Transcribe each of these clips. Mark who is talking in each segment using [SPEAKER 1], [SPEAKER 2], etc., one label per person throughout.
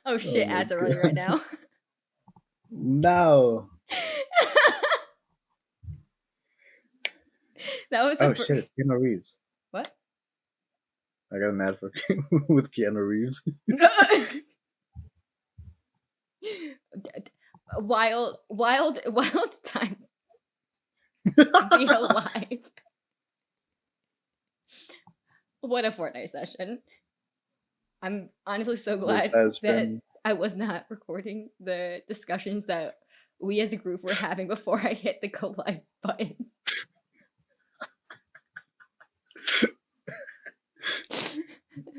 [SPEAKER 1] Oh
[SPEAKER 2] Oh
[SPEAKER 1] shit,
[SPEAKER 2] my
[SPEAKER 1] ads are running right
[SPEAKER 2] god.
[SPEAKER 1] now.
[SPEAKER 2] No.
[SPEAKER 1] That was
[SPEAKER 2] Oh
[SPEAKER 1] a
[SPEAKER 2] shit, it's Keanu Reeves.
[SPEAKER 1] what?
[SPEAKER 2] I got an ad for with Keanu Reeves.
[SPEAKER 1] Wild time to be alive. What a Fortnite session. I'm honestly so
[SPEAKER 2] This
[SPEAKER 1] glad
[SPEAKER 2] has
[SPEAKER 1] that
[SPEAKER 2] been
[SPEAKER 1] I was not recording the discussions that we as a group were having before I hit the go live button.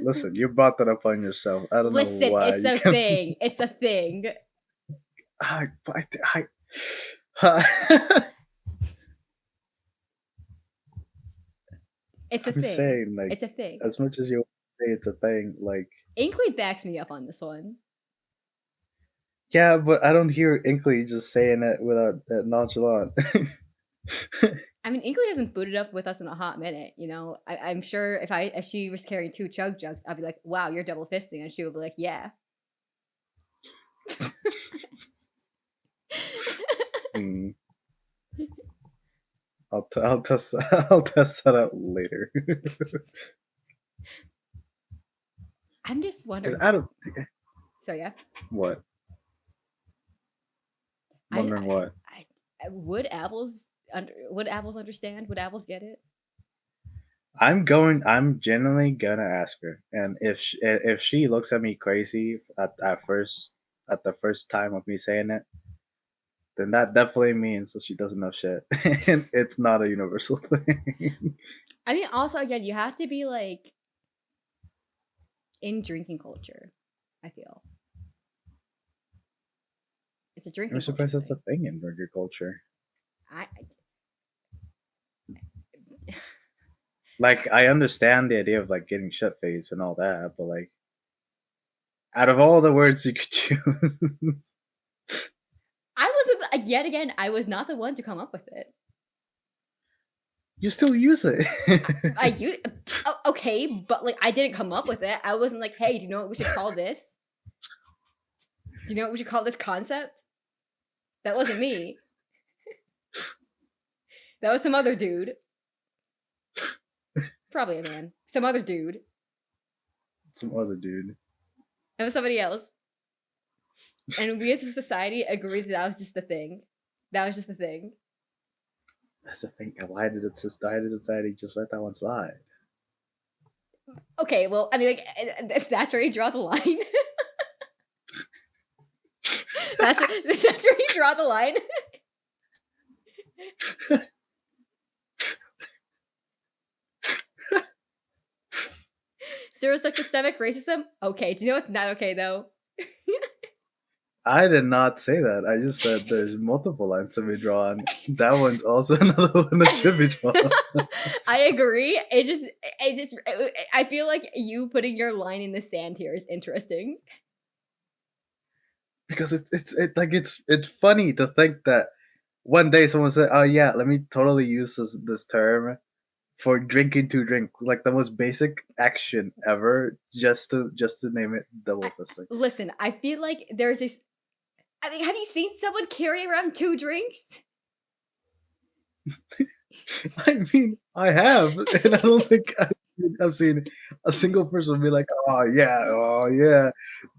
[SPEAKER 2] listen, you brought that up on yourself. I don't know
[SPEAKER 1] Listen,
[SPEAKER 2] why
[SPEAKER 1] it's
[SPEAKER 2] you
[SPEAKER 1] a
[SPEAKER 2] can't
[SPEAKER 1] thing. It's a thing.
[SPEAKER 2] I, I,
[SPEAKER 1] It's a
[SPEAKER 2] I'm
[SPEAKER 1] thing.
[SPEAKER 2] saying, like,
[SPEAKER 1] It's a thing.
[SPEAKER 2] as much as you say it's a thing, like,
[SPEAKER 1] Inkley backs me up on this one.
[SPEAKER 2] yeah, but I don't hear Inkley just saying it without nonchalant.
[SPEAKER 1] I mean, Inkley hasn't booted up with us in a hot minute. You know, I'm sure if she was carrying 2 chug jugs, I'd be like, "Wow, you're double fisting," and she would be like, "Yeah."
[SPEAKER 2] Hmm. I'll test I'll test that out later.
[SPEAKER 1] I'm just
[SPEAKER 2] Because
[SPEAKER 1] wondering.
[SPEAKER 2] I don't
[SPEAKER 1] So yeah,
[SPEAKER 2] what
[SPEAKER 1] I,
[SPEAKER 2] wondering what
[SPEAKER 1] would apples would apples understand? Would apples get it?
[SPEAKER 2] I'm genuinely gonna ask her, and if she looks at me crazy at the first time of me saying it, then that definitely means that she doesn't know shit, and it's not a universal thing.
[SPEAKER 1] I mean, also again, you have to be like in drinking culture. I feel it's a
[SPEAKER 2] I'm
[SPEAKER 1] drinking culture
[SPEAKER 2] surprised that's a
[SPEAKER 1] thing.
[SPEAKER 2] thing in burger culture.
[SPEAKER 1] I
[SPEAKER 2] Like, I understand the idea of like getting shit faced and all that, but like, out of all the words you could choose,
[SPEAKER 1] I wasn't yet again. I was not the one to come up with it.
[SPEAKER 2] you still use it.
[SPEAKER 1] I use okay, but like I didn't come up with it. I wasn't like, hey, do you know what we should call this? Do you know what we should call this concept? That wasn't me. That was some other dude. Probably a man. Some other dude.
[SPEAKER 2] Some other dude.
[SPEAKER 1] That was somebody else. And we as a society agreed that was just the thing. That was just the thing.
[SPEAKER 2] That's the thing. Why did society just let that one slide?
[SPEAKER 1] Okay, well, I mean, like, if that's where you draw the line. That's where you draw the line. Zero such systemic racism? Okay, do you know what's not okay though?
[SPEAKER 2] I did not say that. I just said there's multiple lines to be drawn. That one's also another one that should be drawn.
[SPEAKER 1] I agree. I feel like you putting your line in the sand here is interesting.
[SPEAKER 2] Because it's funny to think that one day someone said, "Oh yeah, let me totally use this term for drinking two drinks, like the most basic action ever, just to name it double
[SPEAKER 1] I,
[SPEAKER 2] fisting."
[SPEAKER 1] listen, I feel like there's this. I mean, have you seen someone carry around 2 drinks?
[SPEAKER 2] I mean, I have, and I don't think I've seen a single person be like, oh yeah,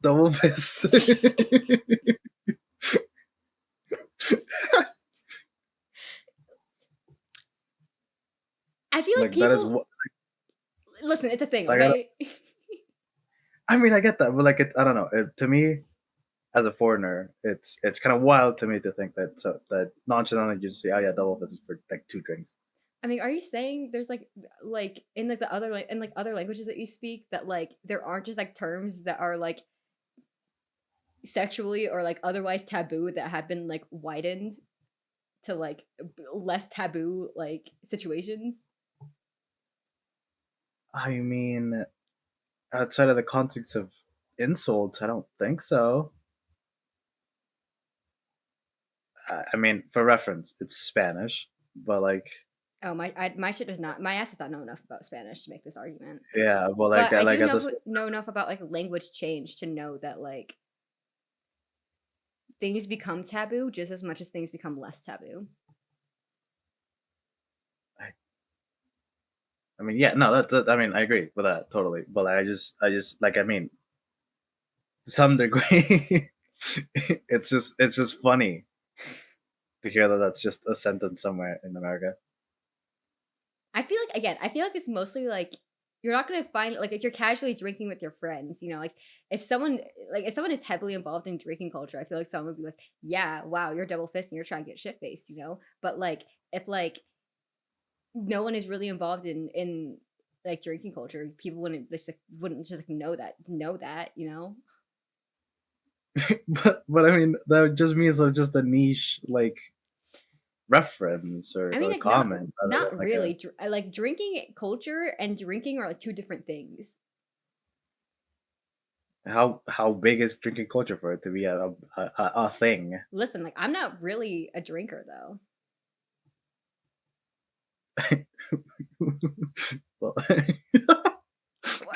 [SPEAKER 2] double fist."
[SPEAKER 1] I feel like
[SPEAKER 2] Like that is
[SPEAKER 1] people.
[SPEAKER 2] what
[SPEAKER 1] Listen, it's a thing,
[SPEAKER 2] like
[SPEAKER 1] okay?
[SPEAKER 2] I mean I get that, but like I don't know. To me, as a foreigner, it's kind of wild to me to think that nonchalantly you just say, "Oh yeah, double fist is for like two drinks."
[SPEAKER 1] I mean, are you saying there's like in like the other like in like other languages that you speak that like there aren't just like terms that are like sexually or like otherwise taboo that have been like widened to like less taboo like situations?
[SPEAKER 2] I mean, outside of the context of insults, I don't think so. I mean, for reference, it's Spanish, but like,
[SPEAKER 1] Oh my shit does not my ass does not know enough about Spanish to make this argument.
[SPEAKER 2] yeah, but
[SPEAKER 1] But I
[SPEAKER 2] like
[SPEAKER 1] do
[SPEAKER 2] at this,
[SPEAKER 1] know enough about like language change to know that like things become taboo just as much as things become less taboo.
[SPEAKER 2] I, I mean, yeah, no, I mean, I agree with that totally. But I just like, I mean, to some degree, it's just funny to hear that that's just a sentence somewhere in America.
[SPEAKER 1] I feel like again, I feel like it's mostly like you're not gonna find like if you're casually drinking with your friends, you know, like if someone is heavily involved in drinking culture, I feel like someone would be like, yeah, wow, you're double fisting, you're trying to get shit faced, you know. But like if like no one is really involved in like drinking culture, people wouldn't just like know that, you know.
[SPEAKER 2] But I mean, that just means it's just a niche like reference
[SPEAKER 1] I mean,
[SPEAKER 2] or
[SPEAKER 1] like not
[SPEAKER 2] comment rather
[SPEAKER 1] not
[SPEAKER 2] than like a
[SPEAKER 1] really. I like drinking culture and drinking are like two different things.
[SPEAKER 2] how big is drinking culture for it to be a thing?
[SPEAKER 1] Listen, like I'm not really a drinker though.
[SPEAKER 2] Well,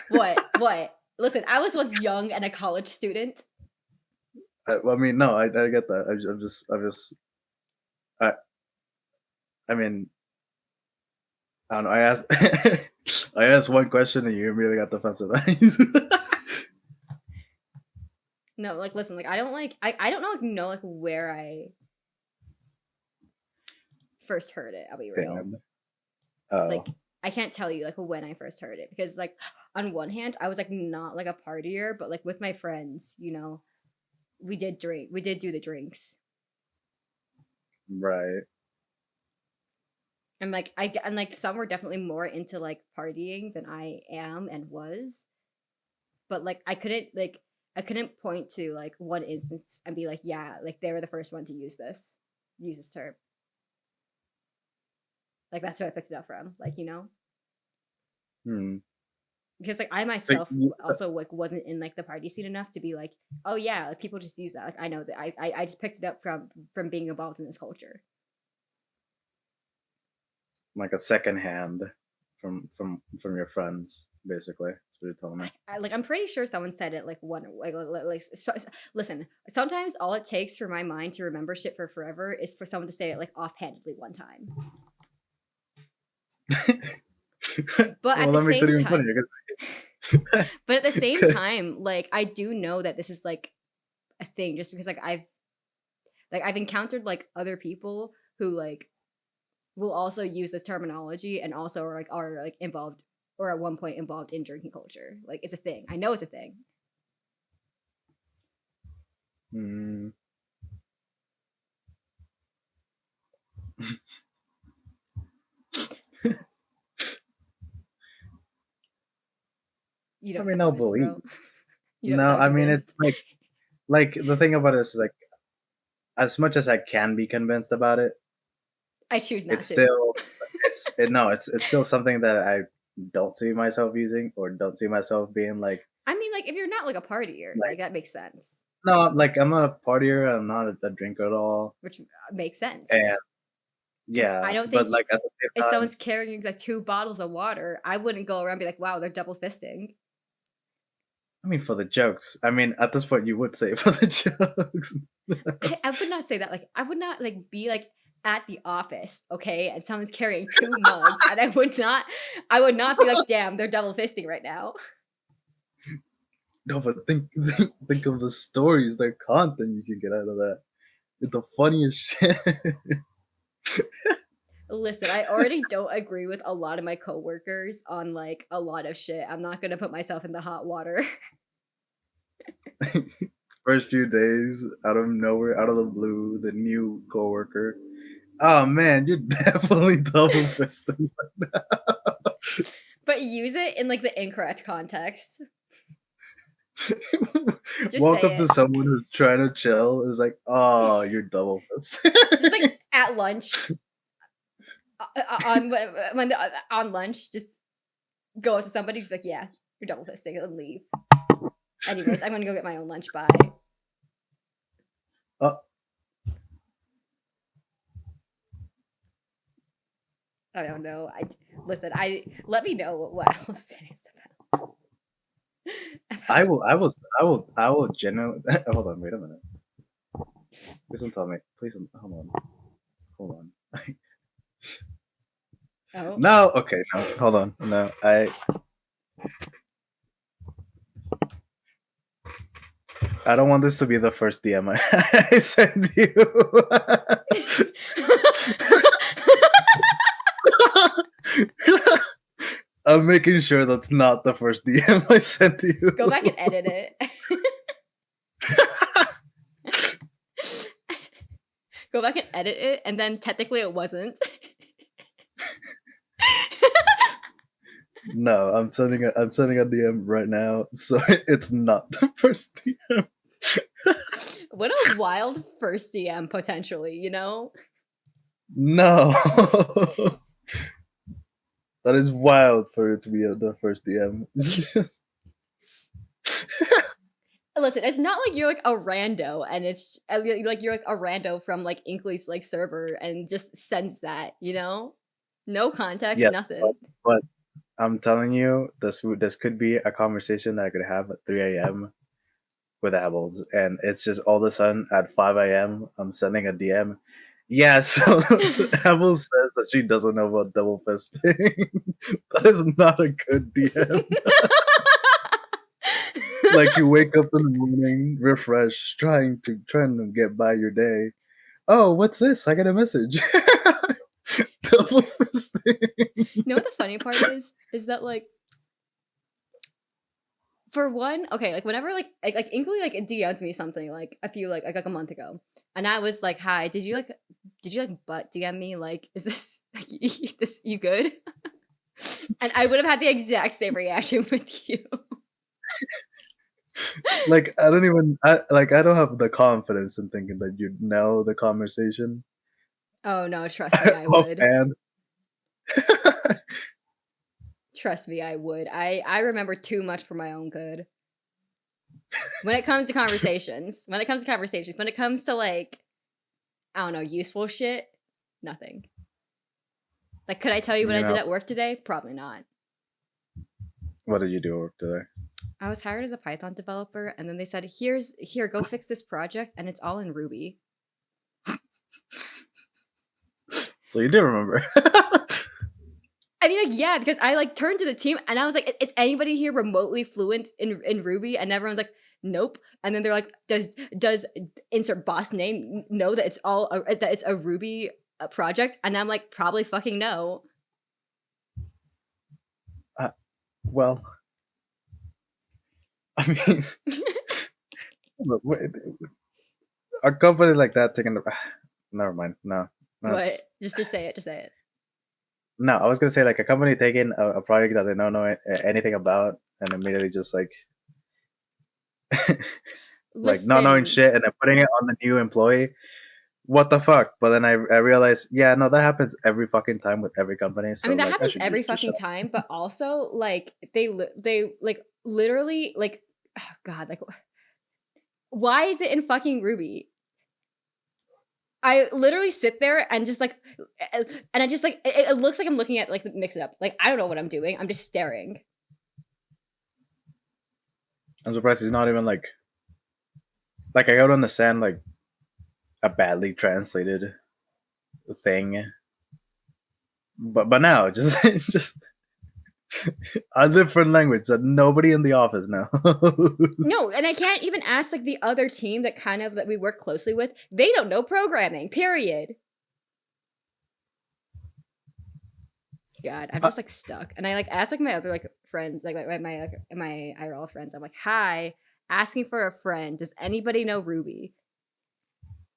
[SPEAKER 1] What? What? Listen, I was once young and a college student.
[SPEAKER 2] I mean, no, I get that. I, I mean, I don't know. I asked, I asked one question and you immediately got defensive.
[SPEAKER 1] No, like listen, like I don't know like where I first heard it, I'll be real.
[SPEAKER 2] Stand. Oh,
[SPEAKER 1] Like I can't tell you like when I first heard it because like on one hand, I was like not like a partier, but like with my friends, you know, we did do the drinks.
[SPEAKER 2] right.
[SPEAKER 1] And like some were definitely more into like partying than I am and was, but like I couldn't point to like one instance and be like, yeah, like they were the first one to use this term. Like that's where I picked it up from, like, you know?
[SPEAKER 2] Hmm.
[SPEAKER 1] Because like I
[SPEAKER 2] So
[SPEAKER 1] myself also like wasn't in like the party scene enough to be like, oh yeah, like people just use that. Like I know that I just picked it up from being involved in this culture.
[SPEAKER 2] like a second hand from your friends, basically. That's what you're telling me.
[SPEAKER 1] Like I'm pretty sure someone said it like one listen, sometimes all it takes for my mind to remember shit for forever is for someone to say it like offhandedly one time. But at
[SPEAKER 2] Well,
[SPEAKER 1] the
[SPEAKER 2] that makes it
[SPEAKER 1] same
[SPEAKER 2] even
[SPEAKER 1] time
[SPEAKER 2] funnier
[SPEAKER 1] but at the same
[SPEAKER 2] because
[SPEAKER 1] time, like I do know that this is like a thing just because like I've encountered like other people who like will also use this terminology and also are like involved or at one point involved in drinking culture. Like it's a thing. I know it's a thing.
[SPEAKER 2] mm,
[SPEAKER 1] You
[SPEAKER 2] I
[SPEAKER 1] don't
[SPEAKER 2] mean,
[SPEAKER 1] sound
[SPEAKER 2] no
[SPEAKER 1] convinced,
[SPEAKER 2] believe.
[SPEAKER 1] bro. You don't
[SPEAKER 2] No,
[SPEAKER 1] sound
[SPEAKER 2] I mean it's
[SPEAKER 1] convinced.
[SPEAKER 2] like the thing about it is like as much as I can be convinced about it,
[SPEAKER 1] I choose not
[SPEAKER 2] it's
[SPEAKER 1] to.
[SPEAKER 2] still no, it's still something that I don't see myself using or don't see myself being
[SPEAKER 1] I mean, like if you're not like a partier,
[SPEAKER 2] like
[SPEAKER 1] like that makes sense,
[SPEAKER 2] no, like I'm not a partier, I'm not a drinker at all,
[SPEAKER 1] which makes sense
[SPEAKER 2] and
[SPEAKER 1] because
[SPEAKER 2] yeah,
[SPEAKER 1] I don't
[SPEAKER 2] but
[SPEAKER 1] think
[SPEAKER 2] like at the
[SPEAKER 1] if
[SPEAKER 2] same time,
[SPEAKER 1] someone's carrying like 2 bottles of water, I wouldn't go around and be like, "Wow, they're double fisting."
[SPEAKER 2] I mean for the jokes. I mean at this point you would say for the jokes.
[SPEAKER 1] I would not say that. Like, I would not like be like at the office, okay, and someone's carrying 2 mugs, and I would not be like, damn, they're double fisting right now.
[SPEAKER 2] No, but think of the stories, the content you can get out of that. It's the funniest shit.
[SPEAKER 1] Listen, I already don't agree with a lot of my coworkers on like a lot of shit. I'm not gonna put myself in the hot water.
[SPEAKER 2] First few days, out of nowhere, out of the blue, the new coworker. Oh man, you're definitely double fisting.
[SPEAKER 1] But use it in like the incorrect context. Just
[SPEAKER 2] Walk
[SPEAKER 1] say
[SPEAKER 2] up to
[SPEAKER 1] it.
[SPEAKER 2] someone who's trying to chill, is like, oh, you're double
[SPEAKER 1] Just like
[SPEAKER 2] fisting.
[SPEAKER 1] at lunch, on lunch, just go up to somebody, just like, yeah, you're double fisting, and leave. Anyways, I'm gonna go get my own lunch. Bye.
[SPEAKER 2] Oh,
[SPEAKER 1] I don't know. Listen. I let me know what else it is about.
[SPEAKER 2] I
[SPEAKER 1] about
[SPEAKER 2] will, I will, I will, I will generally. Hold on, wait a minute. Please don't tell me. Please don't. Hold on. Hold on.
[SPEAKER 1] Oh.
[SPEAKER 2] No. Okay. No. Hold on. No. I don't want this to be the first DM I send you. I'm making sure that's not the first DM I sent you.
[SPEAKER 1] Go back and edit it. Go back and edit it, and then technically it wasn't.
[SPEAKER 2] No, I'm sending a DM right now, so it's not the first DM.
[SPEAKER 1] What a wild first DM potentially, you know?
[SPEAKER 2] No. That is wild for it to be the first DM.
[SPEAKER 1] Listen, it's not like you're like a rando and it's like you're like a rando from like Inkly's like server and just sends that, you know? No context,
[SPEAKER 2] Yes,
[SPEAKER 1] nothing.
[SPEAKER 2] but I'm telling you, this could be a conversation that I could have at 3 a.m. with Apples, and it's just all of a sudden at 5 a.m. I'm sending a DM. Yeah, so Apples says that she doesn't know about double fisting. That is not a good DM. Like you wake up in the morning, refresh, trying to get by your day. Oh, what's this? I got a message. Double fisting.
[SPEAKER 1] You know what the funny part is? Is that like for one, okay, like whenever like Inkly like DM'd me something like a few like a month ago, and I was like, "Hi, did you like butt DM me? Like, is this like you good?" And I would have had the exact same reaction with you.
[SPEAKER 2] Like I don't have the confidence in thinking that you'd know the conversation
[SPEAKER 1] Oh no, trust me, I would.
[SPEAKER 2] offhand.
[SPEAKER 1] Trust me, I would. I remember too much for my own good. When it comes to conversations, when it comes to like I don't know, useful shit, nothing. Like, could I tell you what
[SPEAKER 2] You
[SPEAKER 1] I did
[SPEAKER 2] know,
[SPEAKER 1] at work today? Probably not.
[SPEAKER 2] what did you do at work today?
[SPEAKER 1] I was hired as a Python developer, and then they said, Here, go fix this project," and it's all in Ruby.
[SPEAKER 2] So you do remember.
[SPEAKER 1] I mean, like, yeah, because I like turned to the team and I was like, "Is anybody here remotely fluent in Ruby?" And everyone's like, "Nope." And then they're like, "Does insert boss name know that that it's a Ruby project?" And I'm like, "Probably fucking no."
[SPEAKER 2] Well, I mean, look, a company like that taking the. Never mind. No,
[SPEAKER 1] What?
[SPEAKER 2] that's
[SPEAKER 1] Just say it. Just say it.
[SPEAKER 2] no. I was gonna say like a company taking a project that they don't know anything about and immediately just like not knowing
[SPEAKER 1] Listen,
[SPEAKER 2] shit and then putting it on the new employee. What the fuck? But then I realized, yeah, no, that happens every fucking time with every company.
[SPEAKER 1] I
[SPEAKER 2] So
[SPEAKER 1] mean, that
[SPEAKER 2] like, I
[SPEAKER 1] happens
[SPEAKER 2] should
[SPEAKER 1] every
[SPEAKER 2] just shut
[SPEAKER 1] fucking time, but also like they like literally like oh god, like why is it in fucking Ruby? I literally sit there and just like and I just like it looks like I'm looking at like mix it up. Like I don't know what I'm doing. I'm just staring.
[SPEAKER 2] I'm surprised he's not even like I don't understand like a badly translated thing, but now just just a different language that nobody in the office knows.
[SPEAKER 1] No, and I can't even ask like the other team that kind of that we work closely with. They don't know programming. Period. God, I'm
[SPEAKER 2] uh,
[SPEAKER 1] just like stuck. And I like ask like my other like friends, like my IRL friends. I'm like, "Hi, asking for a friend. Does anybody know Ruby?"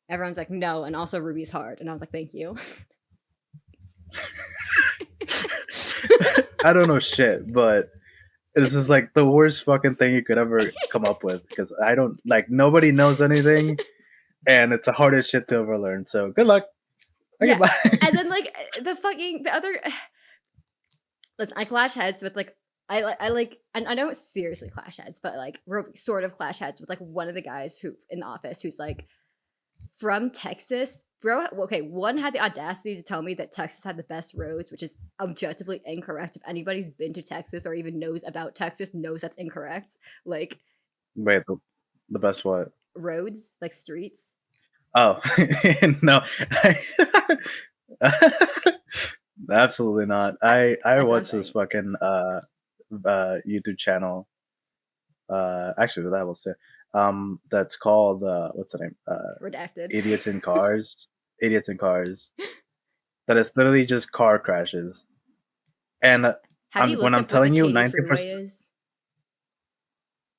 [SPEAKER 1] Everyone's like, "No," and also Ruby's hard. And I was like, "Thank you."
[SPEAKER 2] I don't know shit, but this is like the worst fucking thing you could ever come up with because I don't like nobody knows anything, and it's the hardest shit to ever learn. So good luck. Okay,
[SPEAKER 1] Yeah.
[SPEAKER 2] bye.
[SPEAKER 1] And then like the other listen, I clash heads with like I like and I don't seriously clash heads, but like we're sort of clash heads with like one of the guys who in the office who's like from Texas. Bro, okay, one had the audacity to tell me that Texas had the best roads, which is objectively incorrect. If anybody's been to Texas or even knows about Texas, knows that's incorrect. Like
[SPEAKER 2] Wait, the best what?
[SPEAKER 1] roads, like streets.
[SPEAKER 2] Oh no, absolutely not. I
[SPEAKER 1] That's what I'm
[SPEAKER 2] watch this
[SPEAKER 1] saying.
[SPEAKER 2] fucking YouTube channel. Actually, that was it. That's called what's the name?
[SPEAKER 1] Redacted.
[SPEAKER 2] Idiots in Cars. Idiots in Cars. That is literally just car crashes. And
[SPEAKER 1] Have you
[SPEAKER 2] when
[SPEAKER 1] looked
[SPEAKER 2] I'm
[SPEAKER 1] up what the
[SPEAKER 2] telling you,
[SPEAKER 1] Katy
[SPEAKER 2] 90%.
[SPEAKER 1] Freeway is?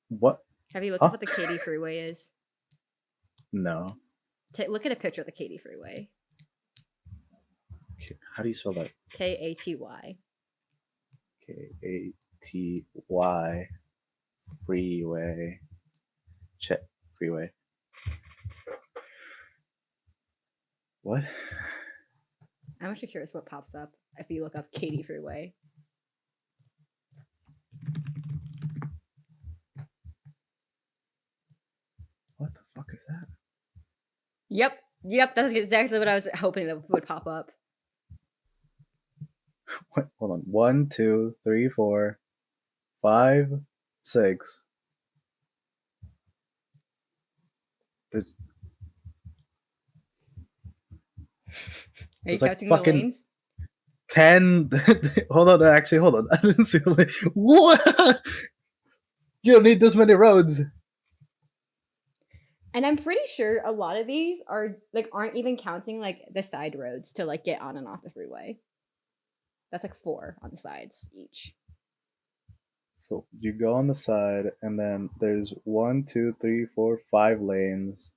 [SPEAKER 2] What?
[SPEAKER 1] Have you looked up
[SPEAKER 2] Huh?
[SPEAKER 1] what the Katy Freeway is?
[SPEAKER 2] No.
[SPEAKER 1] Look at a picture of the Katy Freeway.
[SPEAKER 2] How do you spell that?
[SPEAKER 1] Katy.
[SPEAKER 2] Katy freeway. Check freeway. What?
[SPEAKER 1] I'm actually curious what pops up if you look up Katy Freeway.
[SPEAKER 2] What the fuck is that?
[SPEAKER 1] Yep, that's exactly what I was hoping that would pop up.
[SPEAKER 2] What? Hold on. 1, 2, 3, 4, 5, 6. There's
[SPEAKER 1] Are you
[SPEAKER 2] like
[SPEAKER 1] counting the
[SPEAKER 2] fucking
[SPEAKER 1] lanes?
[SPEAKER 2] 10. Hold on. Actually, hold on. I didn't see the lane. What? You don't need this many roads.
[SPEAKER 1] And I'm pretty sure a lot of these aren't even counting like the side roads to like get on and off the freeway. That's like 4 on the sides each.
[SPEAKER 2] So you go on the side, and then there's 1, 2, 3, 4, 5 lanes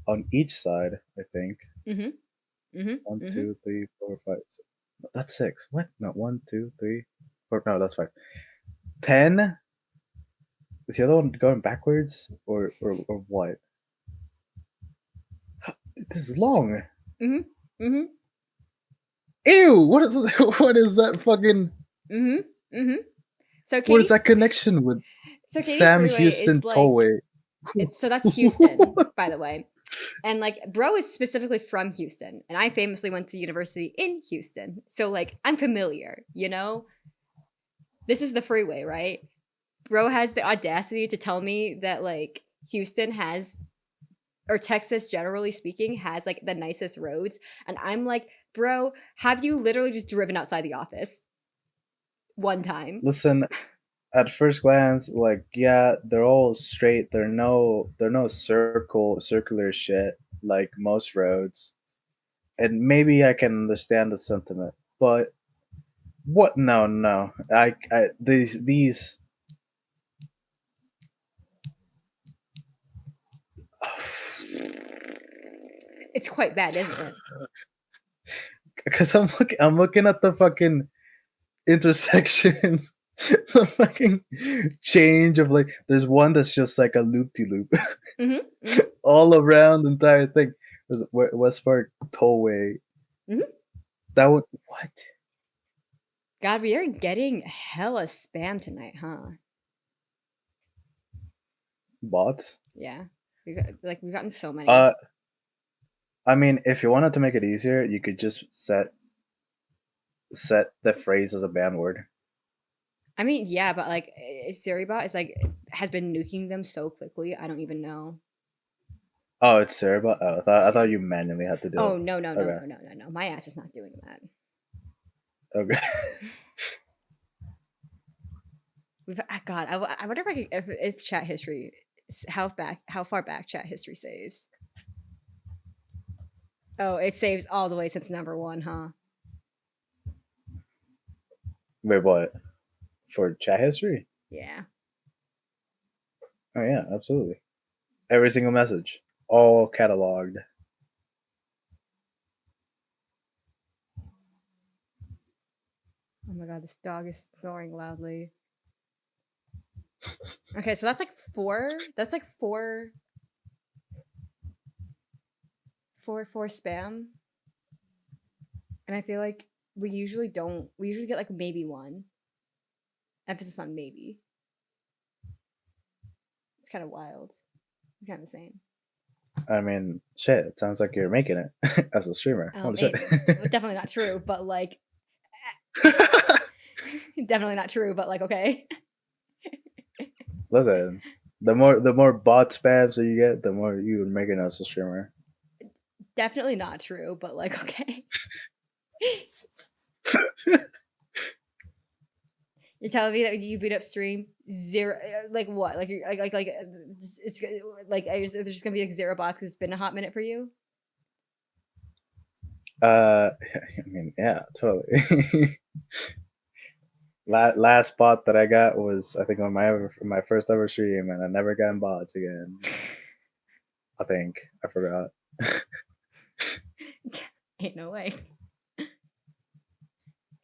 [SPEAKER 2] on each side. I think
[SPEAKER 1] Mm-hmm. Mm-hmm.
[SPEAKER 2] 1,
[SPEAKER 1] Mm-hmm.
[SPEAKER 2] 2, 3, 4, 5. That's 6. What? No, 1, 2, 3, 4. No, that's 5. 10. Is the other one going backwards or what? This is long.
[SPEAKER 1] Mm-hmm. Mm-hmm.
[SPEAKER 2] Ew! What is what is that fucking?
[SPEAKER 1] Mm-hmm. Mm-hmm. So
[SPEAKER 2] What is
[SPEAKER 1] Katy
[SPEAKER 2] that connection with
[SPEAKER 1] so Katy
[SPEAKER 2] Sam
[SPEAKER 1] Freeway is
[SPEAKER 2] Houston
[SPEAKER 1] like
[SPEAKER 2] Tollway?
[SPEAKER 1] so that's Houston, by the way. And like bro is specifically from Houston. And I famously went to university in Houston. So like I'm familiar, you know? This is the freeway, right? Bro has the audacity to tell me that like Houston has or Texas generally speaking has like the nicest roads and I'm like, "Bro, have you literally just driven outside the office one time?"
[SPEAKER 2] Listen, at first glance, like yeah, they're all straight. They're no circular shit like most roads, and maybe I can understand the sentiment. But what? No, no. These.
[SPEAKER 1] It's quite bad, isn't it?
[SPEAKER 2] Because I'm looking at the fucking intersections. The fucking change of like, there's one that's just like a loop de loop
[SPEAKER 1] Mhm. Mhm.
[SPEAKER 2] all around the entire thing. There's West Park Tollway.
[SPEAKER 1] Mhm.
[SPEAKER 2] That would what?
[SPEAKER 1] God, we are getting hella spam tonight, huh?
[SPEAKER 2] Bots?
[SPEAKER 1] Yeah. We've gotten so many.
[SPEAKER 2] Uh, I mean, if you wanted to make it easier, you could just set the phrase as a banned word.
[SPEAKER 1] I mean, yeah, but like Siribot is like has been nuking them so quickly. I don't even know.
[SPEAKER 2] Oh, it's Cerebot. Oh, I
[SPEAKER 1] Yeah.
[SPEAKER 2] thought you manually had to do
[SPEAKER 1] Oh
[SPEAKER 2] it.
[SPEAKER 1] no no no
[SPEAKER 2] Okay.
[SPEAKER 1] no no no no! My ass is not doing that.
[SPEAKER 2] Okay.
[SPEAKER 1] God, I wonder if chat history how far back chat history saves. Oh, it saves all the way since number 1, huh?
[SPEAKER 2] Wait, what? For chat history?
[SPEAKER 1] Yeah.
[SPEAKER 2] Oh yeah, absolutely. Every single message, all cataloged.
[SPEAKER 1] Oh my god, this dog is snoring loudly. Okay, so that's like 4. That's like 4 spam. And I feel like we usually get like maybe 1. Emphasis on maybe. It's kind of wild. It's kind of insane.
[SPEAKER 2] I mean, shit. It sounds like you're making it as a streamer. Holy shit.
[SPEAKER 1] Definitely not true, but like definitely not true, but like okay.
[SPEAKER 2] Listen, the more bot spams that you get, the more you're making as a streamer.
[SPEAKER 1] definitely not true, but, like, okay. You're telling me that when you boot up stream, 0 like, what? Like, you're it's like, there's just gonna be, like, 0 bots because 'cause it's been a hot minute for you?
[SPEAKER 2] I mean, yeah, totally. Last bot that I got was, I think, on my first ever stream, and I never got bots again. I think I forgot.
[SPEAKER 1] Ain't no way.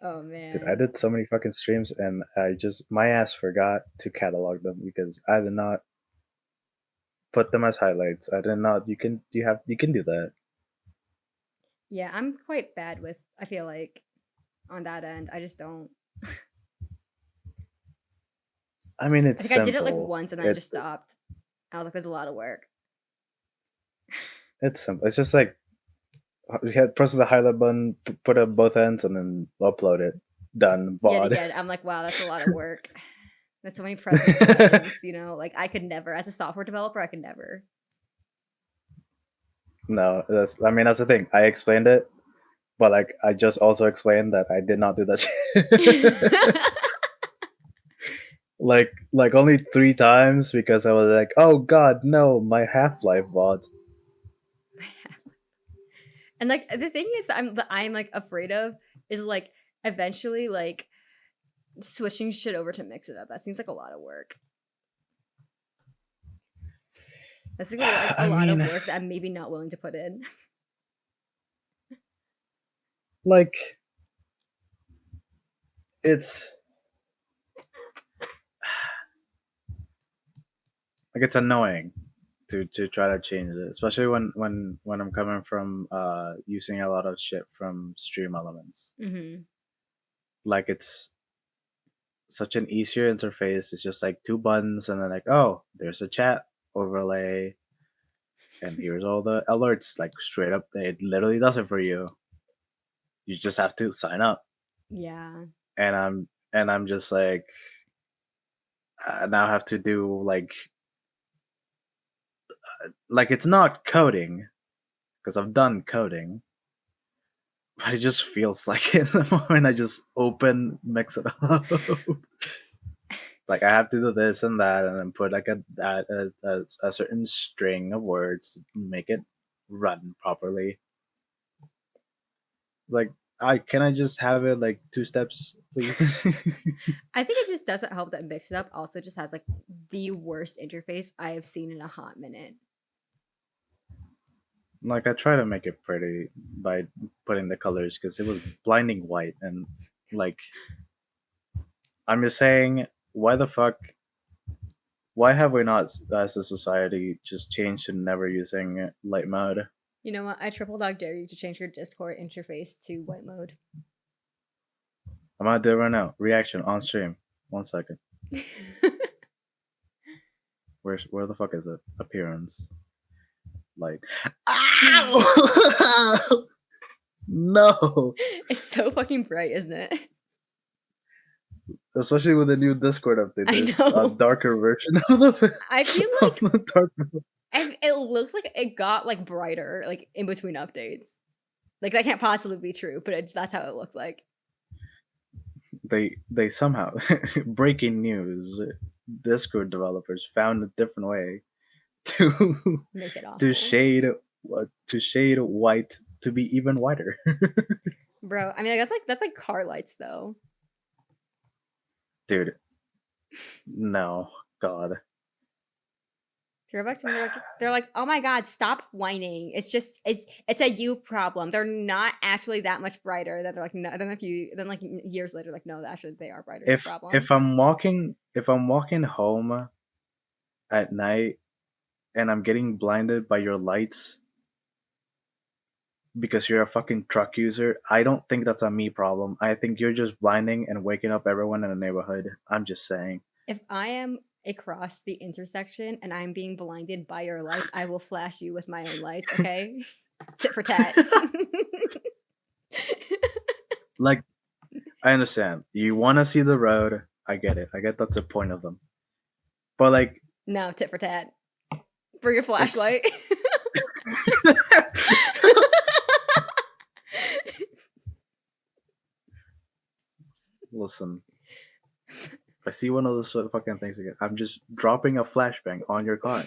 [SPEAKER 1] Oh,
[SPEAKER 2] Dude, I
[SPEAKER 1] man.
[SPEAKER 2] did so many fucking streams, and my ass forgot to catalog them because I did not put them as highlights. I did not. You can do that.
[SPEAKER 1] Yeah, I'm quite bad with I feel like, on that end, I just don't.
[SPEAKER 2] I mean,
[SPEAKER 1] I
[SPEAKER 2] it's
[SPEAKER 1] think I did it, like,
[SPEAKER 2] simple.
[SPEAKER 1] once and then I just stopped. I was like, "There's a lot of work."
[SPEAKER 2] It's simple. It's just like press the highlight button, put up both ends, and then upload it. Done.
[SPEAKER 1] Yet
[SPEAKER 2] VOD.
[SPEAKER 1] again, I'm like, "Wow, that's a lot of work." That's so many pressing buttons, like, I could never as a software developer, I could never.
[SPEAKER 2] No, I mean, that's the thing. I explained it, but like I just also explained that I did not do that shit. like only 3 times because I was like, oh god, no, my Half-Life VODs.
[SPEAKER 1] And, like, the thing is that I'm, like, afraid of is, like, eventually, like, switching shit over to mix it up. That seems like a lot of work. That's like a
[SPEAKER 2] I
[SPEAKER 1] lot of
[SPEAKER 2] mean,
[SPEAKER 1] work that I'm maybe not willing to put in.
[SPEAKER 2] like it's it's annoying to try to change it, especially when I'm coming from using a lot of shit from Stream Elements.
[SPEAKER 1] Mhm.
[SPEAKER 2] Like it's such an easier interface. It's just like 2 buttons, and then like, oh, there's a chat overlay, and here's all the alerts. Like straight up, it literally does it for you. You just have to sign up,
[SPEAKER 1] Yeah.
[SPEAKER 2] and I'm just like, I now have to do like it's not coding because I've done coding, but it just feels like it the moment I just open mix it up. Like I have to do this and that, and then put like a certain string of words to make it run properly. Like, I just have it like 2 steps, please?
[SPEAKER 1] I think it just doesn't help that Mix It Up also just has, like, the worst interface I have seen in a hot minute.
[SPEAKER 2] Like I try to make it pretty by putting the colors because it was blinding white, and like I'm just saying, why the fuck? Why have we not, as a society, just changed to never using light mode?
[SPEAKER 1] You know what? I triple dog dare you to change your Discord interface to white mode.
[SPEAKER 2] I'm gonna do it right now. Reaction on stream. 1 second. Where the fuck is it? Appearance. Like, ow! No,
[SPEAKER 1] It's so fucking bright, isn't it?
[SPEAKER 2] especially with the new Discord update.
[SPEAKER 1] I
[SPEAKER 2] There's a
[SPEAKER 1] know.
[SPEAKER 2] darker version of the
[SPEAKER 1] I feel
[SPEAKER 2] of
[SPEAKER 1] like
[SPEAKER 2] the dark.
[SPEAKER 1] it looks like it got, like, brighter, like, in between updates. Like, that can't possibly be true, but that's how it looks like.
[SPEAKER 2] They somehow breaking news. Discord developers found a different way to
[SPEAKER 1] Make it
[SPEAKER 2] to
[SPEAKER 1] awful.
[SPEAKER 2] shade to shade white to be even whiter.
[SPEAKER 1] Bro, I mean, like, that's like car lights, though.
[SPEAKER 2] Dude, no, God.
[SPEAKER 1] They're back to me, they're like, "Oh my god, stop whining. It's just it's a you problem. They're not actually that much brighter." That they're like, no. Then like years later, like, no, actually they are brighter. No problem.
[SPEAKER 2] If I'm walking home at night and I'm getting blinded by your lights because you're a fucking truck user, I don't think that's a me problem. I think you're just blinding and waking up everyone in the neighborhood. I'm just saying.
[SPEAKER 1] If I am across the intersection and I'm being blinded by your lights, I will flash you with my own lights. Okay, tit for tat.
[SPEAKER 2] Like, I understand. You want to see the road. I get it. I get that's the point of them. But like,
[SPEAKER 1] No, tit for tat. For your
[SPEAKER 2] it's
[SPEAKER 1] flashlight.
[SPEAKER 2] listen. If I see one of those sort of fucking things again, I'm just dropping a flashbang on your car.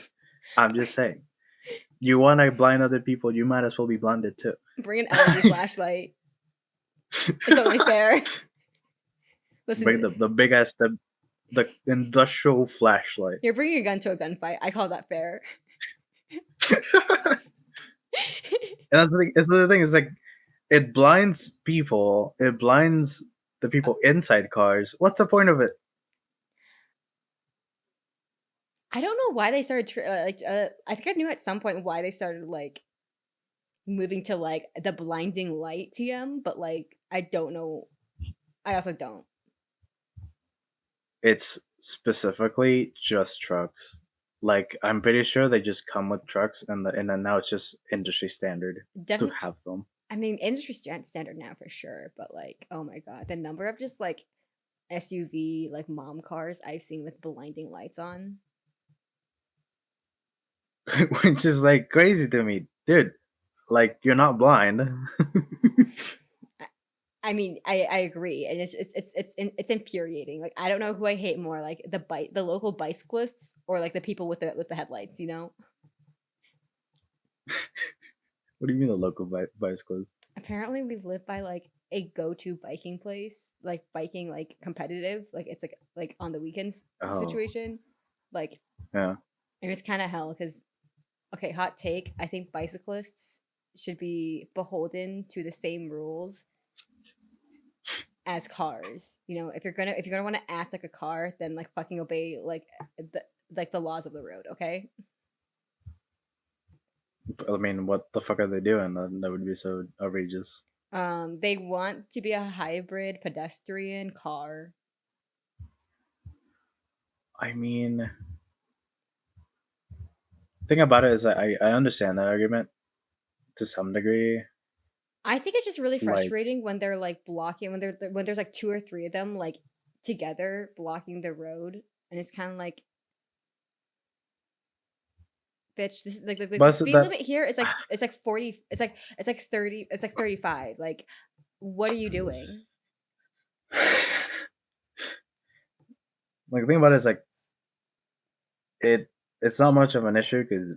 [SPEAKER 2] I'm just saying. You want to blind other people, you might as well be blinded too.
[SPEAKER 1] Bring an LED flashlight. It's only fair.
[SPEAKER 2] Bring
[SPEAKER 1] Listen,
[SPEAKER 2] the big ass the industrial flashlight.
[SPEAKER 1] you're bringing a gun to a gunfight. I call that fair.
[SPEAKER 2] And that's the thing. It's the thing. It's like it blinds people. It blinds the people inside cars. What's the point of it?
[SPEAKER 1] I don't know why they started I think I knew at some point why they started like moving to like the blinding light TM, but like I don't know. I also don't.
[SPEAKER 2] It's specifically just trucks. Like I'm pretty sure they just come with trucks, and then now it's just industry standard to
[SPEAKER 1] Definitely.
[SPEAKER 2] have them.
[SPEAKER 1] I mean, industry standard now for sure, but like, oh my god, the number of just like SUV like mom cars I've seen with blinding lights on.
[SPEAKER 2] Which is like crazy to me, dude. Like you're not blind.
[SPEAKER 1] I, I mean, I agree, and it's infuriating. Like, I don't know who I hate more, like the local bicyclists or like the people with the headlights. You know,
[SPEAKER 2] What do you mean the local bicycles?
[SPEAKER 1] apparently we live by like a go-to biking place, like biking like competitive, like it's like on the weekends
[SPEAKER 2] Oh,
[SPEAKER 1] situation, like,
[SPEAKER 2] yeah.
[SPEAKER 1] and it's kind of hell because okay, hot take. I think bicyclists should be beholden to the same rules as cars. You know, if you're gonna want to act like a car, then like fucking obey the laws of the road. Okay.
[SPEAKER 2] I mean, what the fuck are they doing? That would be so outrageous.
[SPEAKER 1] They want to be a hybrid pedestrian car.
[SPEAKER 2] I mean, thing about it is I understand that argument to some degree.
[SPEAKER 1] I think it's just really
[SPEAKER 2] Like,
[SPEAKER 1] frustrating when they're like blocking when there's like two or three of them like together blocking the road, and it's kind of like, bitch, this is like the
[SPEAKER 2] but
[SPEAKER 1] speed
[SPEAKER 2] that
[SPEAKER 1] limit here is like it's like 40, it's like 30, it's like 35. Like, what are you doing?
[SPEAKER 2] like the thing about it is like it. It's not much of an issue because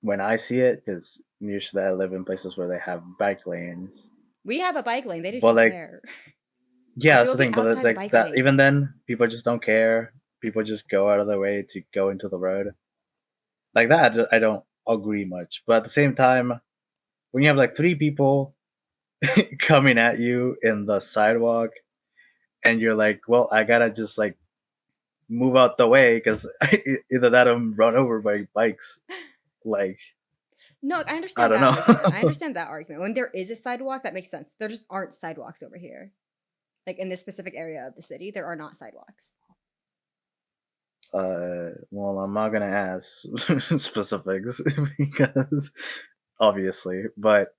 [SPEAKER 2] when I see it, because usually I live in places where they have bike lanes.
[SPEAKER 1] We have a bike lane. They just
[SPEAKER 2] But
[SPEAKER 1] don't
[SPEAKER 2] like,
[SPEAKER 1] care.
[SPEAKER 2] yeah,
[SPEAKER 1] Like, we
[SPEAKER 2] that's
[SPEAKER 1] will
[SPEAKER 2] the
[SPEAKER 1] be
[SPEAKER 2] thing. But
[SPEAKER 1] outside the
[SPEAKER 2] like
[SPEAKER 1] bike
[SPEAKER 2] that,
[SPEAKER 1] lane.
[SPEAKER 2] even then, people just don't care. People just go out of their way to go into the road. Like that, I don't agree much. But at the same time, when you have like three people coming at you in the sidewalk, and you're like, well, I gotta just like move out the way because either that or I'm run over by bikes. Like,
[SPEAKER 1] No, I
[SPEAKER 2] I
[SPEAKER 1] understand
[SPEAKER 2] don't
[SPEAKER 1] that
[SPEAKER 2] know.
[SPEAKER 1] argument. I understand that argument. When there is a sidewalk, that makes sense. There just aren't sidewalks over here. Like in this specific area of the city, there are not sidewalks.
[SPEAKER 2] Well, I'm not gonna ask specifics because obviously, but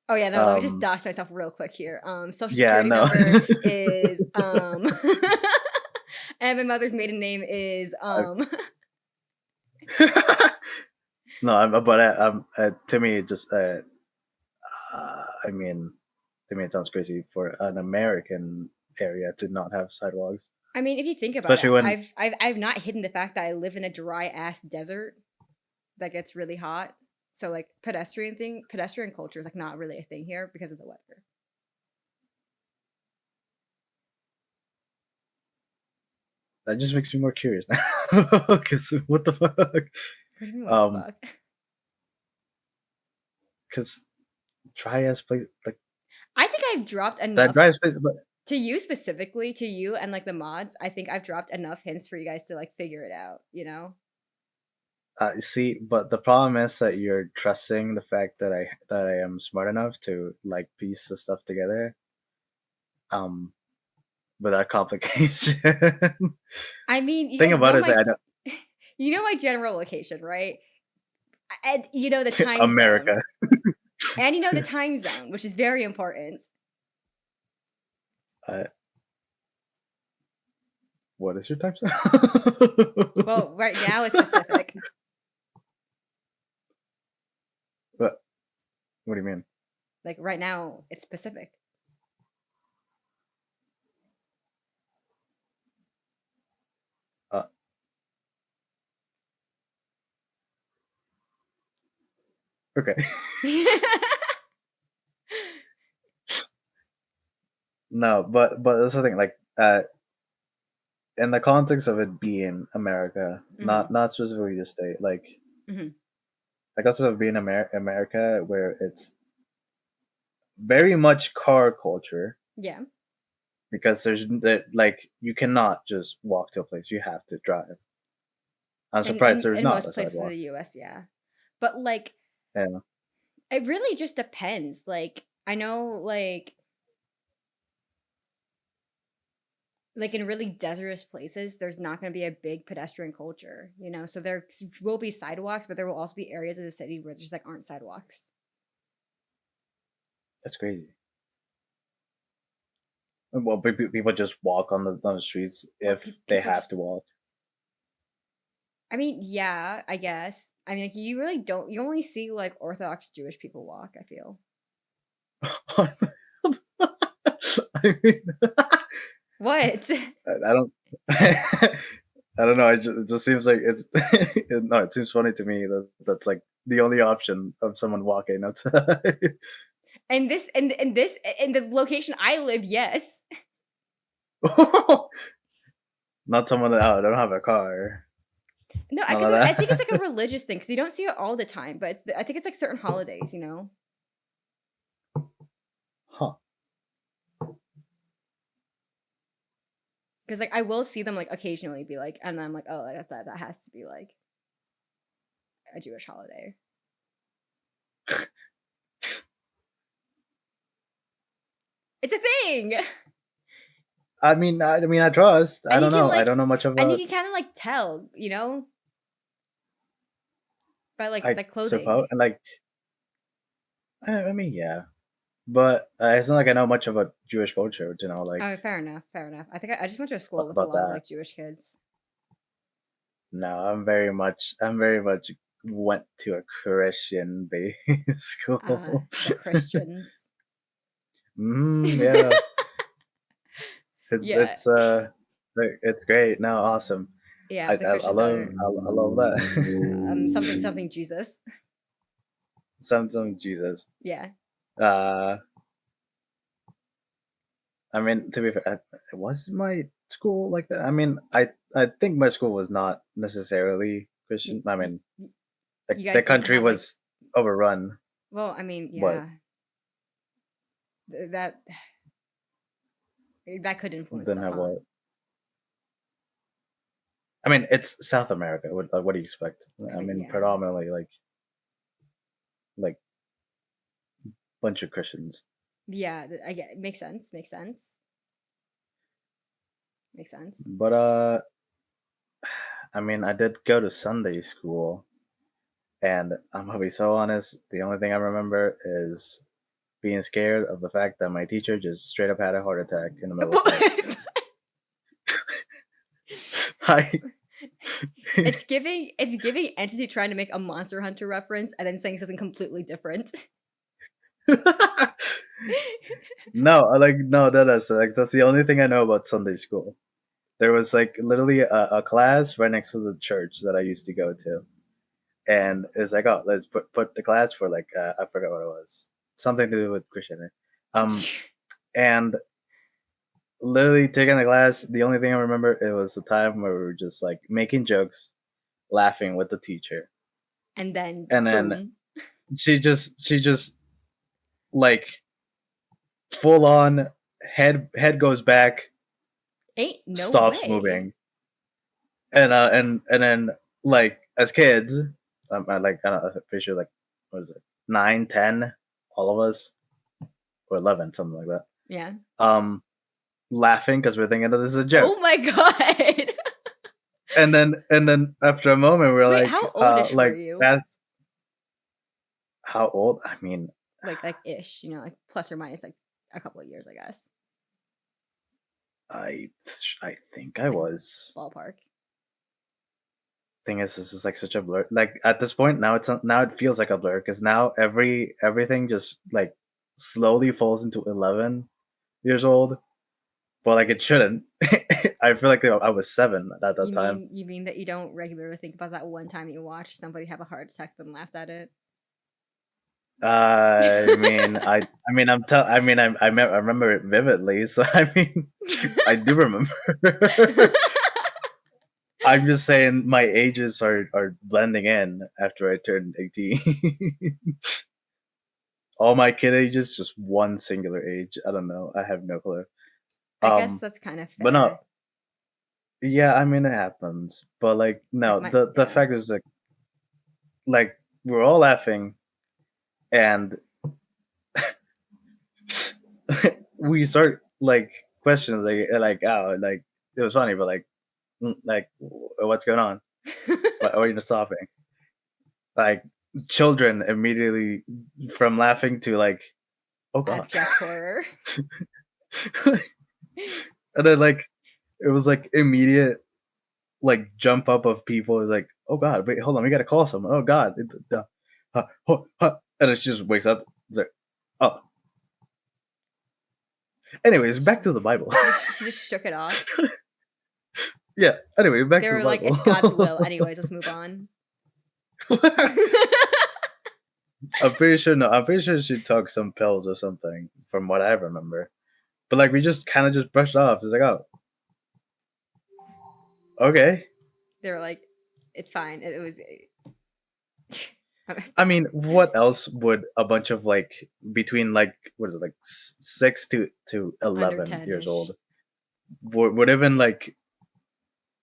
[SPEAKER 1] Oh yeah, no, let me just
[SPEAKER 2] um,
[SPEAKER 1] dox myself real quick here. Social
[SPEAKER 2] yeah,
[SPEAKER 1] security
[SPEAKER 2] no.
[SPEAKER 1] number is and my mother's maiden name is
[SPEAKER 2] No, but to me, it just I mean, to me, it sounds crazy for an American area to not have sidewalks,
[SPEAKER 1] I mean, if you think about it,
[SPEAKER 2] especially when
[SPEAKER 1] I've not hidden the fact that I live in a dry ass desert that gets really hot. So like pedestrian culture is like not really a thing here because of the weather.
[SPEAKER 2] that just makes me more curious now. Because what the fuck?
[SPEAKER 1] What do you mean what the
[SPEAKER 2] Um,
[SPEAKER 1] fuck?
[SPEAKER 2] because dry ass place like
[SPEAKER 1] I think I've dropped
[SPEAKER 2] that
[SPEAKER 1] enough
[SPEAKER 2] dry ass place, but
[SPEAKER 1] to you specifically, to you and like the mods. I think I've dropped enough hints for you guys to like figure it out, you know?
[SPEAKER 2] see, but the problem is that you're trusting the fact that I am smart enough to like piece the stuff together. Um, without complication.
[SPEAKER 1] I mean, you
[SPEAKER 2] Thing
[SPEAKER 1] guys
[SPEAKER 2] about
[SPEAKER 1] know
[SPEAKER 2] it is that
[SPEAKER 1] my
[SPEAKER 2] I don't
[SPEAKER 1] you know my general location, right? And you know the time zone.
[SPEAKER 2] America.
[SPEAKER 1] And you know the time zone, which is very important.
[SPEAKER 2] Uh, what is your time zone?
[SPEAKER 1] Well, right now it's specific.
[SPEAKER 2] what? What do you mean?
[SPEAKER 1] Like right now it's specific.
[SPEAKER 2] Okay. No, but that's the thing. Like, in the context of it being America,
[SPEAKER 1] Mhm,
[SPEAKER 2] not specifically just state,
[SPEAKER 1] mhm.
[SPEAKER 2] like also of being America, where it's very much car culture
[SPEAKER 1] Yeah,
[SPEAKER 2] because there's that like you cannot just walk to a place; you have to drive. I'm
[SPEAKER 1] in
[SPEAKER 2] surprised
[SPEAKER 1] in
[SPEAKER 2] there's
[SPEAKER 1] in
[SPEAKER 2] not
[SPEAKER 1] most
[SPEAKER 2] a
[SPEAKER 1] places in
[SPEAKER 2] sidewalk.
[SPEAKER 1] the US, yeah. But, like,
[SPEAKER 2] Yeah,
[SPEAKER 1] it really just depends, like, I know, like, in really desertous places, there's not gonna be a big pedestrian culture, you know? So there will be sidewalks, but there will also be areas of the city where there just, like, aren't sidewalks.
[SPEAKER 2] that's crazy. Well, people just walk on the streets
[SPEAKER 1] Well,
[SPEAKER 2] if they
[SPEAKER 1] people
[SPEAKER 2] have
[SPEAKER 1] just
[SPEAKER 2] to walk.
[SPEAKER 1] I mean, yeah, I guess. I mean, like, you really don't you only see, like, Orthodox Jewish people walk, I feel.
[SPEAKER 2] I mean,
[SPEAKER 1] What?
[SPEAKER 2] I don't. I don't know. It just seems like it's. No, it seems funny to me that that's like the only option of someone walking outside.
[SPEAKER 1] And this in the location I live, yes.
[SPEAKER 2] Not someone that I don't have a car.
[SPEAKER 1] No,
[SPEAKER 2] None
[SPEAKER 1] because
[SPEAKER 2] of
[SPEAKER 1] I think it's like a
[SPEAKER 2] that.
[SPEAKER 1] religious thing because you don't see it all the time, but I think it's like certain holidays, you know?
[SPEAKER 2] Huh.
[SPEAKER 1] Because like I will see them like occasionally be like, and I'm like, oh, like, that has to be like a Jewish holiday. It's a thing,
[SPEAKER 2] I trust. I
[SPEAKER 1] and you
[SPEAKER 2] don't
[SPEAKER 1] can
[SPEAKER 2] know. I
[SPEAKER 1] like,
[SPEAKER 2] don't know much
[SPEAKER 1] and you
[SPEAKER 2] about.
[SPEAKER 1] can kind of like tell, you know, by like
[SPEAKER 2] I
[SPEAKER 1] the clothing.
[SPEAKER 2] suppose, and yeah, but it's not like I know much about Jewish culture.
[SPEAKER 1] Oh, fair enough, fair enough. I think I just went to a school with a
[SPEAKER 2] about
[SPEAKER 1] lot of
[SPEAKER 2] that.
[SPEAKER 1] like Jewish kids.
[SPEAKER 2] No, I'm very much went to a Christian based school.
[SPEAKER 1] The Christians.
[SPEAKER 2] Yeah, it's
[SPEAKER 1] Yeah,
[SPEAKER 2] it's it's great. No, awesome.
[SPEAKER 1] yeah,
[SPEAKER 2] I
[SPEAKER 1] the
[SPEAKER 2] I, I
[SPEAKER 1] Christians
[SPEAKER 2] love
[SPEAKER 1] are
[SPEAKER 2] I love
[SPEAKER 1] something
[SPEAKER 2] that.
[SPEAKER 1] something Jesus.
[SPEAKER 2] Some Jesus.
[SPEAKER 1] Yeah.
[SPEAKER 2] Uh, I mean, to be fair, was my school like that? I think my school was not necessarily
[SPEAKER 1] You,
[SPEAKER 2] Christian. I
[SPEAKER 1] you,
[SPEAKER 2] mean,
[SPEAKER 1] you
[SPEAKER 2] the
[SPEAKER 1] guys didn't
[SPEAKER 2] country
[SPEAKER 1] have like
[SPEAKER 2] was overrun,
[SPEAKER 1] well, I mean,
[SPEAKER 2] but
[SPEAKER 1] yeah, that that could influence
[SPEAKER 2] didn't
[SPEAKER 1] stuff,
[SPEAKER 2] have
[SPEAKER 1] huh?
[SPEAKER 2] what. I mean, it's South America. What do you expect?
[SPEAKER 1] I
[SPEAKER 2] I
[SPEAKER 1] mean,
[SPEAKER 2] mean,
[SPEAKER 1] yeah,
[SPEAKER 2] predominantly like bunch of Christians.
[SPEAKER 1] yeah. I get makes sense. Makes sense. Makes sense.
[SPEAKER 2] But I mean, I did go to Sunday school, and I'm gonna be so honest. The only thing I remember is being scared of the fact that my teacher just straight up had a heart attack in the middle of class. I
[SPEAKER 1] It's giving entity trying to make a Monster Hunter reference and then saying something completely different.
[SPEAKER 2] no, no, that's the only thing I know about Sunday school. There was like literally a class right next to the church that I used to go to, and it's like, oh, let's put the class for like I forgot what it was, something to do with Christianity. And literally taking the class, the only thing I remember it was the time where we were just like making jokes, laughing with the teacher,
[SPEAKER 1] And then
[SPEAKER 2] and then
[SPEAKER 1] boom.
[SPEAKER 2] she just like full on head goes back,
[SPEAKER 1] Ain't no
[SPEAKER 2] stops
[SPEAKER 1] way.
[SPEAKER 2] moving, and then like as kids, I'm pretty sure like what is it 9, 10, all of us or 11, something like that.
[SPEAKER 1] Yeah.
[SPEAKER 2] Laughing because we're thinking that this is a joke,
[SPEAKER 1] Oh my god.
[SPEAKER 2] and then after a moment we're
[SPEAKER 1] Wait, how oldish were
[SPEAKER 2] like
[SPEAKER 1] you?
[SPEAKER 2] that's how old. I mean,
[SPEAKER 1] Like ish, you know, like plus or minus like a couple of years, I guess.
[SPEAKER 2] I I think I
[SPEAKER 1] Like
[SPEAKER 2] was.
[SPEAKER 1] ballpark.
[SPEAKER 2] Thing is, this is like such a blur. Like at this point now, now it feels like a blur because now everything just like slowly falls into 11 years old, but like it shouldn't. I feel like I was 7 at that time.
[SPEAKER 1] You mean that you don't regularly think about that one time you watched somebody have a heart attack then laughed at it?
[SPEAKER 2] I mean, I mean, I remember it vividly. So I mean, I do remember. I'm just saying my ages are blending in after I turned 18. All my kid ages, just one singular age. I don't know. I have no clue.
[SPEAKER 1] I guess
[SPEAKER 2] Um,
[SPEAKER 1] that's kind of
[SPEAKER 2] but no,
[SPEAKER 1] fair.
[SPEAKER 2] yeah, I mean it happens. But like,
[SPEAKER 1] Like
[SPEAKER 2] no,
[SPEAKER 1] my
[SPEAKER 2] the
[SPEAKER 1] yeah.
[SPEAKER 2] fact is like we're all laughing and we start like questions like oh like it was funny, but like like what's going on? Why are you just laughing? Like children immediately from laughing to like oh god.
[SPEAKER 1] Abject horror.
[SPEAKER 2] And then like it was like immediate like jump up of people is like oh god wait hold on we gotta call someone oh god and it just wakes up it's like oh anyways back to the Bible.
[SPEAKER 1] She just shook it off.
[SPEAKER 2] Yeah, anyway back
[SPEAKER 1] They
[SPEAKER 2] to the
[SPEAKER 1] were like,
[SPEAKER 2] Bible.
[SPEAKER 1] "It's God's will." Anyways, let's move on.
[SPEAKER 2] I'm pretty sure she took some pills or something from what I remember, but like we just kind of just brushed off it's like oh okay.
[SPEAKER 1] They were like, "It's fine." It was.
[SPEAKER 2] I mean, what else would a bunch of like between like what is it like 6 to
[SPEAKER 1] Under
[SPEAKER 2] 11 years
[SPEAKER 1] 10-ish.
[SPEAKER 2] old would even like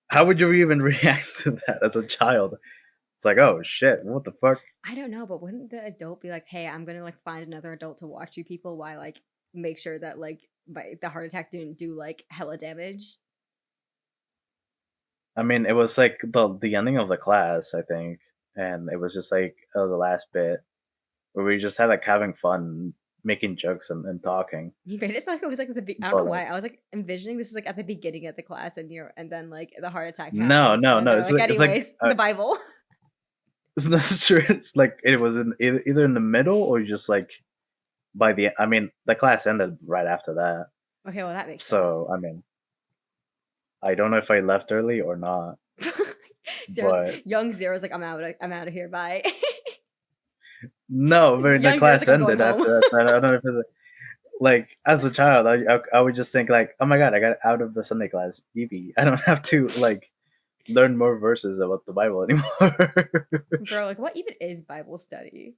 [SPEAKER 2] how would you even react to that as a child? It's like, oh shit, what the fuck?
[SPEAKER 1] I don't know, but wouldn't the adult be like, "Hey, I'm gonna like find another adult to watch you people while like make sure that like the heart attack didn't do like hella damage."
[SPEAKER 2] I mean, it was like the ending of the class, I think, and it was just like the last bit where we just had like having fun, making jokes and talking.
[SPEAKER 1] You made it sound like it was like I don't know
[SPEAKER 2] But like,
[SPEAKER 1] why I was like envisioning this was like at the beginning of the class and then like the heart attack
[SPEAKER 2] no,
[SPEAKER 1] happens and
[SPEAKER 2] no,
[SPEAKER 1] then
[SPEAKER 2] no.
[SPEAKER 1] they're like,
[SPEAKER 2] It's like
[SPEAKER 1] anyways, the Bible.
[SPEAKER 2] it's not true. It's like it was in either in the middle or just like by the. I mean, the class ended right after that.
[SPEAKER 1] Okay, well that makes
[SPEAKER 2] So
[SPEAKER 1] sense.
[SPEAKER 2] I mean, I don't know if I left early or not,
[SPEAKER 1] Zero's
[SPEAKER 2] but
[SPEAKER 1] young Zero's like, I'm out of here, bye.
[SPEAKER 2] no, but the
[SPEAKER 1] Young Zero's
[SPEAKER 2] class
[SPEAKER 1] like, I'm going
[SPEAKER 2] ended
[SPEAKER 1] home.
[SPEAKER 2] after that. So I don't know if it's like as a child, I would just think like, oh my god, I got out of the Sunday class. Yippee! I don't have to like learn more verses about the Bible anymore.
[SPEAKER 1] Bro, like what even is Bible study?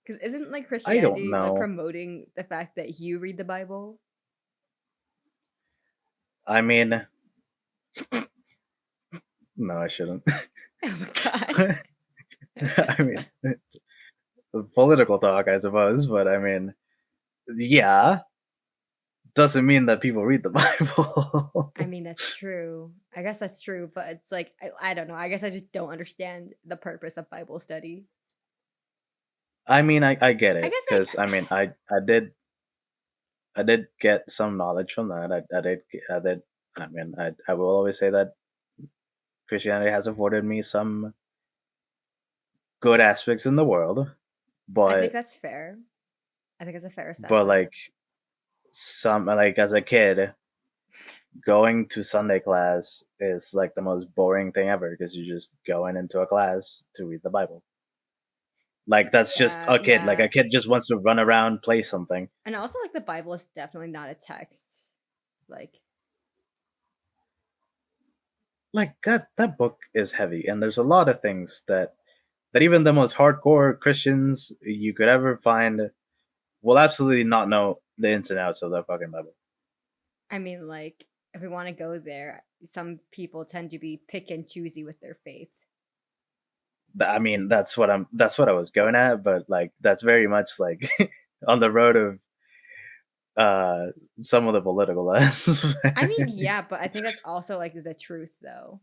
[SPEAKER 1] Because isn't like
[SPEAKER 2] I don't
[SPEAKER 1] Christianity like
[SPEAKER 2] know.
[SPEAKER 1] promoting the fact that you read the Bible?
[SPEAKER 2] I mean, no, I shouldn't.
[SPEAKER 1] Oh my god.
[SPEAKER 2] I mean, it's a political talk, I suppose, but I mean, yeah, doesn't mean that people read the Bible.
[SPEAKER 1] I mean, that's true. I guess that's true, but it's like I don't know. I guess I just don't understand the purpose of Bible study.
[SPEAKER 2] I mean, I get
[SPEAKER 1] I
[SPEAKER 2] it
[SPEAKER 1] guess
[SPEAKER 2] because I mean, I did get some knowledge from that. I did. I mean, I will always say that Christianity has afforded me some good aspects in the world,
[SPEAKER 1] I think
[SPEAKER 2] but
[SPEAKER 1] that's fair. I think it's a fair
[SPEAKER 2] but
[SPEAKER 1] assessment.
[SPEAKER 2] like some like as a kid, going to Sunday class is like the most boring thing ever because you're just going into a class to read the Bible. Like that's just
[SPEAKER 1] Yeah,
[SPEAKER 2] a kid. Like
[SPEAKER 1] yeah.
[SPEAKER 2] a kid just wants to run around, play something.
[SPEAKER 1] And also like the Bible is definitely not a text. Like
[SPEAKER 2] Like that book is heavy, and there's a lot of things that even the most hardcore Christians you could ever find will absolutely not know the ins and outs of the fucking Bible.
[SPEAKER 1] I mean like if we want to go there, some people tend to be pick and choosy with their faith.
[SPEAKER 2] I mean, that's what I was going at, but like that's very much like on the road of uh some of the political
[SPEAKER 1] I mean,
[SPEAKER 2] aspects.
[SPEAKER 1] yeah, but I think that's also like the truth though.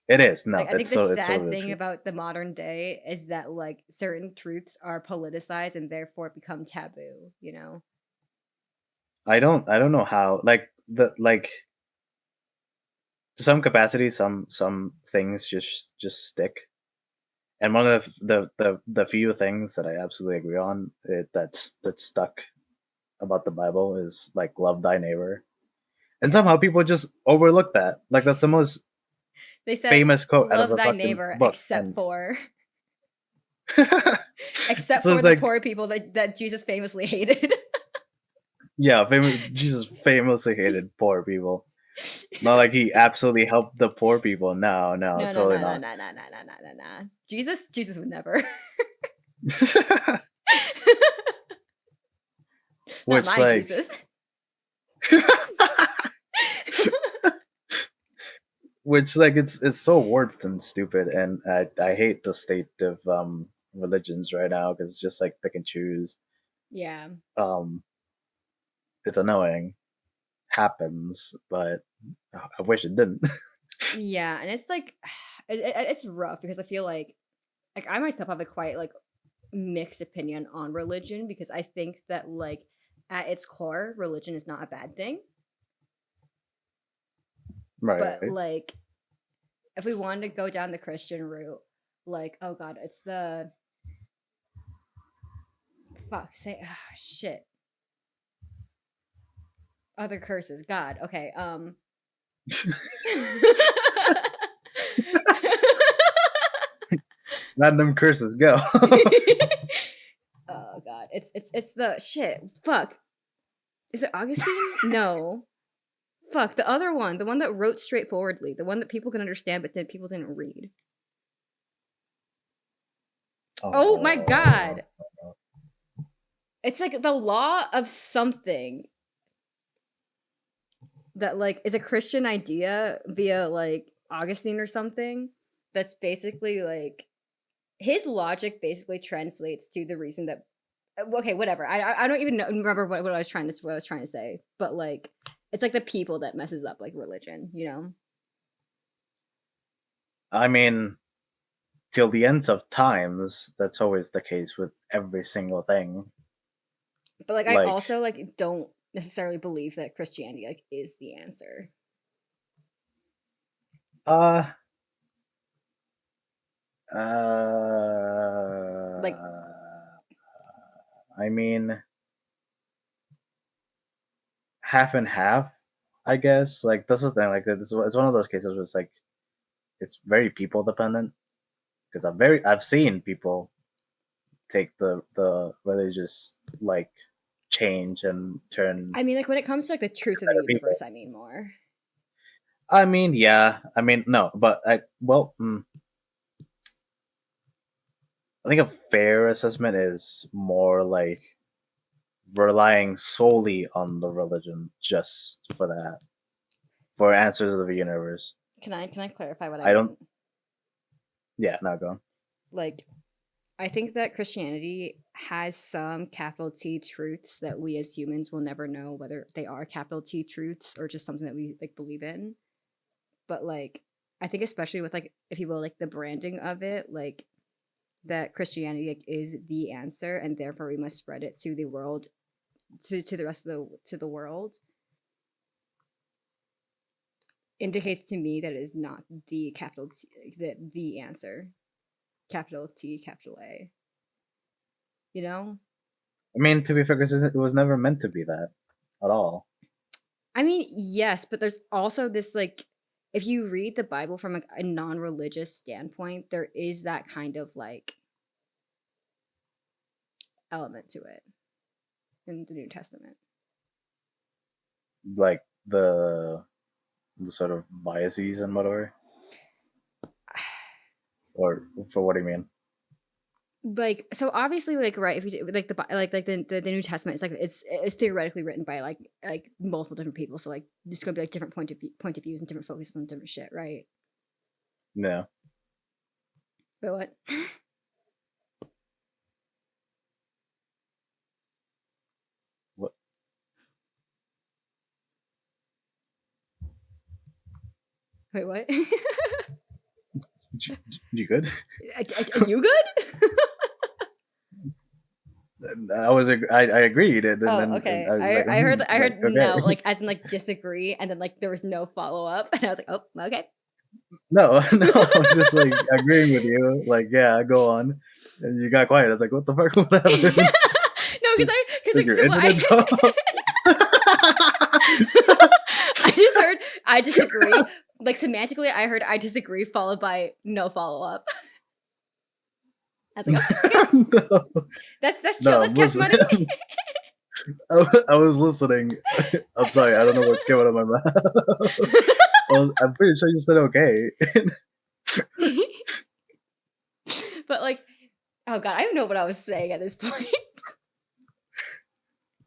[SPEAKER 2] It is.
[SPEAKER 1] Like,
[SPEAKER 2] No,
[SPEAKER 1] I think the
[SPEAKER 2] it's so
[SPEAKER 1] sad
[SPEAKER 2] the
[SPEAKER 1] thing
[SPEAKER 2] truth.
[SPEAKER 1] about the modern day is that like certain truths are politicized and therefore become taboo, you know?
[SPEAKER 2] I don't know how like the like to some capacity some things just stick. And one of the few things that I absolutely agree on that's stuck about the Bible is like love thy neighbor. And
[SPEAKER 1] Yeah.
[SPEAKER 2] somehow people just overlook that. Like that's the most
[SPEAKER 1] They said,
[SPEAKER 2] famous quote out of
[SPEAKER 1] "Love
[SPEAKER 2] the
[SPEAKER 1] thy
[SPEAKER 2] fucking
[SPEAKER 1] neighbor
[SPEAKER 2] book.
[SPEAKER 1] except
[SPEAKER 2] And
[SPEAKER 1] for." Except
[SPEAKER 2] So
[SPEAKER 1] for
[SPEAKER 2] it's
[SPEAKER 1] the
[SPEAKER 2] like,
[SPEAKER 1] poor people that Jesus famously hated.
[SPEAKER 2] yeah, Jesus famously hated poor people. Not like he absolutely helped the poor people. No, no,
[SPEAKER 1] No, no,
[SPEAKER 2] totally
[SPEAKER 1] no, no,
[SPEAKER 2] not.
[SPEAKER 1] no, no, no, no, no, no, no. Jesus would never. Not
[SPEAKER 2] Which
[SPEAKER 1] my
[SPEAKER 2] like
[SPEAKER 1] Jesus.
[SPEAKER 2] which like it's so warped and stupid, and I hate the state of religions right now because it's just like pick and choose.
[SPEAKER 1] Yeah.
[SPEAKER 2] Um, it's annoying. Happens, but I wish it didn't.
[SPEAKER 1] Yeah, and it's like it's rough because I feel like I myself have a quite like mixed opinion on religion because I think that like at its core, religion is not a bad thing. But
[SPEAKER 2] Right.
[SPEAKER 1] like if we wanted to go down the Christian route, like oh god, it's the fuck say shit. Other curses. God. Okay.
[SPEAKER 2] Random curses go.
[SPEAKER 1] Oh god. It's the shit. Fuck. Is it Augustine? No. Fuck, the other one, the one that wrote straightforwardly, the one that people can understand but then people didn't read. Oh my
[SPEAKER 2] Oh,
[SPEAKER 1] god. It's like the law of something that like is a Christian idea via like Augustine or something that's basically like his logic basically translates to the reason that okay, whatever. I don't even remember what I was trying to say, but like it's like the people that messes up like religion, you know?
[SPEAKER 2] I mean, till the ends of times, that's always the case with every single thing.
[SPEAKER 1] But like I
[SPEAKER 2] Like,
[SPEAKER 1] also like don't necessarily believe that Christianity like is the answer.
[SPEAKER 2] uh,
[SPEAKER 1] Like
[SPEAKER 2] I mean, half and half, I guess. Like, that's the thing. Like, it's one of those cases where it's like, it's very people dependent. Because I've seen people take the religious, like, change and turn
[SPEAKER 1] I mean like when it comes to like the truth of the
[SPEAKER 2] better people.
[SPEAKER 1] universe, I mean more.
[SPEAKER 2] I mean, yeah. I mean, no, but I think a fair assessment is more like relying solely on the religion just for that, for answers of the universe.
[SPEAKER 1] Can I clarify what I
[SPEAKER 2] I don't.
[SPEAKER 1] meant?
[SPEAKER 2] Yeah, not going.
[SPEAKER 1] Like I think that Christianity has some capital T truths that we as humans will never know whether they are capital T truths or just something that we like believe in. But like I think especially with like if you will like the branding of it, like that Christianity like, is the answer and therefore we must spread it to the world to the rest of the world indicates to me that it is not the capital T, the answer. Capital T, capital A. You know?
[SPEAKER 2] I mean, to be fair, because it was never meant to be that at all.
[SPEAKER 1] I mean, yes, but there's also this like if you read the Bible from like a non-religious standpoint, there is that kind of like element to it in the New Testament.
[SPEAKER 2] Like the sort of biases and whatever, or for what do you mean?
[SPEAKER 1] Like so obviously like right if you like the New Testament it's like it's theoretically written by like multiple different people so like it's gonna be like different point of views and different focuses on different shit right
[SPEAKER 2] No.
[SPEAKER 1] but what
[SPEAKER 2] What?
[SPEAKER 1] wait what
[SPEAKER 2] You good?
[SPEAKER 1] are you good
[SPEAKER 2] I agreed, and
[SPEAKER 1] oh
[SPEAKER 2] then
[SPEAKER 1] okay
[SPEAKER 2] I was like,
[SPEAKER 1] I
[SPEAKER 2] like,
[SPEAKER 1] heard
[SPEAKER 2] okay.
[SPEAKER 1] no like as in like disagree and then like there was no follow-up and I was like oh okay
[SPEAKER 2] No, no, I was just like agreeing with you. Like, yeah, go on. And you got quiet. I was like, what the fuck? What
[SPEAKER 1] no
[SPEAKER 2] happened?
[SPEAKER 1] because
[SPEAKER 2] Did
[SPEAKER 1] like
[SPEAKER 2] your
[SPEAKER 1] so
[SPEAKER 2] internet
[SPEAKER 1] I
[SPEAKER 2] drop?
[SPEAKER 1] I just heard I disagree. Like semantically, I heard I disagree followed by no follow up. I was like, "Okay, okay.
[SPEAKER 2] No,
[SPEAKER 1] That's chill.
[SPEAKER 2] no,
[SPEAKER 1] That's cash money."
[SPEAKER 2] I was listening. I'm sorry, I don't know what came out of my mouth. Well, I'm pretty sure you said okay.
[SPEAKER 1] But, like, oh god, I don't know what I was saying at this point.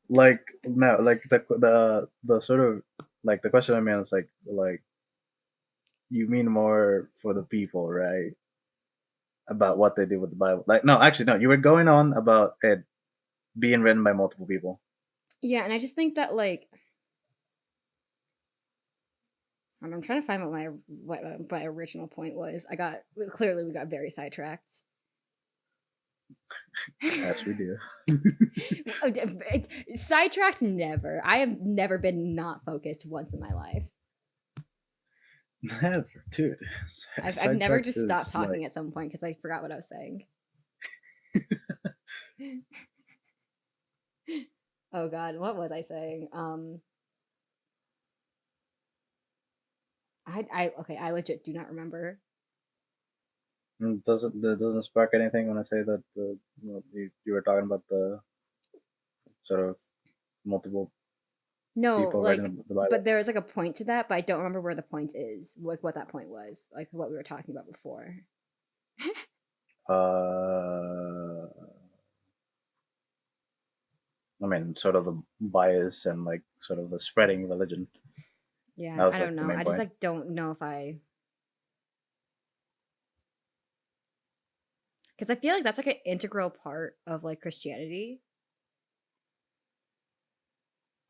[SPEAKER 2] Like, no, like, the sort of like, the question I mean is like, you mean more for the people, right? About what they do with the Bible. Like, no, actually, no, you were going on about it being written by multiple people.
[SPEAKER 1] Yeah, and I just think that, like, I'm trying to find what my original point was. Clearly we got very sidetracked.
[SPEAKER 2] As we do.
[SPEAKER 1] Sidetracked never. I have never been not focused once in my life.
[SPEAKER 2] Never, dude.
[SPEAKER 1] I've never
[SPEAKER 2] Sidetracked
[SPEAKER 1] just stopped
[SPEAKER 2] is
[SPEAKER 1] talking
[SPEAKER 2] like,
[SPEAKER 1] at some point because I forgot what I was saying. Oh god, what was I saying? I okay, I legit do not remember.
[SPEAKER 2] that doesn't spark anything when I say that you were talking about the sort of multiple
[SPEAKER 1] No,
[SPEAKER 2] people
[SPEAKER 1] like,
[SPEAKER 2] writing the
[SPEAKER 1] but
[SPEAKER 2] Bible.
[SPEAKER 1] there was like a point to that, but I don't remember where the point is. Like what that point was, like what we were talking about before.
[SPEAKER 2] Uh, I mean, sort of the bias and like sort of the spreading religion.
[SPEAKER 1] Yeah,
[SPEAKER 2] That
[SPEAKER 1] I
[SPEAKER 2] was
[SPEAKER 1] don't
[SPEAKER 2] like the
[SPEAKER 1] know.
[SPEAKER 2] main
[SPEAKER 1] I just
[SPEAKER 2] point.
[SPEAKER 1] like don't know if I because I feel like that's like an integral part of like Christianity.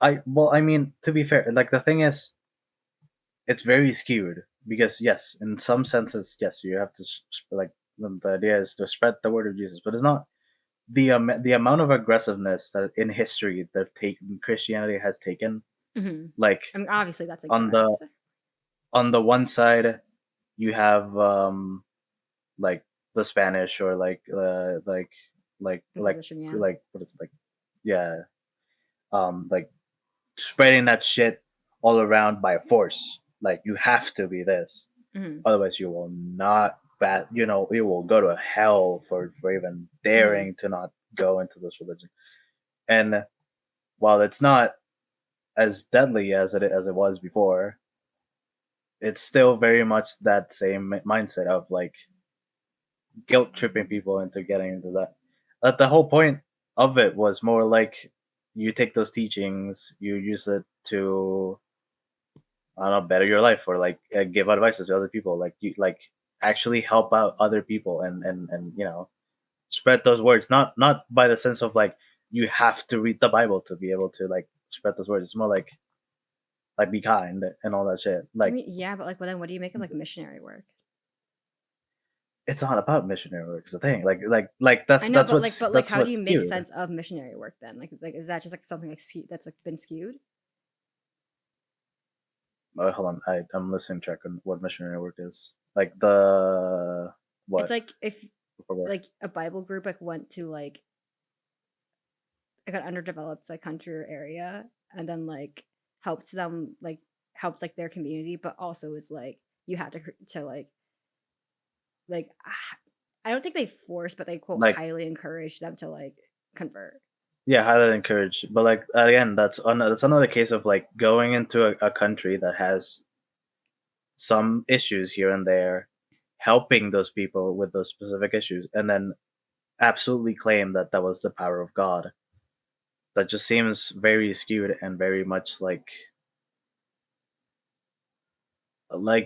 [SPEAKER 2] I mean, to be fair, like the thing is, it's very skewed because yes, in some senses, yes, you have to like the idea is to spread the word of Jesus, but it's not the amount of aggressiveness that in history that taken Christianity has taken.
[SPEAKER 1] Hmm.
[SPEAKER 2] Like
[SPEAKER 1] I mean, obviously that's
[SPEAKER 2] on the
[SPEAKER 1] incorrect.
[SPEAKER 2] one side, you have like the Spanish or
[SPEAKER 1] Inquisition, yeah.
[SPEAKER 2] like what is it, like yeah like spreading that shit all around by force. Like you have to be this,
[SPEAKER 1] Hmm.
[SPEAKER 2] otherwise you will not bat. You know you will go to hell for even
[SPEAKER 1] Hmm.
[SPEAKER 2] daring to not go into this religion. And while it's not as deadly as it was before, it's still very much that same mindset of like guilt tripping people into getting into that. The whole point of it was more like you take those teachings, you use it to I don't know better your life or like give advices to other people. Like you like actually help out other people and you know spread those words. Not by the sense of like you have to read the Bible to be able to like spread those words. It's more like be kind and all that shit.
[SPEAKER 1] I
[SPEAKER 2] Like
[SPEAKER 1] mean, yeah, but like, well, then what do you make of like missionary work?
[SPEAKER 2] it's not about missionary work. It's the thing.
[SPEAKER 1] I know, but like,
[SPEAKER 2] that's
[SPEAKER 1] how do
[SPEAKER 2] what's
[SPEAKER 1] you make
[SPEAKER 2] skewed.
[SPEAKER 1] sense of missionary work then? Like, is that just like something like that's like been skewed?
[SPEAKER 2] Hold on, I'm listening track on what missionary work is. Like the
[SPEAKER 1] It's
[SPEAKER 2] what?
[SPEAKER 1] like if
[SPEAKER 2] Where?
[SPEAKER 1] like a Bible group like went to like an underdeveloped like country or area and then like helps them like helps like their community, but also is like you have to I don't think they force, but they quote
[SPEAKER 2] Like
[SPEAKER 1] highly encourage them to like convert.
[SPEAKER 2] yeah, highly encouraged. But like again, that's another case of like going into a country that has some issues here and there, helping those people with those specific issues, and then absolutely claim that that was the power of God. That just seems very skewed and very much like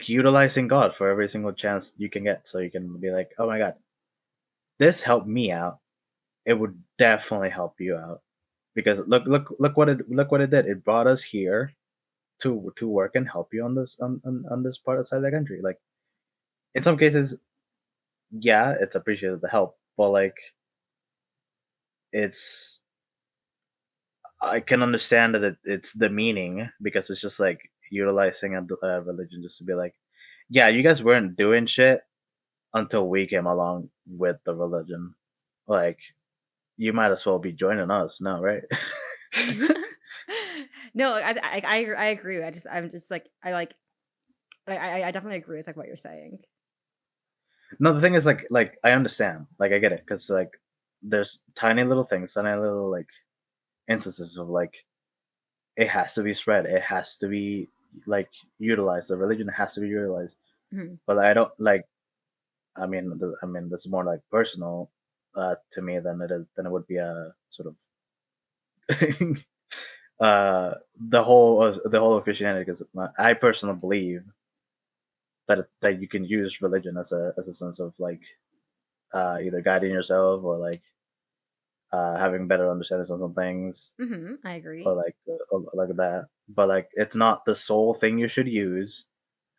[SPEAKER 2] utilizing God for every single chance you can get. So you can be like, oh my God, this helped me out. It would definitely help you out because look what it did. It brought us here to work and help you on this on this part of the country. Like in some cases, yeah, it's appreciated the help, but like it's I can understand that it's the meaning because it's just like utilizing a religion just to be like, yeah, you guys weren't doing shit until we came along with the religion. Like you might as well be joining us now, right?
[SPEAKER 1] No, I agree. I'm just like I definitely agree with like what you're saying.
[SPEAKER 2] No, the thing is, like I understand, like I get it, because like there's tiny little things, tiny little like instances of like it has to be spread, it has to be like utilized. The religion has to be utilized,
[SPEAKER 1] Mhm.
[SPEAKER 2] but I don't like. I mean, that's more like personal to me than it would be a sort of the whole of Christianity. Because I personally believe that you can use religion as a sense of like either guiding yourself or like having better understanding of some things
[SPEAKER 1] Mhm. I
[SPEAKER 2] or
[SPEAKER 1] agree.
[SPEAKER 2] like that. But like, it's not the sole thing you should use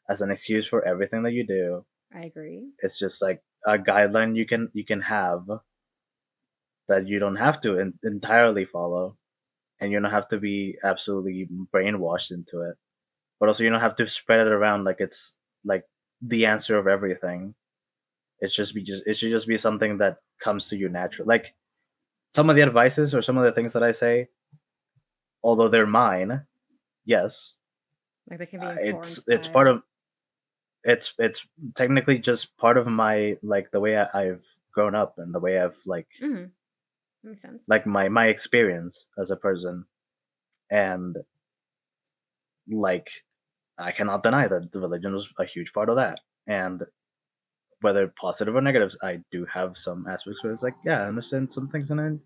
[SPEAKER 2] as an excuse for everything that you do.
[SPEAKER 1] I agree.
[SPEAKER 2] It's just like a guideline you can have that you don't have to entirely follow, and you don't have to be absolutely brainwashed into it. But also, you don't have to spread it around like it's like the answer of everything. It should just be something that comes to you naturally. Like some of the advices or some of the things that I say, although they're mine, yes,
[SPEAKER 1] Like, they can be
[SPEAKER 2] it's part
[SPEAKER 1] informed by.
[SPEAKER 2] of it's technically just part of my like the way I've grown up and the way I've
[SPEAKER 1] Mhm. That makes sense.
[SPEAKER 2] like my experience as a person, and like I cannot deny that the religion was a huge part of that. And whether positive or negatives, I do have some aspects where it's like, yeah, I understand some things, and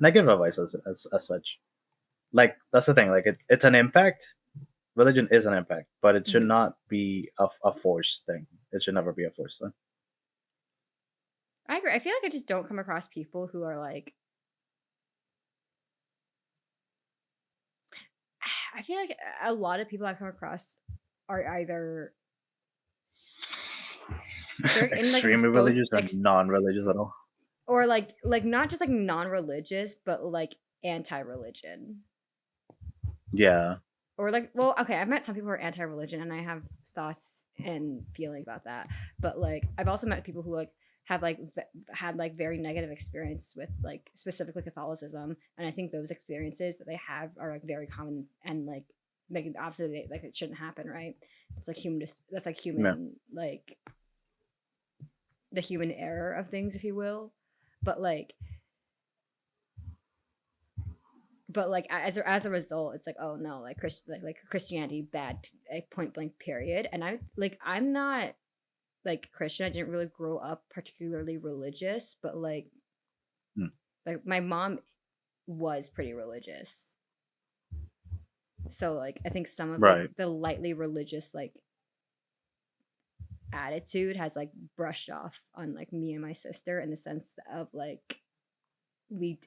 [SPEAKER 2] I give advice as such. Like that's the thing. Like it's an impact. Religion is an impact, but it should
[SPEAKER 1] Mhm.
[SPEAKER 2] not be a forced thing. It should never be a forced thing.
[SPEAKER 1] I agree. I feel like I just don't come across people who are like I feel like a lot of people I come across are either they're in like
[SPEAKER 2] Extremely
[SPEAKER 1] both
[SPEAKER 2] religious or non-religious at all.
[SPEAKER 1] or like not just like non-religious, but like anti-religion.
[SPEAKER 2] Yeah,
[SPEAKER 1] Or like, well, okay, I've met some people who are anti-religion, and I have thoughts and feelings about that. But like, I've also met people who like have like had like very negative experience with like specifically Catholicism, and I think those experiences that they have are like very common and like obviously like it shouldn't happen, right? It's like human, that's like
[SPEAKER 2] yeah,
[SPEAKER 1] human, like the human error of things, if you will. But like, as a result, it's like, oh no, like like Christianity bad, like point blank period. And I'm not like Christian. I didn't really grow up particularly religious, but
[SPEAKER 2] mm,
[SPEAKER 1] like my mom was pretty religious. So like I think some of like
[SPEAKER 2] right.
[SPEAKER 1] the lightly religious like attitude has like brushed off on like me and my sister in the sense of like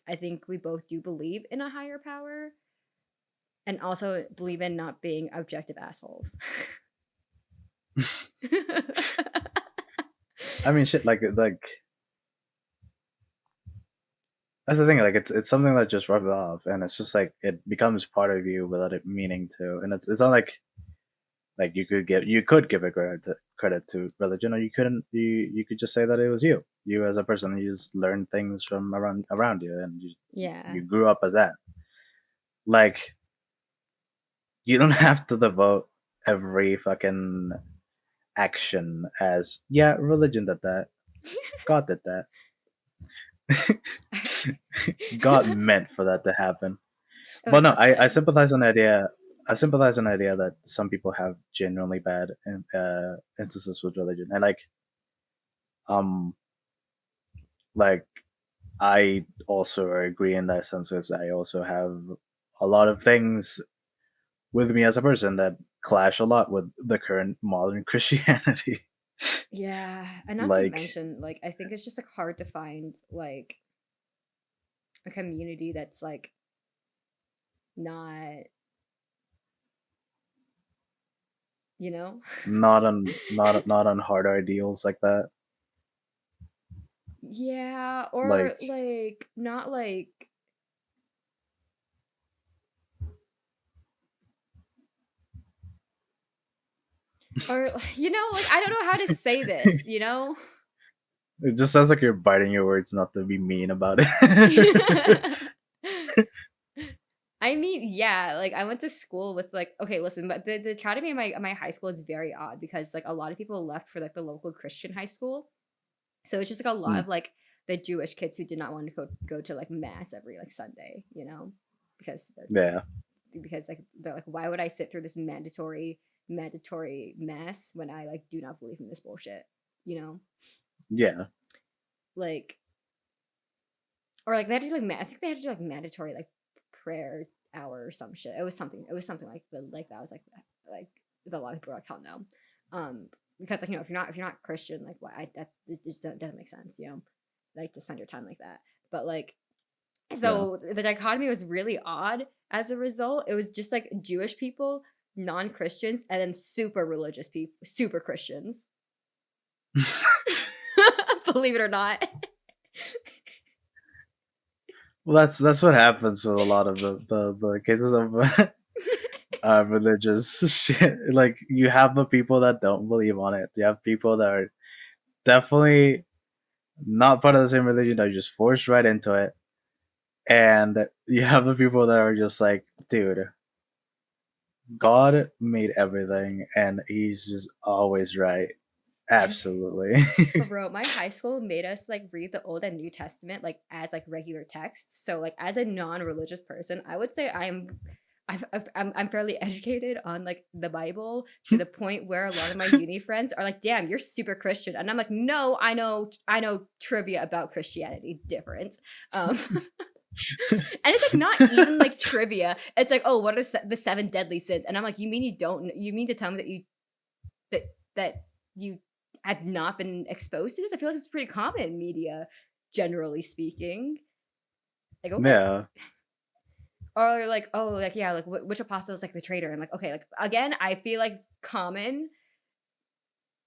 [SPEAKER 1] I think we both do believe in a higher power and also believe in not being objective assholes.
[SPEAKER 2] I mean, shit. Like that's the thing. Like it's something that just rubs off, and it's just like it becomes part of you without it meaning to. And it's not like you could give a credit to religion, or you couldn't. You could just say that it was you as a person. You just learned things from around you, and
[SPEAKER 1] Yeah.
[SPEAKER 2] you grew up as that. Like you don't have to devote every fucking action as yeah, religion did that, God did that. God meant for that to happen.
[SPEAKER 1] Oh,
[SPEAKER 2] But no, I
[SPEAKER 1] Justin.
[SPEAKER 2] sympathize on the idea. I sympathize on the idea that some people have genuinely bad instances with religion, and um like I also agree in that sense, because I also have a lot of things with me as a person that clash a lot with the current modern Christianity.
[SPEAKER 1] Yeah, and not to
[SPEAKER 2] Like,
[SPEAKER 1] mention, like, I think it's just like hard to find like a community that's like not, you know?
[SPEAKER 2] not on hard ideals like that.
[SPEAKER 1] Yeah, or
[SPEAKER 2] Like,
[SPEAKER 1] like not like or like I don't know how to say this, you know?
[SPEAKER 2] it just sounds like you're biting your words not to be mean about it.
[SPEAKER 1] I mean, yeah, like I went to school with like okay, listen, but the academy of my high school is very odd because like a lot of people left for like the local Christian high school. So it's just like a lot
[SPEAKER 2] Mm,
[SPEAKER 1] of like the Jewish kids who did not want to go to like mass every like Sunday, you know, because
[SPEAKER 2] yeah,
[SPEAKER 1] like they're like, why would I sit through this mandatory mass when I like do not believe in this bullshit, you know,
[SPEAKER 2] yeah,
[SPEAKER 1] like, or like they had to do like I think they had to do like mandatory like prayer hour or some shit. It was something like that. Was like that a lot of people are like, hell no, because like, you know, if you're not Christian, like why that it just doesn't make sense, you know, like to spend your time like that. But like,
[SPEAKER 2] yeah.
[SPEAKER 1] so the dichotomy was really odd as a result. It was just like Jewish people, non-Christians, and then super religious people, super Christians. Believe it or not.
[SPEAKER 2] Well, that's what happens with a lot of the cases of religious shit. Like you have the people that don't believe on it. You have people that are definitely not part of the same religion that are just forced right into it, and you have the people that are just like, dude, God made everything, and He's just always right.
[SPEAKER 1] My
[SPEAKER 2] Absolutely.
[SPEAKER 1] Bro, my high school made us like read the Old and New Testament like as like regular texts. So like as a non-religious person, I would say I'm fairly educated on like the Bible to the point where a lot of my uni friends are like, "Damn, you're super Christian," and I'm like, "No, I know trivia about Christianity, different." And it's like not even like trivia. It's like, "Oh, what are the seven deadly sins?" And I'm like, "You mean you don't? You mean to tell me that that that you had not been exposed to this?" I feel like it's pretty common in media, generally speaking. Like, okay.
[SPEAKER 2] Yeah.
[SPEAKER 1] Or like, oh, like, yeah, like which apostle is like the traitor? And like, okay, like again, I feel like common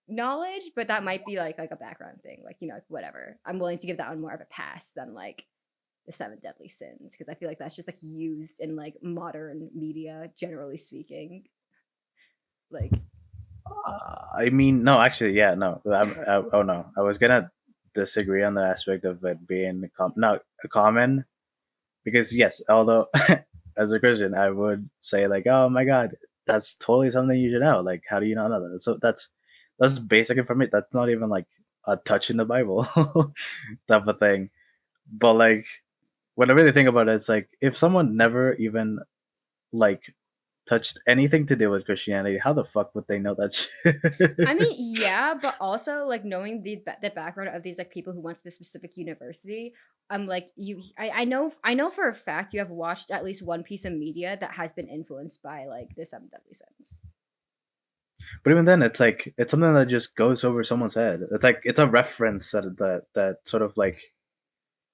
[SPEAKER 1] knowledge, but that might be like a background thing. Like, you know, like, whatever. I'm willing to give that one more of a pass than like the seven deadly sins, because I feel like that's just like used in like modern media, generally speaking. Like,
[SPEAKER 2] I mean, no, actually, yeah, no. Oh no, I was gonna disagree on the aspect of it being not common because yes, although as a Christian, I would say like, oh my God, that's totally something you should know. Like, how do you not know that? So that's basic information. That's not even like a touch in the Bible type of thing. But like, when I really think about it, it's like if someone never even like touched anything to do with Christianity, how the fuck would they know that
[SPEAKER 1] I
[SPEAKER 2] shit?
[SPEAKER 1] mean, yeah, but also like knowing the background of these like people who went to this specific university, I'm like I know for a fact you have watched at least one piece of media that has been influenced by like the Seven Deadly Sins.
[SPEAKER 2] But even then, it's like it's something that just goes over someone's head. It's like it's a reference that sort of like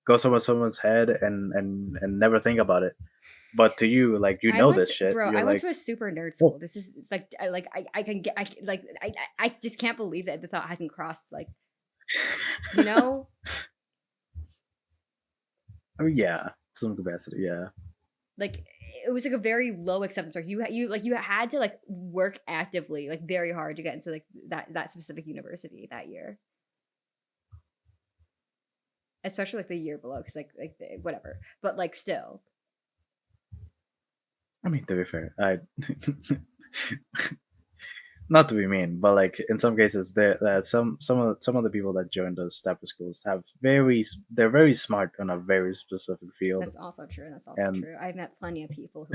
[SPEAKER 2] goes over someone's head and never think about it. But to you, like you know this shit, you're
[SPEAKER 1] I went
[SPEAKER 2] like,
[SPEAKER 1] to a super nerd
[SPEAKER 2] oh,
[SPEAKER 1] school. This is like I can get like I just can't believe that the thought hasn't crossed like, you know,
[SPEAKER 2] I mean, yeah, some capacity, yeah.
[SPEAKER 1] like it was like a very low acceptance rate. You had to like work actively like very hard to get into like that specific university that year. Especially like the year below, because whatever, but like still.
[SPEAKER 2] I mean, to be fair, I not to be mean, but like in some cases, there some of the people that join those type of schools have they're very smart on a very specific field,
[SPEAKER 1] That's also true. That's also
[SPEAKER 2] and
[SPEAKER 1] true. I've met plenty of people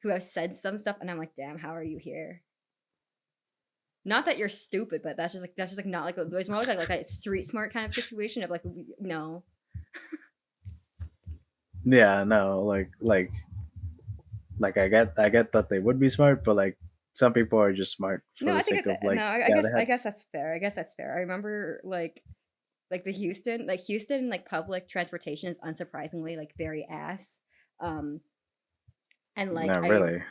[SPEAKER 1] who have said some stuff, and I'm like, damn, how are you here? Not that you're stupid, but that's just like not like it's more like a street smart kind of situation of like no.
[SPEAKER 2] yeah, no, like I get that they would be smart, but like some people are just smart
[SPEAKER 1] No,
[SPEAKER 2] for the
[SPEAKER 1] I
[SPEAKER 2] sake
[SPEAKER 1] think
[SPEAKER 2] of like, yeah, they
[SPEAKER 1] I
[SPEAKER 2] had
[SPEAKER 1] guess that's fair. I guess that's fair. I remember like the Houston like public transportation is unsurprisingly like very ass. Um and like
[SPEAKER 2] not
[SPEAKER 1] I
[SPEAKER 2] really.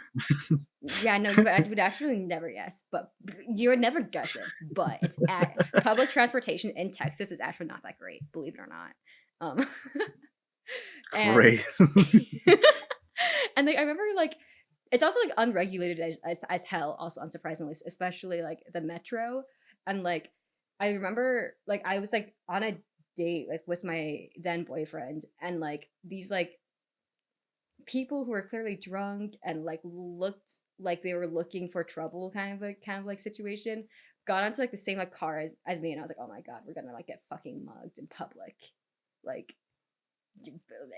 [SPEAKER 1] Yeah, no, you would actually never guess, but you would never guess it. But it's at public transportation in Texas is actually not that great, believe it or not. Um, and
[SPEAKER 2] Great.
[SPEAKER 1] and like I remember like it's also like unregulated as hell, also unsurprisingly, especially like the metro. And like I remember like I was like on a date like with my then boyfriend, and like these like people who were clearly drunk and like looked like they were looking for trouble, kind of like situation, got onto like the same like car as me, and I was like, oh my god, we're gonna like get fucking mugged in public, like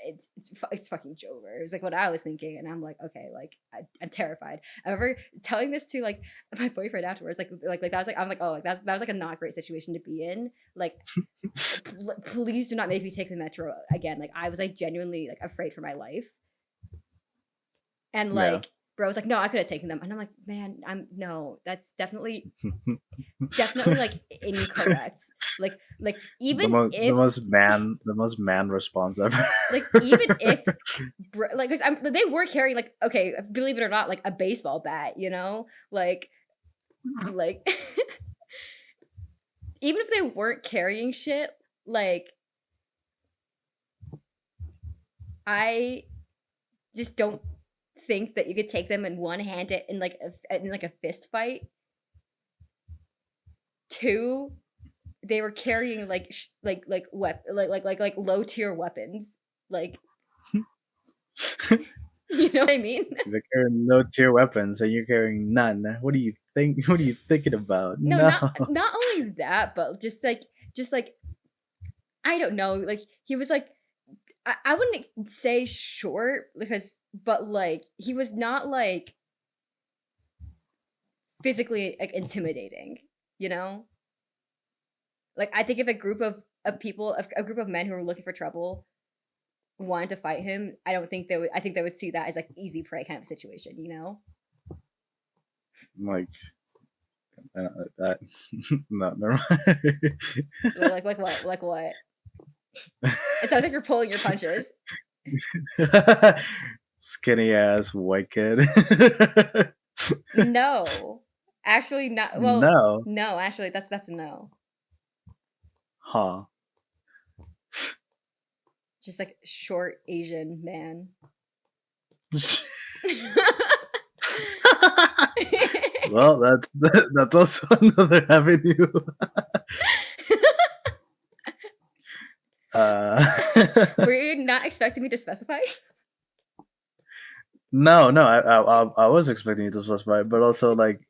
[SPEAKER 1] it's fucking Jover. It was like what I was thinking, and I'm like, okay, like I'm terrified. I remember telling this to like my boyfriend afterwards, like that was like I'm like, oh, like that was like a not great situation to be in. Like, please do not make me take the metro again. Like I was like genuinely like afraid for my life, and
[SPEAKER 2] Yeah.
[SPEAKER 1] like bro was like, no, I could have taken them, and I'm like, man, no, that's definitely like incorrect. Like even if
[SPEAKER 2] The most man response ever.
[SPEAKER 1] like even if like they were carrying like okay, believe it or not, like a baseball bat, you know, like even if they weren't carrying shit, like I just don't think that you could take them and one hand it in like a fist fight. Two, they were carrying like like low tier weapons, like you know what I mean?
[SPEAKER 2] They're carrying no tier weapons, and you're carrying none. What do you think? What are you thinking about?
[SPEAKER 1] No,
[SPEAKER 2] No.
[SPEAKER 1] not only that, but just like I don't know, like he was like I wouldn't say short because but like he was not like physically like intimidating, you know? Like I think if a group of people, a group of men who were looking for trouble wanted to fight him, I don't think they would I think they would see that as like easy prey kind of situation, you know?
[SPEAKER 2] Like that. No, never mind.
[SPEAKER 1] Like what? Like what? It sounds like you're pulling your punches.
[SPEAKER 2] Skinny ass white kid.
[SPEAKER 1] No. Actually not well,
[SPEAKER 2] No.
[SPEAKER 1] no, actually that's a no.
[SPEAKER 2] Huh.
[SPEAKER 1] Just like short Asian man.
[SPEAKER 2] Well, that's also another avenue. Uh,
[SPEAKER 1] Were you not expecting me to specify?
[SPEAKER 2] no, I was expecting you to specify, but also like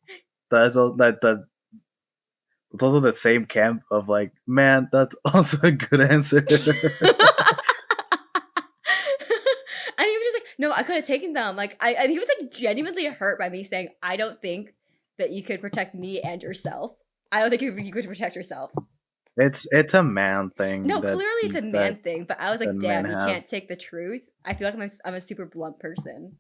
[SPEAKER 2] that's all that it's also the same camp of like, man, that's also a good answer.
[SPEAKER 1] And he was just like, no, I could have taken them. Like and he was like genuinely hurt by me saying, I don't think that you could protect me and yourself. I don't think you could protect yourself.
[SPEAKER 2] It's a man thing
[SPEAKER 1] No, clearly it's a
[SPEAKER 2] that
[SPEAKER 1] man thing, but I was like,
[SPEAKER 2] men
[SPEAKER 1] damn, you
[SPEAKER 2] have.
[SPEAKER 1] can't take the truth. I feel like I'm a super blunt person.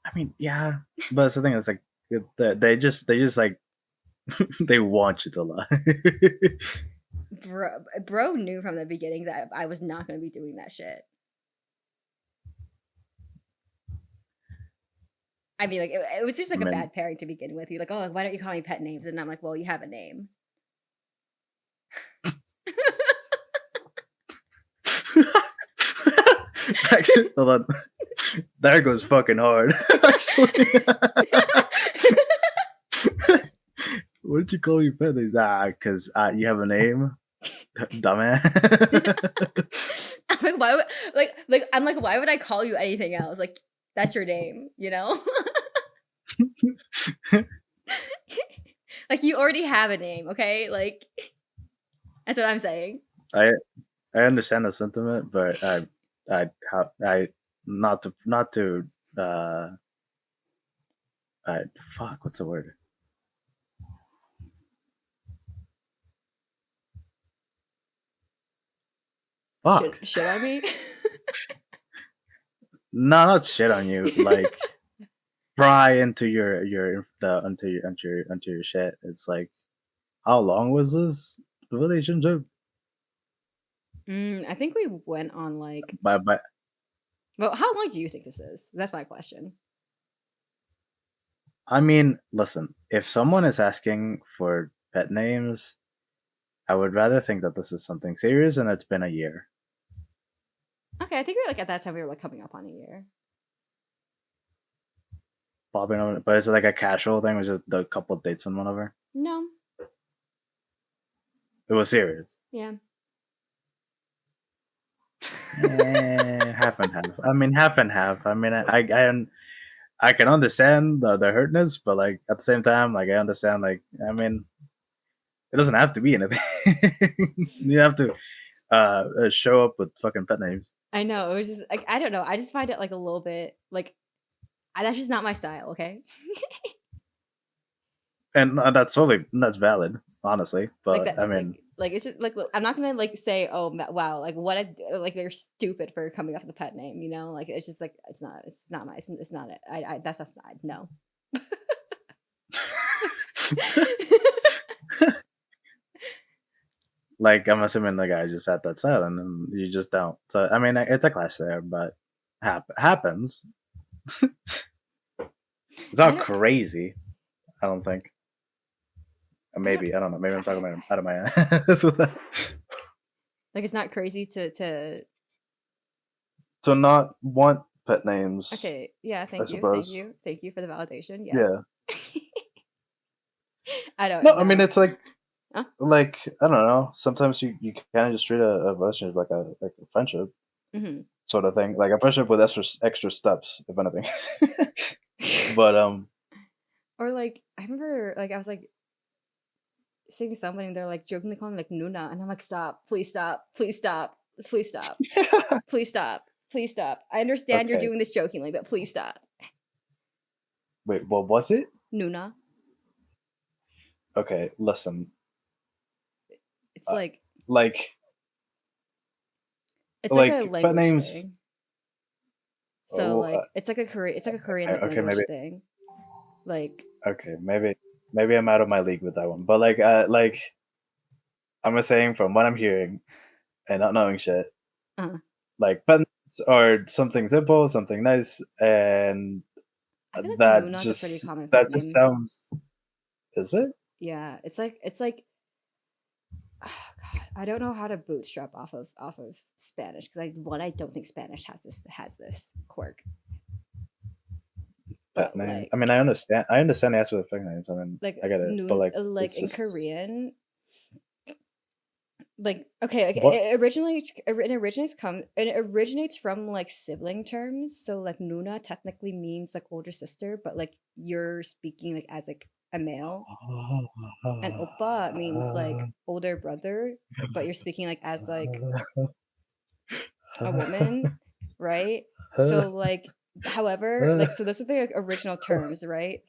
[SPEAKER 2] I mean, yeah, but it's the thing is like they just like they want you to lie.
[SPEAKER 1] Bro knew from the beginning that I was not going to be doing that shit. I mean, like it was just like
[SPEAKER 2] I
[SPEAKER 1] a
[SPEAKER 2] mean,
[SPEAKER 1] bad pairing to begin with. You're like, oh, like, why don't you call me pet names? And I'm like, well, you have a name.
[SPEAKER 2] actually, hold on. That goes fucking hard. Actually, what did you call me pet names? Because you have a name, dumbass.
[SPEAKER 1] I'm like, I'm like, why would I call you anything else? Like, that's your name, you know? Like, you already have a name, okay? Like, that's what I'm saying.
[SPEAKER 2] I I understand the sentiment, but I not to uh fuck, what's the word? Fuck.
[SPEAKER 1] Shit on me.
[SPEAKER 2] No, not shit on you. Like pry into into your shit. It's like, how long was this relationship?
[SPEAKER 1] I think we went on like.
[SPEAKER 2] But
[SPEAKER 1] Well, how long do you think this is? That's my question.
[SPEAKER 2] I mean, listen, if someone is asking for pet names, I would rather think that this is something serious and it's been a year.
[SPEAKER 1] Okay, I think we were like at that time we were like coming up on a year.
[SPEAKER 2] Popping on, but is it like a casual thing? Was it a couple of dates and whatever?
[SPEAKER 1] No.
[SPEAKER 2] It was serious.
[SPEAKER 1] Yeah.
[SPEAKER 2] Half and half. I mean, half and half. I mean, I can understand the hurtness, but like at the same time, like I understand. Like I mean, it doesn't have to be anything. You have to show up with fucking pet names,
[SPEAKER 1] I know, it was just like, I don't know, I just find it, like, a little bit, like, that's just not my style, okay?
[SPEAKER 2] and that's valid, honestly.
[SPEAKER 1] Like,
[SPEAKER 2] But
[SPEAKER 1] that
[SPEAKER 2] I mean,
[SPEAKER 1] it's just, like, look, I'm not gonna, like, say, "Oh, ma wow, like, what a d like, they're stupid for coming up with a pet name," you know? Like, it's just, like, it's not my it's not it. That's just not no.
[SPEAKER 2] like I'm assuming the guy just at that silent, and you just don't. So I mean, it's a clash there, but happens. It's
[SPEAKER 1] I
[SPEAKER 2] not
[SPEAKER 1] don't
[SPEAKER 2] crazy. I don't think.
[SPEAKER 1] I don't
[SPEAKER 2] Maybe I don't know. Maybe I'm talking
[SPEAKER 1] I
[SPEAKER 2] about out of my ass with that.
[SPEAKER 1] like, it's not crazy to
[SPEAKER 2] To not want pet names,
[SPEAKER 1] okay, yeah,
[SPEAKER 2] I suppose.
[SPEAKER 1] thank you for the validation, yes.
[SPEAKER 2] Yeah.
[SPEAKER 1] I
[SPEAKER 2] No,
[SPEAKER 1] don't
[SPEAKER 2] I mean
[SPEAKER 1] know.
[SPEAKER 2] it's like
[SPEAKER 1] Huh?
[SPEAKER 2] I don't know. Sometimes you kind of just treat a relationship like a friendship
[SPEAKER 1] Mhm.
[SPEAKER 2] sort of thing, like a friendship with extra steps, if anything. But
[SPEAKER 1] Or, like, I remember, like, I was, like, seeing somebody and they're, like, jokingly calling me, like, Nuna, and I'm like, "Stop, please stop, please stop, please stop, please stop, please stop. I understand you're
[SPEAKER 2] okay,
[SPEAKER 1] doing this jokingly, but please stop."
[SPEAKER 2] wait, what was it?
[SPEAKER 1] Nuna.
[SPEAKER 2] Okay, listen,
[SPEAKER 1] It's
[SPEAKER 2] uh,
[SPEAKER 1] like
[SPEAKER 2] like
[SPEAKER 1] it's like a
[SPEAKER 2] pet
[SPEAKER 1] language
[SPEAKER 2] names.
[SPEAKER 1] thing. So,
[SPEAKER 2] Oh,
[SPEAKER 1] like, it's like a Korean, like,
[SPEAKER 2] okay,
[SPEAKER 1] language
[SPEAKER 2] maybe
[SPEAKER 1] thing. Like,
[SPEAKER 2] okay, maybe I'm out of my league with that one. But like I'm just saying from what I'm hearing and not knowing shit,
[SPEAKER 1] uh
[SPEAKER 2] like pet names are something simple, something nice, and
[SPEAKER 1] I feel like Nuna is a pretty common pet
[SPEAKER 2] that just
[SPEAKER 1] name.
[SPEAKER 2] sounds. Is it?
[SPEAKER 1] Yeah, it's like oh god, I don't know how to bootstrap off of Spanish because I don't think Spanish has this quirk.
[SPEAKER 2] Pet
[SPEAKER 1] But
[SPEAKER 2] name. I mean, I understand the aspect of pet names. I mean, I get it, but like
[SPEAKER 1] like
[SPEAKER 2] it's
[SPEAKER 1] in
[SPEAKER 2] just
[SPEAKER 1] Korean, like okay, like
[SPEAKER 2] what?
[SPEAKER 1] it originates from like sibling terms. So like Nuna technically means like older sister, but like you're speaking like as like a male, and Oppa means like older brother, but you're speaking like as like a woman, right? So like however, like so those are the like, original terms, right?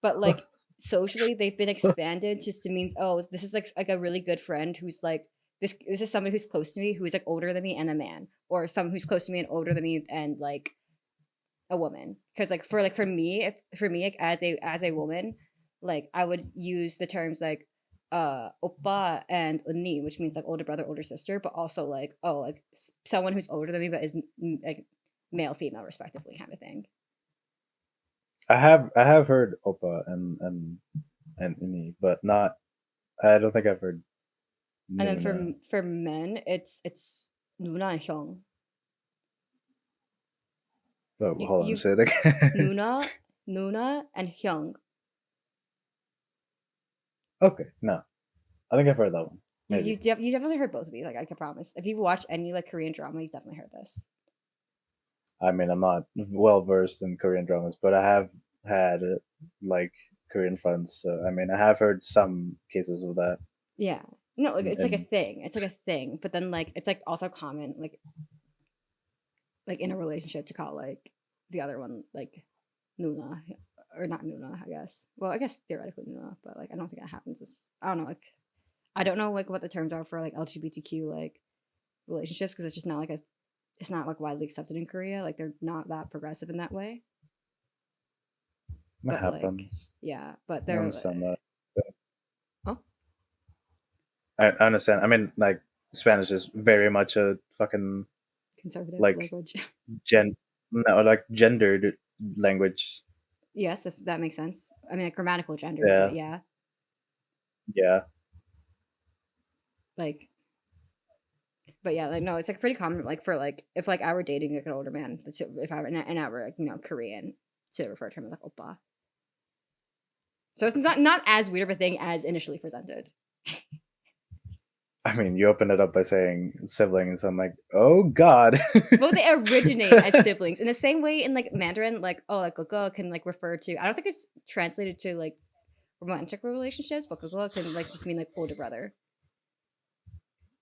[SPEAKER 1] But like socially they've been expanded just to means oh this is like a really good friend who's like this is somebody who's close to me who is like older than me and a man, or someone who's close to me and older than me and like a woman. Because like for me for me like as a woman, like I would use the terms like oppa and unni, which means like older brother older sister, but also like oh like someone who's older than me but is like male female respectively kind of thing.
[SPEAKER 2] I have heard Oppa and Uni, but not. I don't think I've heard
[SPEAKER 1] And then
[SPEAKER 2] Nuna.
[SPEAKER 1] for men it's nuna and hyung.
[SPEAKER 2] Oh, hold on,
[SPEAKER 1] You
[SPEAKER 2] say it again.
[SPEAKER 1] Nuna, Nuna, and Hyung.
[SPEAKER 2] Okay, no, I think I've heard that one. Maybe.
[SPEAKER 1] You definitely heard both of these. Like I can promise. If you've watched any like Korean drama, you've definitely heard this.
[SPEAKER 2] I mean, I'm not well versed in Korean dramas, but I have had like Korean friends. So I mean, I have heard some cases of that.
[SPEAKER 1] Yeah. No, like it's like a
[SPEAKER 2] And
[SPEAKER 1] thing. It's like a thing. But then like it's like also common like in a relationship to call like the other one like Nuna or not Nuna, I guess. Well, I guess theoretically Nuna, but like I don't think that happens. I don't know. Like I don't know like what the terms are for like LGBTQ like relationships because it's just not like a it's not like widely accepted in Korea. Like they're not that progressive in that way.
[SPEAKER 2] it
[SPEAKER 1] But like,
[SPEAKER 2] happens.
[SPEAKER 1] yeah, but
[SPEAKER 2] I
[SPEAKER 1] they're
[SPEAKER 2] understand that.
[SPEAKER 1] oh
[SPEAKER 2] I understand. I mean, like Spanish is very much a fucking
[SPEAKER 1] conservative
[SPEAKER 2] like
[SPEAKER 1] language.
[SPEAKER 2] gen no, like gendered language.
[SPEAKER 1] Yes, that makes sense. I mean, like grammatical gender, but
[SPEAKER 2] Yeah,
[SPEAKER 1] yeah,
[SPEAKER 2] yeah.
[SPEAKER 1] like, but yeah, like no, it's like pretty common. Like for like if like I were dating like an older man, if I were and I were like you know Korean to refer to him as like oppa. So it's not as weird of a thing as initially presented.
[SPEAKER 2] I mean, you open it up by saying siblings. I'm like, oh god.
[SPEAKER 1] Well, they originate as siblings in the same way in like Mandarin, like oh, like gogo can like refer to. I don't think it's translated to like romantic relationships, but gogo can like just mean like older brother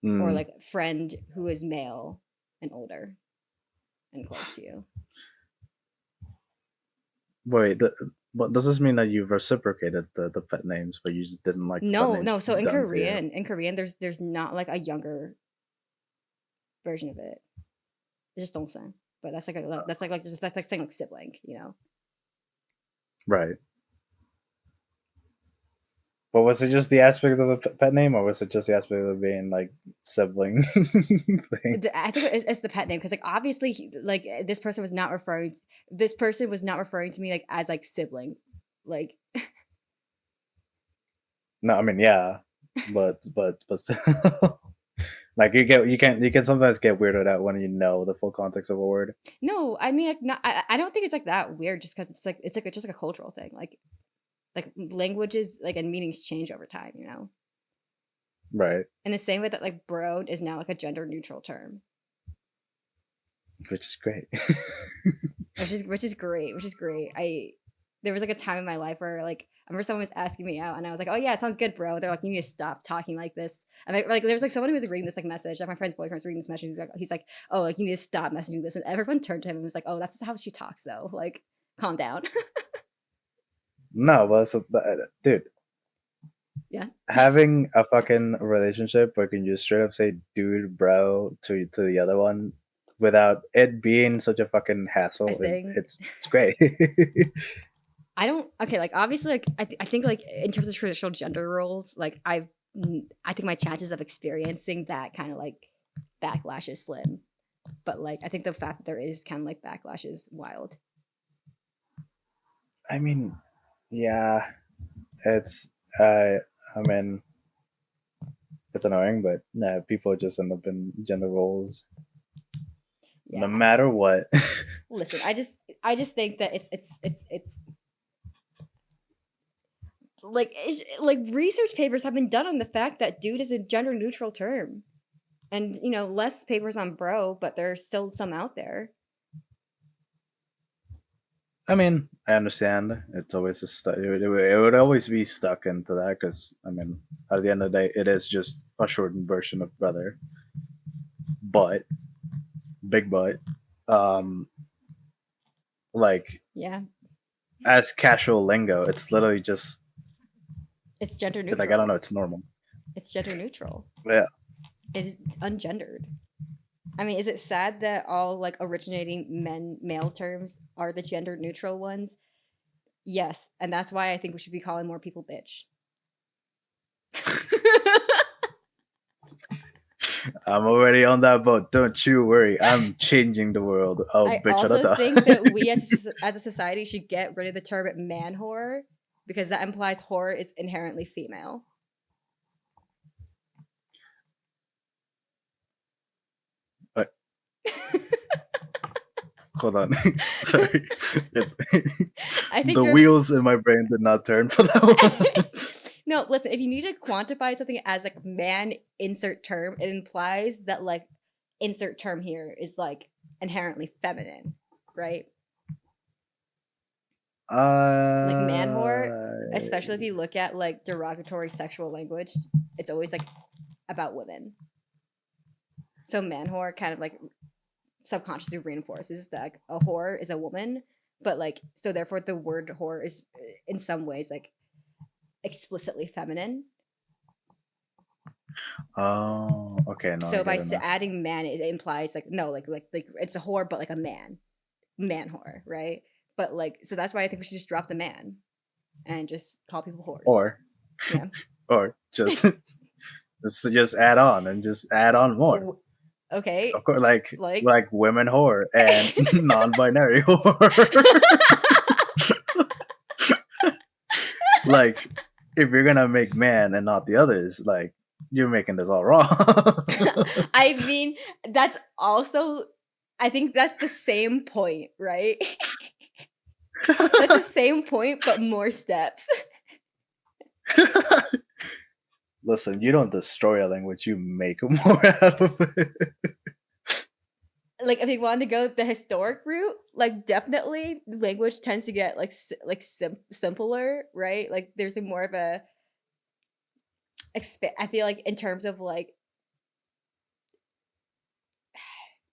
[SPEAKER 1] or
[SPEAKER 2] Mm,
[SPEAKER 1] like friend who is male and older and close to you.
[SPEAKER 2] wait, but does this mean that you've reciprocated the pet names, but you just didn't like the pet
[SPEAKER 1] No, no.
[SPEAKER 2] names
[SPEAKER 1] So
[SPEAKER 2] done to you?
[SPEAKER 1] In Korean, there's not like a younger version of it. It's just dongsan, but that's like just that's like saying like sibling, you know.
[SPEAKER 2] Right. But was it just the aspect of the pet name, or was it just the aspect of being like sibling thing?
[SPEAKER 1] I think it's the pet name because like obviously like this person was not referring. This person was not referring to me like as like sibling, like
[SPEAKER 2] No, I mean, yeah, but still, like you can sometimes get weirded out when you know the full context of a word.
[SPEAKER 1] no. I mean like not. I don't think it's like that weird just because it's like just like a cultural thing. Like languages like and meanings change over time, you know.
[SPEAKER 2] Right.
[SPEAKER 1] In the same way that like bro is now like a gender neutral term.
[SPEAKER 2] Which is great.
[SPEAKER 1] Which is great. I there was like a time in my life where like I remember someone was asking me out and I was like, "Oh yeah, it sounds good, bro." They're like, "You need to stop talking like this." And like there was like someone who was reading this like message. Like my friend's boyfriend was reading this message. He's like, "Oh, like you need to stop messaging this." And everyone turned to him and was like, "Oh, that's how she talks, though. Like, calm down."
[SPEAKER 2] No, but dude,
[SPEAKER 1] Yeah,
[SPEAKER 2] having a fucking relationship where you can just straight up say dude, bro to the other one without it being such a fucking
[SPEAKER 1] I
[SPEAKER 2] hassle,
[SPEAKER 1] think
[SPEAKER 2] it's great.
[SPEAKER 1] I don't. Okay, like obviously, like I think like in terms of traditional gender roles, like I think my chances of experiencing that kind of like backlash is slim. But like I think the fact that there is kind of like backlash is wild.
[SPEAKER 2] I mean, yeah, it's I mean, it's annoying, but nah, people just end up in gender roles no
[SPEAKER 1] Yeah.
[SPEAKER 2] matter what.
[SPEAKER 1] Listen, I just think that it's like like research papers have been done on the fact that dude is a gender neutral term. And you know, less papers on bro, but there's still some out there.
[SPEAKER 2] I mean, I understand. It's always it would always be stuck into that because I mean, at the end of the day, it is just a shortened version of brother. But big but, um, like
[SPEAKER 1] Yeah.
[SPEAKER 2] as casual lingo, it's literally just
[SPEAKER 1] It's gender
[SPEAKER 2] like I don't know,
[SPEAKER 1] neutral.
[SPEAKER 2] it's normal.
[SPEAKER 1] It's gender neutral.
[SPEAKER 2] Yeah.
[SPEAKER 1] It is ungendered. I mean, is it sad that all like originating male terms are the gender neutral ones? Yes, and that's why I think we should be calling more people bitch.
[SPEAKER 2] I'm already on that boat. Don't you worry. I'm changing the world. Oh,
[SPEAKER 1] I
[SPEAKER 2] bitch,
[SPEAKER 1] also
[SPEAKER 2] da.
[SPEAKER 1] think that we as a society should get rid of the term man whore because that implies whore is inherently female.
[SPEAKER 2] Hold on. Sorry.
[SPEAKER 1] I think
[SPEAKER 2] The
[SPEAKER 1] you're
[SPEAKER 2] wheels in my brain did not turn for that one.
[SPEAKER 1] no, listen, if you need to quantify something as like man insert term, it implies that like insert term here is like inherently feminine, right? Like man whore,
[SPEAKER 2] uh,
[SPEAKER 1] especially if you look at like derogatory sexual language, it's always like about women. So man whore kind of like subconsciously reinforces that like, a whore is a woman, but like so therefore the word whore is in some ways like explicitly feminine.
[SPEAKER 2] oh, okay. No, I
[SPEAKER 1] So
[SPEAKER 2] get
[SPEAKER 1] by
[SPEAKER 2] it now.
[SPEAKER 1] adding man, it implies like no, like it's a whore, but like a man whore, right? But like so that's why I think we should just drop the man and just call people whores.
[SPEAKER 2] Or,
[SPEAKER 1] Yeah.
[SPEAKER 2] or just add on and just add on more.
[SPEAKER 1] Okay.
[SPEAKER 2] Of course,
[SPEAKER 1] Like
[SPEAKER 2] like women whore and non-binary whore. Like, if you're gonna make man and not the others, like you're making this all wrong.
[SPEAKER 1] I mean, that's also I think that's the same point, right? That's the same point, but more steps.
[SPEAKER 2] Listen, you don't destroy a language, you make more out of it.
[SPEAKER 1] Like, if you wanted to go the historic route, like, definitely language tends to get, like, simpler, right? Like, there's a more of a I feel like in terms of, like,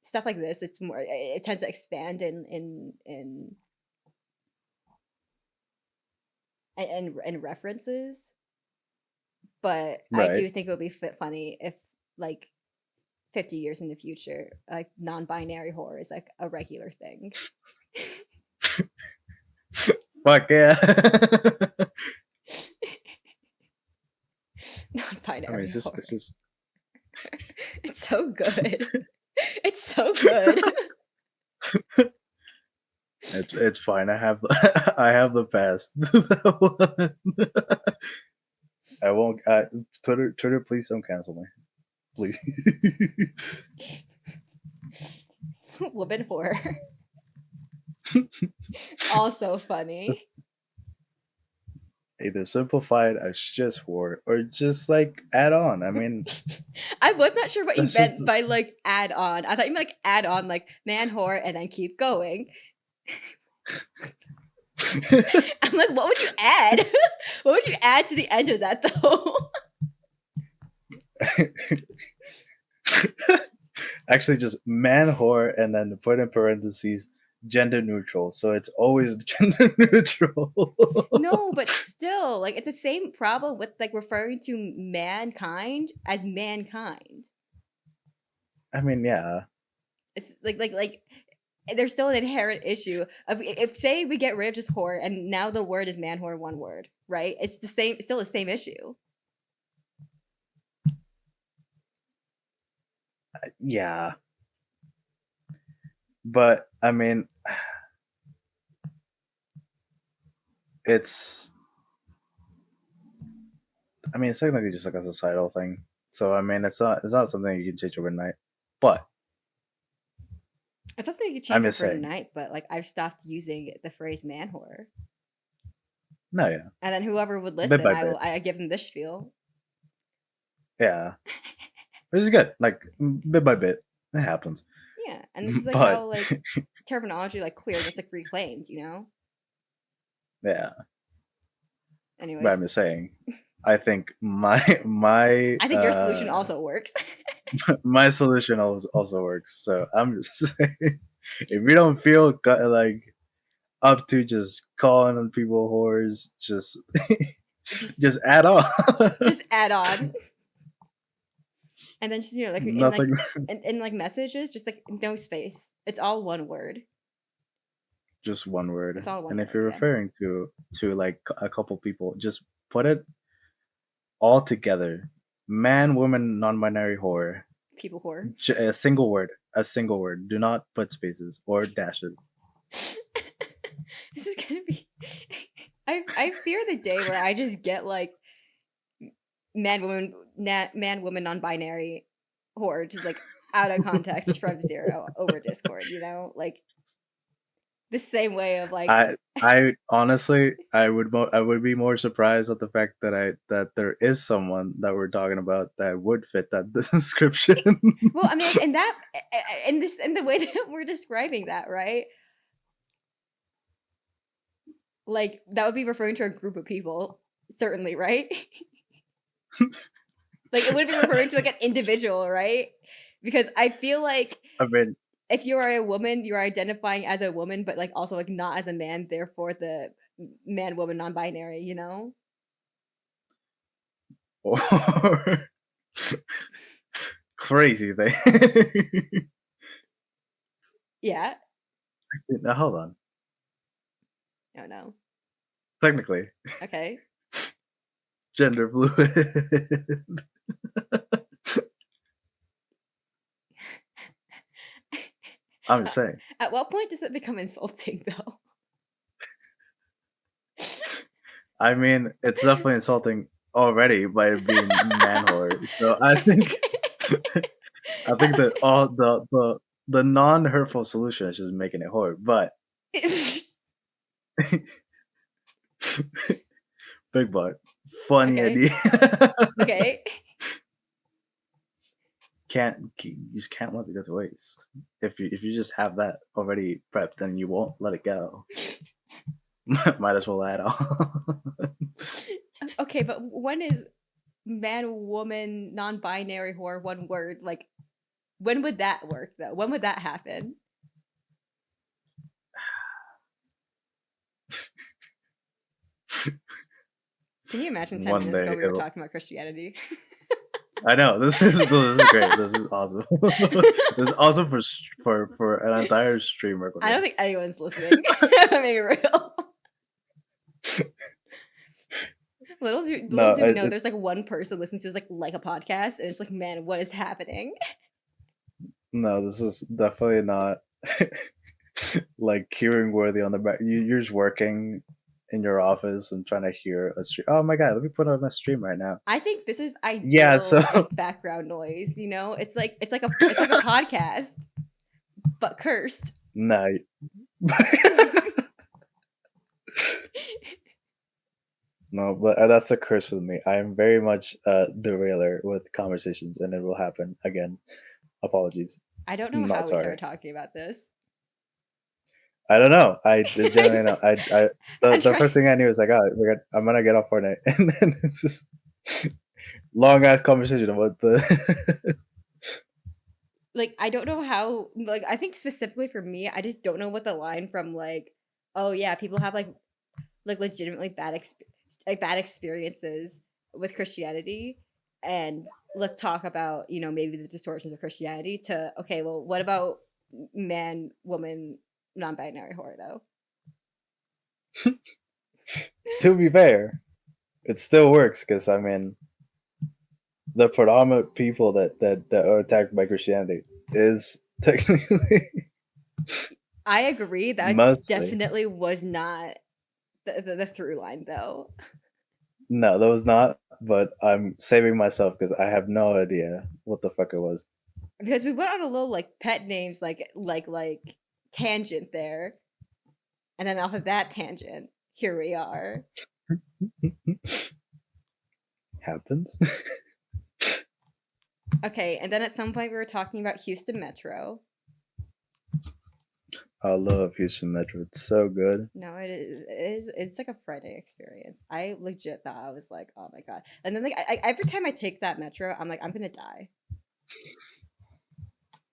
[SPEAKER 1] stuff like this, it's more it tends to expand in references, but I
[SPEAKER 2] Right.
[SPEAKER 1] do think it would be funny if, like, 50 years in the future, like, non-binary horror is, like, a regular thing.
[SPEAKER 2] Fuck yeah. I mean,
[SPEAKER 1] Non-binary
[SPEAKER 2] it's
[SPEAKER 1] horror.
[SPEAKER 2] just
[SPEAKER 1] It's so good. It's so good.
[SPEAKER 2] it's fine. I have I have the past. I won't. Twitter, please don't cancel me, please.
[SPEAKER 1] Woman horror. Also funny.
[SPEAKER 2] Either simplify it as just horror, or just like add on. I mean,
[SPEAKER 1] I was not sure what you
[SPEAKER 2] that's just.
[SPEAKER 1] meant by, like, add on. I thought you meant, like, add on, like, man horror and then keep going. I'm like, what would you add? What would you add to the end of that, though?
[SPEAKER 2] Actually, just man whore, and then put in parentheses gender neutral. So it's always gender neutral.
[SPEAKER 1] No, but still, like, it's the same problem with, like, referring to mankind as mankind.
[SPEAKER 2] I mean, yeah.
[SPEAKER 1] It's like there's still an inherent issue of if say we get rid of just whore and now the word is man whore one word, right? It's the same, still the same issue.
[SPEAKER 2] Yeah. But I mean, it's. I mean, it's technically just like a societal thing. So I mean, it's not something you can change overnight. But
[SPEAKER 1] It's something you could
[SPEAKER 2] I'm
[SPEAKER 1] change
[SPEAKER 2] just saying,
[SPEAKER 1] overnight, but like I've stopped using the phrase man whore.
[SPEAKER 2] no, yeah,
[SPEAKER 1] And then whoever would
[SPEAKER 2] bit
[SPEAKER 1] listen,
[SPEAKER 2] by bit,
[SPEAKER 1] I give them this spiel.
[SPEAKER 2] yeah, which is good. Like bit by bit, it happens.
[SPEAKER 1] Yeah. And this is like
[SPEAKER 2] But
[SPEAKER 1] how like terminology like queer gets like reclaimed, you know?
[SPEAKER 2] yeah, but
[SPEAKER 1] Anyways,
[SPEAKER 2] I'm just saying, I think my
[SPEAKER 1] I think your solution also works.
[SPEAKER 2] my solution also works. So I'm just saying, if you don't feel like up to just calling on people whores, just
[SPEAKER 1] just
[SPEAKER 2] just add on.
[SPEAKER 1] just add on. And then just, you know, like
[SPEAKER 2] Nothing,
[SPEAKER 1] in like messages, just like no space. It's all one word.
[SPEAKER 2] just one
[SPEAKER 1] It's
[SPEAKER 2] word.
[SPEAKER 1] all one
[SPEAKER 2] And if
[SPEAKER 1] word,
[SPEAKER 2] you're
[SPEAKER 1] yeah.
[SPEAKER 2] referring to like a couple people, just put it all together. Man, woman, non-binary whore.
[SPEAKER 1] People whore.
[SPEAKER 2] A single word. A single word. Do not put spaces or dashes.
[SPEAKER 1] This is gonna be I fear the day where I just get like man woman non-binary whore just like out of context from zero over Discord, you know? Like the same way of like
[SPEAKER 2] I honestly I would be more surprised at the fact that there is someone that we're talking about that would fit that description.
[SPEAKER 1] well, I mean like in that in this in the way that we're describing that, right? Like that would be referring to a group of people, certainly, right? Like it would be referring to like an individual, right? Because I feel like
[SPEAKER 2] I mean,
[SPEAKER 1] if you are a woman, you're identifying as a woman, but like also like not as a man, therefore the man woman non-binary, you know?
[SPEAKER 2] or crazy thing.
[SPEAKER 1] Yeah.
[SPEAKER 2] Now hold on.
[SPEAKER 1] Oh no.
[SPEAKER 2] Technically,
[SPEAKER 1] Okay.
[SPEAKER 2] gender fluid. I'm just saying.
[SPEAKER 1] At what point does it become insulting though?
[SPEAKER 2] I mean, it's definitely insulting already by it being man whore. So I think I think that all the non hurtful solution is just making it whore. But big butt. Funny
[SPEAKER 1] Okay.
[SPEAKER 2] idea.
[SPEAKER 1] Okay.
[SPEAKER 2] You just can't let it go to waste. If you just have that already prepped, then you won't let it go. Might as well add on.
[SPEAKER 1] Okay, but when is man, woman, non-binary whore one word? Like, when would that work though? When would that happen? Can you imagine 10
[SPEAKER 2] One
[SPEAKER 1] minutes
[SPEAKER 2] day
[SPEAKER 1] ago we were
[SPEAKER 2] it'll.
[SPEAKER 1] talking about Christianity?
[SPEAKER 2] I know this is great. This is awesome. This is awesome for an entire stream
[SPEAKER 1] I don't
[SPEAKER 2] recording.
[SPEAKER 1] think anyone's listening. Maybe real. Little
[SPEAKER 2] No,
[SPEAKER 1] do we know,
[SPEAKER 2] it's
[SPEAKER 1] there's like one person listening to this like a podcast, and it's like, man, what is happening?
[SPEAKER 2] no. This is definitely not like hearing worthy on the back. You're just working in your office and trying to hear a stream. Oh my god, let me put on my stream right now.
[SPEAKER 1] I think this is
[SPEAKER 2] Yeah,
[SPEAKER 1] ideal
[SPEAKER 2] so
[SPEAKER 1] like background noise. You know, it's like a podcast, but cursed.
[SPEAKER 2] no. No, but that's a curse with me. I am very much a derailer with conversations, and it will happen again. Apologies.
[SPEAKER 1] I don't know
[SPEAKER 2] Not
[SPEAKER 1] how we
[SPEAKER 2] sorry.
[SPEAKER 1] started talking about this.
[SPEAKER 2] I don't know. I
[SPEAKER 1] I
[SPEAKER 2] genuinely know.
[SPEAKER 1] know.
[SPEAKER 2] I
[SPEAKER 1] I'm
[SPEAKER 2] the
[SPEAKER 1] trying.
[SPEAKER 2] first thing I knew was like, oh, I'm gonna get off Fortnite, and then it's just long ass conversation about the.
[SPEAKER 1] Like, I don't know how. Like, I think specifically for me, I just don't know what the line from like, oh yeah, people have like legitimately bad experiences with Christianity, and let's talk about maybe the distortions of Christianity. To okay, well, what about man, woman, non-binary whore though?
[SPEAKER 2] To be fair, it still works because I mean, the predominant people that are attacked by Christianity is technically
[SPEAKER 1] I agree. That
[SPEAKER 2] mostly.
[SPEAKER 1] definitely was not the through line though.
[SPEAKER 2] No, that was not. But I'm saving myself because I have no idea what the fuck it was.
[SPEAKER 1] Because we went on a little like pet names like tangent there, and then off of that tangent, here we are.
[SPEAKER 2] Happens.
[SPEAKER 1] Okay, and then at some point we were talking about Houston Metro.
[SPEAKER 2] I love Houston Metro. It's so good.
[SPEAKER 1] No, it's like a frightening experience. I legit thought I was like, oh my god. And then like every time I take that metro, I'm like, I'm gonna die.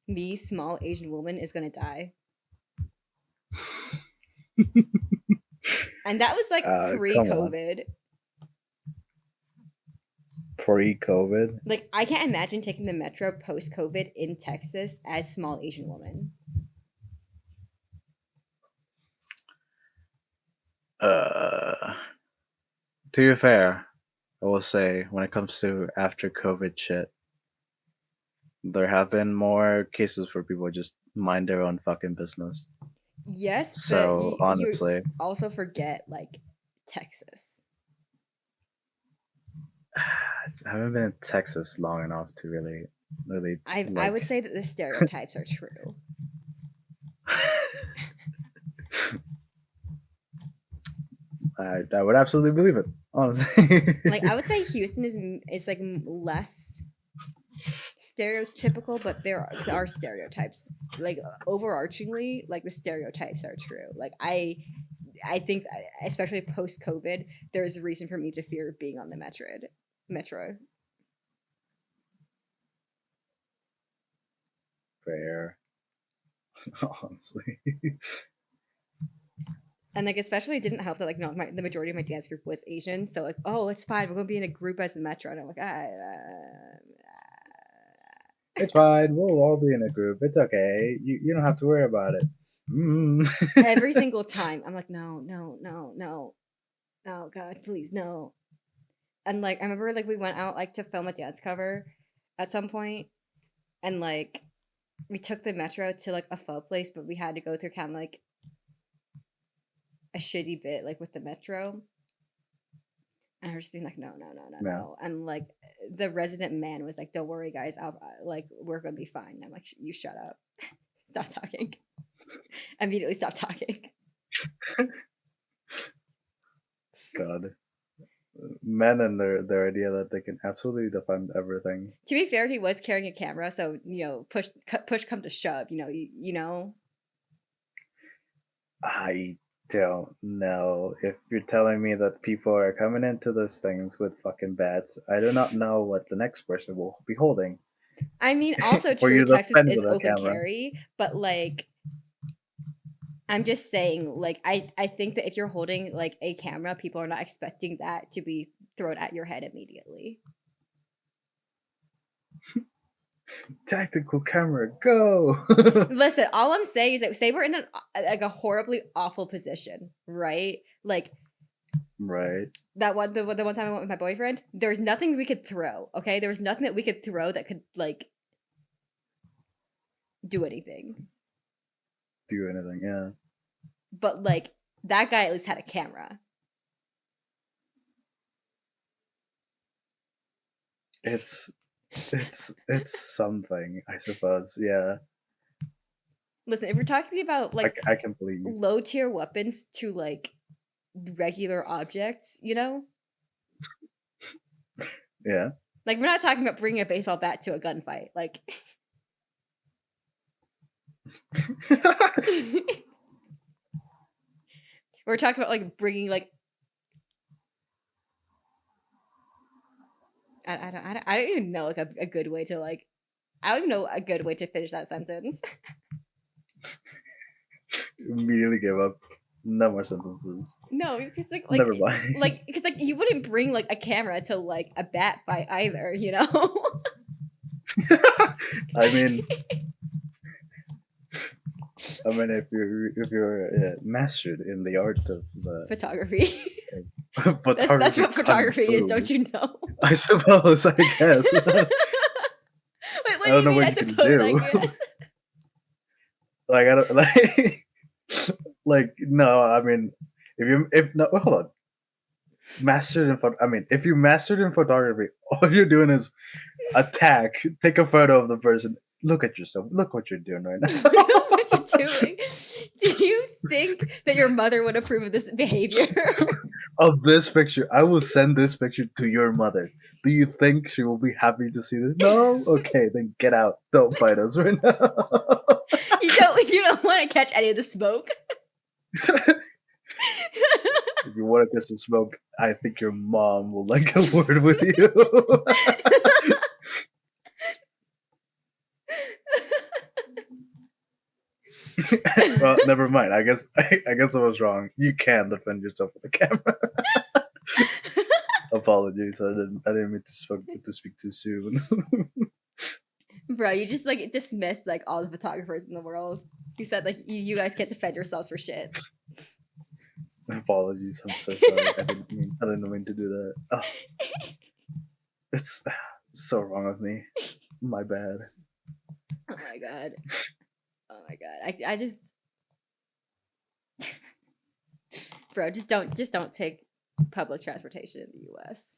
[SPEAKER 1] Me, small Asian woman, is gonna die. And that was like
[SPEAKER 2] Come on.
[SPEAKER 1] pre-COVID.
[SPEAKER 2] Pre-COVID.
[SPEAKER 1] Like I can't imagine taking the metro post-COVID in Texas as small Asian woman.
[SPEAKER 2] Uh, to be fair, I will say when it comes to after COVID shit, there have been more cases where people just mind their own fucking business.
[SPEAKER 1] Yes, but
[SPEAKER 2] So
[SPEAKER 1] you
[SPEAKER 2] honestly,
[SPEAKER 1] also forget like Texas.
[SPEAKER 2] I haven't been in Texas long enough to really
[SPEAKER 1] I
[SPEAKER 2] like.
[SPEAKER 1] would say that the stereotypes are true.
[SPEAKER 2] I would absolutely believe it, honestly.
[SPEAKER 1] Like I would say Houston is like less stereotypical, but there are stereotypes. Like overarchingly, like the stereotypes are true. Like I think especially post COVID, there is a reason for me to fear being on the metro.
[SPEAKER 2] Fair, honestly.
[SPEAKER 1] And like especially it didn't help that like not the majority of my dance group was Asian, so like oh it's fine, we're gonna be in a group as the metro, and I'm like
[SPEAKER 2] It's fine. We'll all be in a group. It's okay. You don't have to worry about it. Mm.
[SPEAKER 1] every single time I'm like no no no no oh god please no. And like I remember like we went out like to film a dance cover at some point, and like we took the metro to like a pho place, but we had to go through kind of like a shitty bit like with the metro. And I was just being like, no, no, no, no,
[SPEAKER 2] Yeah.
[SPEAKER 1] no. And like the resident man was like, don't worry, guys. Like, we're going to be fine. And I'm like, you shut up. Stop talking. Immediately stop talking.
[SPEAKER 2] God. Men and their idea that they can absolutely defend everything.
[SPEAKER 1] To be fair, he was carrying a camera, so, push come to shove, you know?
[SPEAKER 2] I don't know. If you're telling me that people are coming into those things with fucking bats, I do not know what the next person will be holding
[SPEAKER 1] I mean, also
[SPEAKER 2] for
[SPEAKER 1] true,
[SPEAKER 2] you to
[SPEAKER 1] Texas
[SPEAKER 2] defend
[SPEAKER 1] is
[SPEAKER 2] with a
[SPEAKER 1] open
[SPEAKER 2] camera.
[SPEAKER 1] carry, but, like, I'm just saying, like, I think that if you're holding, like, a camera, people are not expecting that to be thrown at your head immediately.
[SPEAKER 2] Tactical camera, go!
[SPEAKER 1] Listen, all I'm saying is that say we're in like, a horribly awful position, right? Like,
[SPEAKER 2] Right.
[SPEAKER 1] the one time I went with my boyfriend, there's nothing we could throw, okay? There was nothing that we could throw that could, like, do anything.
[SPEAKER 2] Do anything, yeah.
[SPEAKER 1] But, like, that guy at least had a camera.
[SPEAKER 2] It's it's something, I suppose. Yeah.
[SPEAKER 1] Listen, if we're talking about, like,
[SPEAKER 2] I can believe.
[SPEAKER 1] low tier weapons to, like, regular objects, you know?
[SPEAKER 2] Yeah.
[SPEAKER 1] Like, we're not talking about bringing a baseball bat to a gunfight, like we're talking about, like, bringing, like I don't even know, like, a good way to, like I don't even know a good way to finish that sentence.
[SPEAKER 2] Immediately give up. No more sentences.
[SPEAKER 1] No, it's just
[SPEAKER 2] Never mind.
[SPEAKER 1] because like, you wouldn't bring, like, a camera to, like, a bat fight either, you know?
[SPEAKER 2] I mean, if you're mastered in the art of the
[SPEAKER 1] Photography. That's
[SPEAKER 2] photography
[SPEAKER 1] what
[SPEAKER 2] kung
[SPEAKER 1] photography is,
[SPEAKER 2] fu,
[SPEAKER 1] don't you know?
[SPEAKER 2] I suppose. I guess.
[SPEAKER 1] Wait, what
[SPEAKER 2] I
[SPEAKER 1] do
[SPEAKER 2] don't
[SPEAKER 1] you
[SPEAKER 2] know
[SPEAKER 1] mean,
[SPEAKER 2] what
[SPEAKER 1] I
[SPEAKER 2] you can
[SPEAKER 1] suppose, I
[SPEAKER 2] do.
[SPEAKER 1] guess?
[SPEAKER 2] Like I don't like like no. I mean, if no, hold on. Mastered in I mean, if you mastered in photography, all you're doing is attack, take a photo of the person. Look at yourself. Look what you're doing right now.
[SPEAKER 1] What you're doing. Do you think that your mother would approve of this behavior?
[SPEAKER 2] Of this picture, I will send this picture to your mother. Do you think she will be happy to see this? No? Okay, then get out. Don't fight us right now.
[SPEAKER 1] You don't wanna catch any of the smoke?
[SPEAKER 2] If you want to get some smoke, I think your mom will like a word with you. Well, never mind. I guess I was wrong. You can defend yourself with a camera. Apologies. I didn't mean to speak too soon.
[SPEAKER 1] Bro, you just, like, dismissed, like, all the photographers in the world. You said, like, you guys can't defend yourselves for shit.
[SPEAKER 2] Apologies. I'm so sorry. I didn't mean to do that. Oh, it's so wrong of me. My bad.
[SPEAKER 1] Oh my god. Oh my god. I just bro, just don't take public transportation in the US.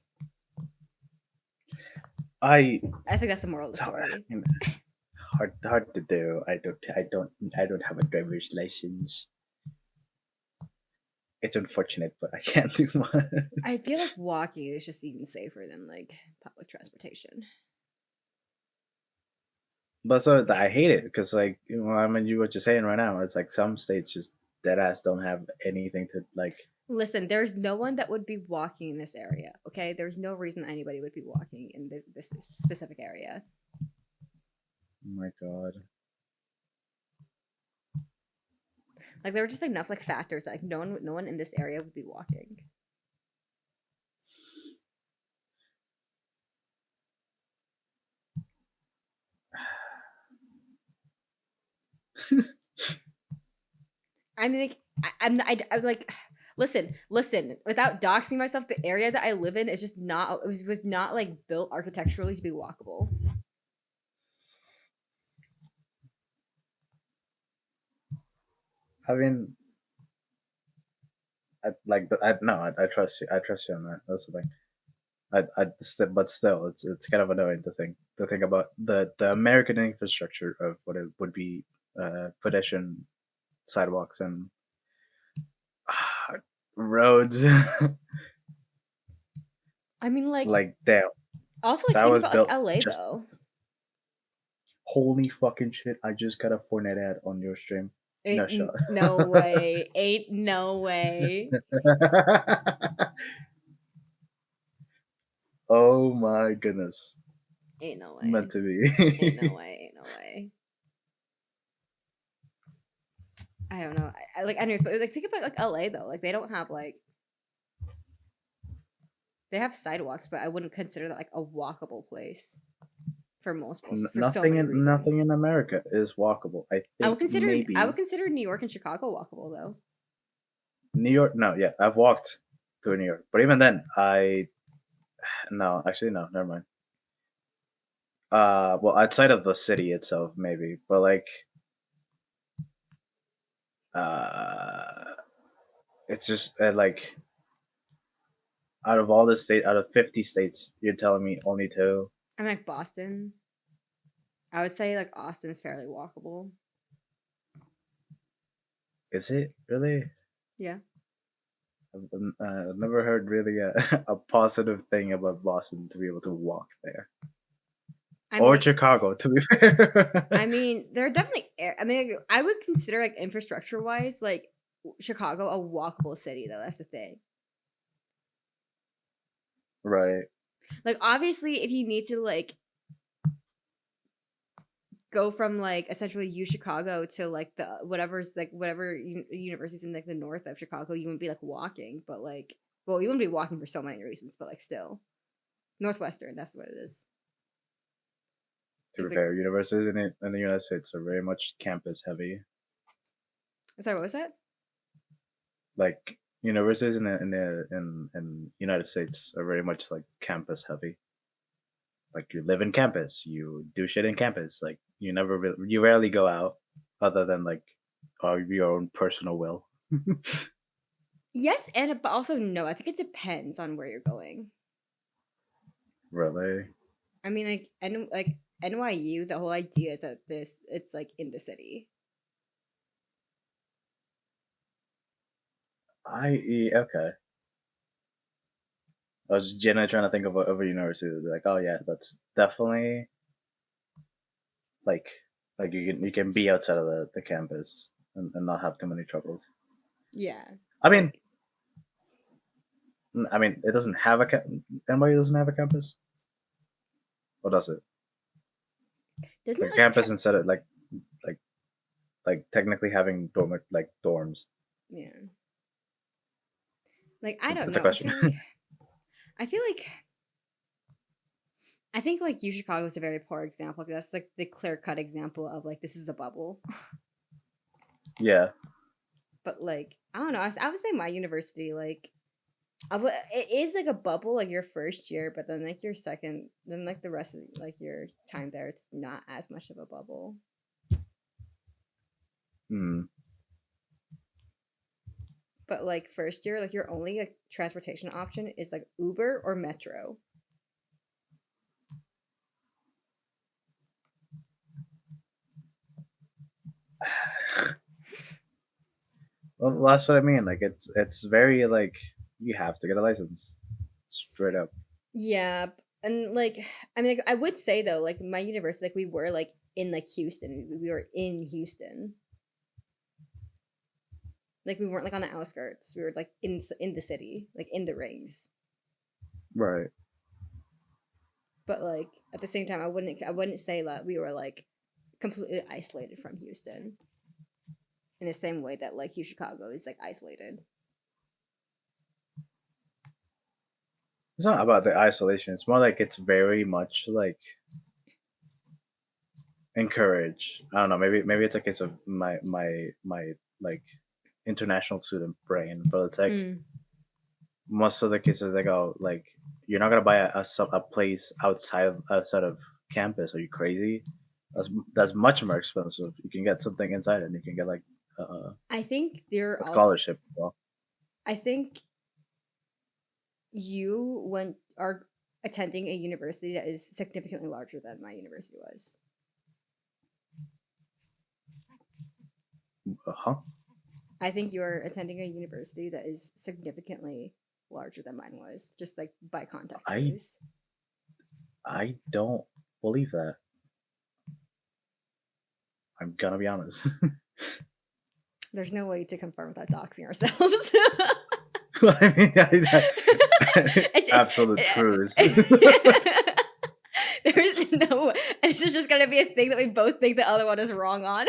[SPEAKER 2] I
[SPEAKER 1] I think that's the moral of the
[SPEAKER 2] so, I
[SPEAKER 1] story.
[SPEAKER 2] mean, hard to do. I don't have a driver's license. It's unfortunate, but I can't do much.
[SPEAKER 1] I feel like walking is just even safer than, like, public transportation.
[SPEAKER 2] But so I hate it because like I mean what you're saying right now. It's like some states just dead ass don't have anything to like.
[SPEAKER 1] Listen, there's no one that would be walking in this area, okay? There's no reason anybody would be walking in this specific area.
[SPEAKER 2] Oh my god.
[SPEAKER 1] Like, there were just enough, like, factors that, like, no one in this area would be walking. I mean, like, I'm like, listen. Without doxing myself, the area that I live in is just not. It was not, like, built architecturally to be walkable.
[SPEAKER 2] I mean, I trust you. I trust you on that. That's the thing. But still, it's kind of annoying to think about the American infrastructure of what it would be pedestrian sidewalks and roads.
[SPEAKER 1] I mean, like,
[SPEAKER 2] Like, damn,
[SPEAKER 1] also, like,
[SPEAKER 2] that
[SPEAKER 1] think
[SPEAKER 2] was
[SPEAKER 1] about, like,
[SPEAKER 2] built
[SPEAKER 1] LA,
[SPEAKER 2] just
[SPEAKER 1] though.
[SPEAKER 2] holy fucking shit, I just got a Fortnite ad on your stream. No
[SPEAKER 1] Ain't
[SPEAKER 2] shot.
[SPEAKER 1] n no way. Ain't no way.
[SPEAKER 2] Oh my goodness.
[SPEAKER 1] Ain't no
[SPEAKER 2] Meant
[SPEAKER 1] way.
[SPEAKER 2] to
[SPEAKER 1] Ain't no
[SPEAKER 2] be.
[SPEAKER 1] way, ain't no way. I don't know. I like, anyway, but, like, think about, like, LA, though. Like, they don't have, like, they have sidewalks, but I wouldn't consider that, like, a walkable place for so many
[SPEAKER 2] Nothing
[SPEAKER 1] reasons.
[SPEAKER 2] in America is walkable. I think
[SPEAKER 1] I would
[SPEAKER 2] maybe
[SPEAKER 1] consider New York and Chicago walkable, though.
[SPEAKER 2] New York. No, yeah, I've walked through New York, but even then, I no, actually no, never mind. Well, outside of the city itself, maybe, but like, uh, it's just like out of 50 states, you're telling me only two?
[SPEAKER 1] I'm like Boston. I would say, like, Austin is fairly walkable.
[SPEAKER 2] Is it really?
[SPEAKER 1] Yeah.
[SPEAKER 2] I've never heard really a positive thing about Boston to be able to walk there,
[SPEAKER 1] I
[SPEAKER 2] or
[SPEAKER 1] mean
[SPEAKER 2] Chicago, to be fair.
[SPEAKER 1] I mean, there are definitely I mean, like, I would consider, like, infrastructure-wise, like, Chicago a walkable city, though, that's the thing.
[SPEAKER 2] Right.
[SPEAKER 1] Like, obviously, if you need to, like, go from, like, essentially U Chicago to, like, the whatever universities in, like, the north of Chicago, you wouldn't be, like, walking, but, like, well, you wouldn't be walking for so many reasons, but, like, still. Northwestern, that's what it is.
[SPEAKER 2] To
[SPEAKER 1] It's
[SPEAKER 2] be
[SPEAKER 1] like
[SPEAKER 2] fair, universities in the United States are very much campus heavy.
[SPEAKER 1] sorry, what was that?
[SPEAKER 2] Like universities in United States are very much like campus heavy. Like you live in campus, you do shit in campus. Like you rarely go out other than like of your own personal will.
[SPEAKER 1] Yes, and but also no, I think it depends on where you're going.
[SPEAKER 2] Really?
[SPEAKER 1] I mean, like NYU, the whole idea is that it's like in the city.
[SPEAKER 2] Okay. I was genuinely trying to think of a university that be like, oh yeah, that's definitely like you can be outside of the campus and not have too many troubles.
[SPEAKER 1] Yeah,
[SPEAKER 2] I mean,
[SPEAKER 1] like
[SPEAKER 2] it doesn't have NYU doesn't have a campus, or does it?
[SPEAKER 1] doesn't
[SPEAKER 2] Like
[SPEAKER 1] it
[SPEAKER 2] a
[SPEAKER 1] like
[SPEAKER 2] campus instead of like technically having dorms.
[SPEAKER 1] yeah, like I don't
[SPEAKER 2] It's a
[SPEAKER 1] know.
[SPEAKER 2] question.
[SPEAKER 1] I feel like I think like U Chicago is a very poor example because that's like the clear cut example of like this is a bubble.
[SPEAKER 2] Yeah.
[SPEAKER 1] But like I don't know. I would say my university like it is like a bubble like your first year, but then like your second, then like the rest of like your time there, it's not as much of a bubble.
[SPEAKER 2] Hmm.
[SPEAKER 1] But like first year, like your only like transportation option is like Uber or Metro.
[SPEAKER 2] Well, that's what I mean. Like it's very like you have to get a license, straight up.
[SPEAKER 1] Yeah, and like I mean, like, I would say though, like my university, like we were like in like Houston. We were in Houston. Like we weren't like on the outskirts. We were like in the city, like in the rings.
[SPEAKER 2] Right.
[SPEAKER 1] But like at the same time, I wouldn't say that we were like completely isolated from Houston in the same way that like Chicago is like isolated.
[SPEAKER 2] It's not about the isolation. It's more like it's very much like encourage. I don't know. Maybe it's a case of my like international student brain, but it's like
[SPEAKER 1] Mm.
[SPEAKER 2] most of the cases they go like you're not gonna buy a place outside of campus. Are you crazy? That's much more expensive. You can get something inside and you can get like uh,
[SPEAKER 1] I think there
[SPEAKER 2] a
[SPEAKER 1] also.
[SPEAKER 2] scholarship. Well,
[SPEAKER 1] I think you went are attending a university that is significantly larger than my university was.
[SPEAKER 2] huh?
[SPEAKER 1] I think you're attending a university that is significantly larger than mine was, just like by context
[SPEAKER 2] I
[SPEAKER 1] clues.
[SPEAKER 2] I don't believe that. I'm gonna be honest.
[SPEAKER 1] There's no way to confirm without doxing ourselves.
[SPEAKER 2] I mean,
[SPEAKER 1] it's
[SPEAKER 2] absolute truths.
[SPEAKER 1] there is no. It's just gonna be a thing that we both think the other one is wrong on.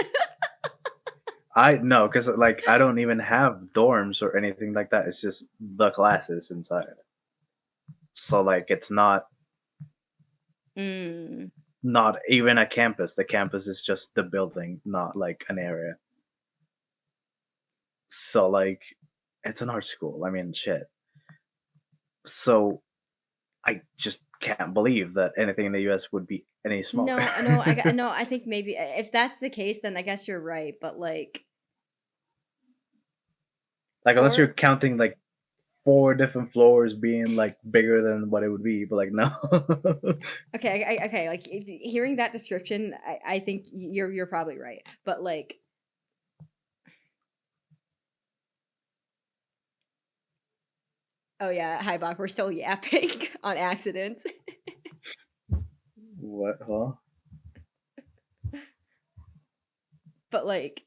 [SPEAKER 2] I no, because like I don't even have dorms or anything like that. It's just the classes inside. So like it's
[SPEAKER 1] Mm.
[SPEAKER 2] not even a campus. The campus is just the building, not like an area. So like it's an art school. I mean, shit. So I just can't believe that anything in the US would be any smaller.
[SPEAKER 1] No, no, no. I think maybe if that's the case, then I guess you're right. But like
[SPEAKER 2] Like unless you're
[SPEAKER 1] four.
[SPEAKER 2] counting like four different floors being like bigger than what it would be, but like no.
[SPEAKER 1] Okay, okay. Like hearing that description, I think you're probably right. But like, oh yeah, hi Bach, we're still yapping on accident.
[SPEAKER 2] What? Huh?
[SPEAKER 1] But like,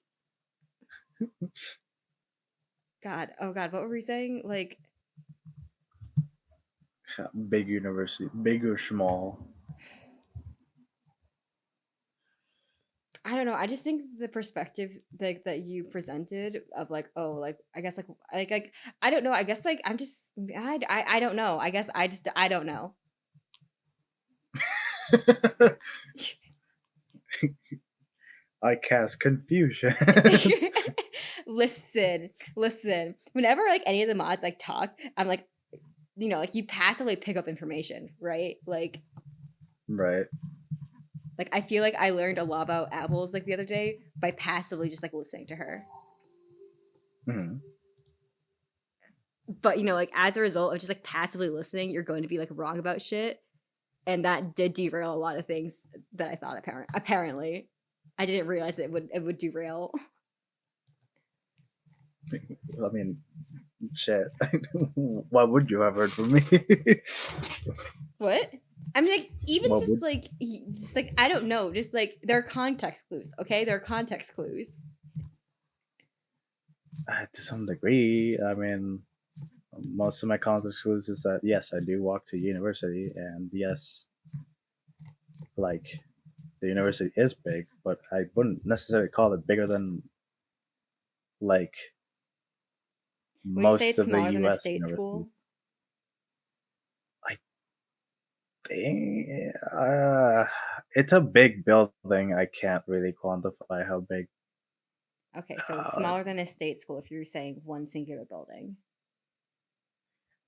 [SPEAKER 1] God, oh God, what were we saying? Like,
[SPEAKER 2] Big university, big or small.
[SPEAKER 1] I don't know. I just think the perspective like that you presented of like, oh, like I guess like I don't know. I guess like I'm just I don't know. I guess I don't know.
[SPEAKER 2] I cast confusion.
[SPEAKER 1] Listen. Whenever like any of the mods like talk, I'm like, like you passively pick up information, right?
[SPEAKER 2] Right.
[SPEAKER 1] Like I feel like I learned a lot about apples like the other day by passively just like listening to her.
[SPEAKER 2] Mhm.
[SPEAKER 1] But like as a result of just like passively listening, you're going to be like wrong about shit. And that did derail a lot of things that I thought apparently. I didn't realize it would derail.
[SPEAKER 2] I mean, shit. What would you have heard from me?
[SPEAKER 1] What? I mean, like even
[SPEAKER 2] What would
[SPEAKER 1] just like I don't know, just like there are context clues. Okay, there are context clues.
[SPEAKER 2] to some degree? I mean, most of my context clues is that yes, I do walk to university, and yes, like the university is big, but I wouldn't necessarily call it bigger than like
[SPEAKER 1] Would you say
[SPEAKER 2] most
[SPEAKER 1] it's
[SPEAKER 2] of the
[SPEAKER 1] smaller than a
[SPEAKER 2] U.S.
[SPEAKER 1] state
[SPEAKER 2] universities.
[SPEAKER 1] school?
[SPEAKER 2] I think it's a big building. I can't really quantify how big.
[SPEAKER 1] Okay, so
[SPEAKER 2] Uh,
[SPEAKER 1] smaller than a state school if you're saying one singular building.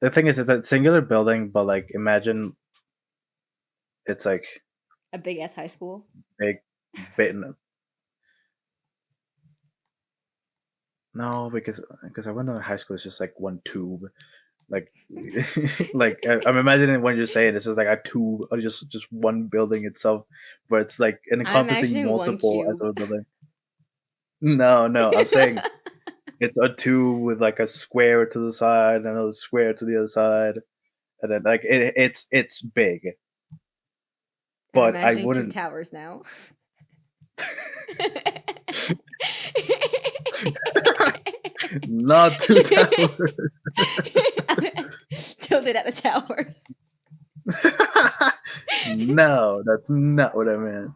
[SPEAKER 2] the thing is, it's a singular building, but like imagine it's like
[SPEAKER 1] A big ass high school?
[SPEAKER 2] big, bit. No, because I went to high school. It's just like one tube. Like, like I'm imagining when you're saying this is like a tube or just one building itself, but it's like
[SPEAKER 1] I'm
[SPEAKER 2] encompassing
[SPEAKER 1] imagining one
[SPEAKER 2] multiple as
[SPEAKER 1] cube.
[SPEAKER 2] a building. No, no, I'm saying it's a tube with like a square to the side, another square to the other side, and then like it's big,
[SPEAKER 1] I'm
[SPEAKER 2] but I
[SPEAKER 1] imagining two
[SPEAKER 2] wouldn't.
[SPEAKER 1] towers now.
[SPEAKER 2] Not two towers.
[SPEAKER 1] Tilted at the towers.
[SPEAKER 2] No, that's not what I meant.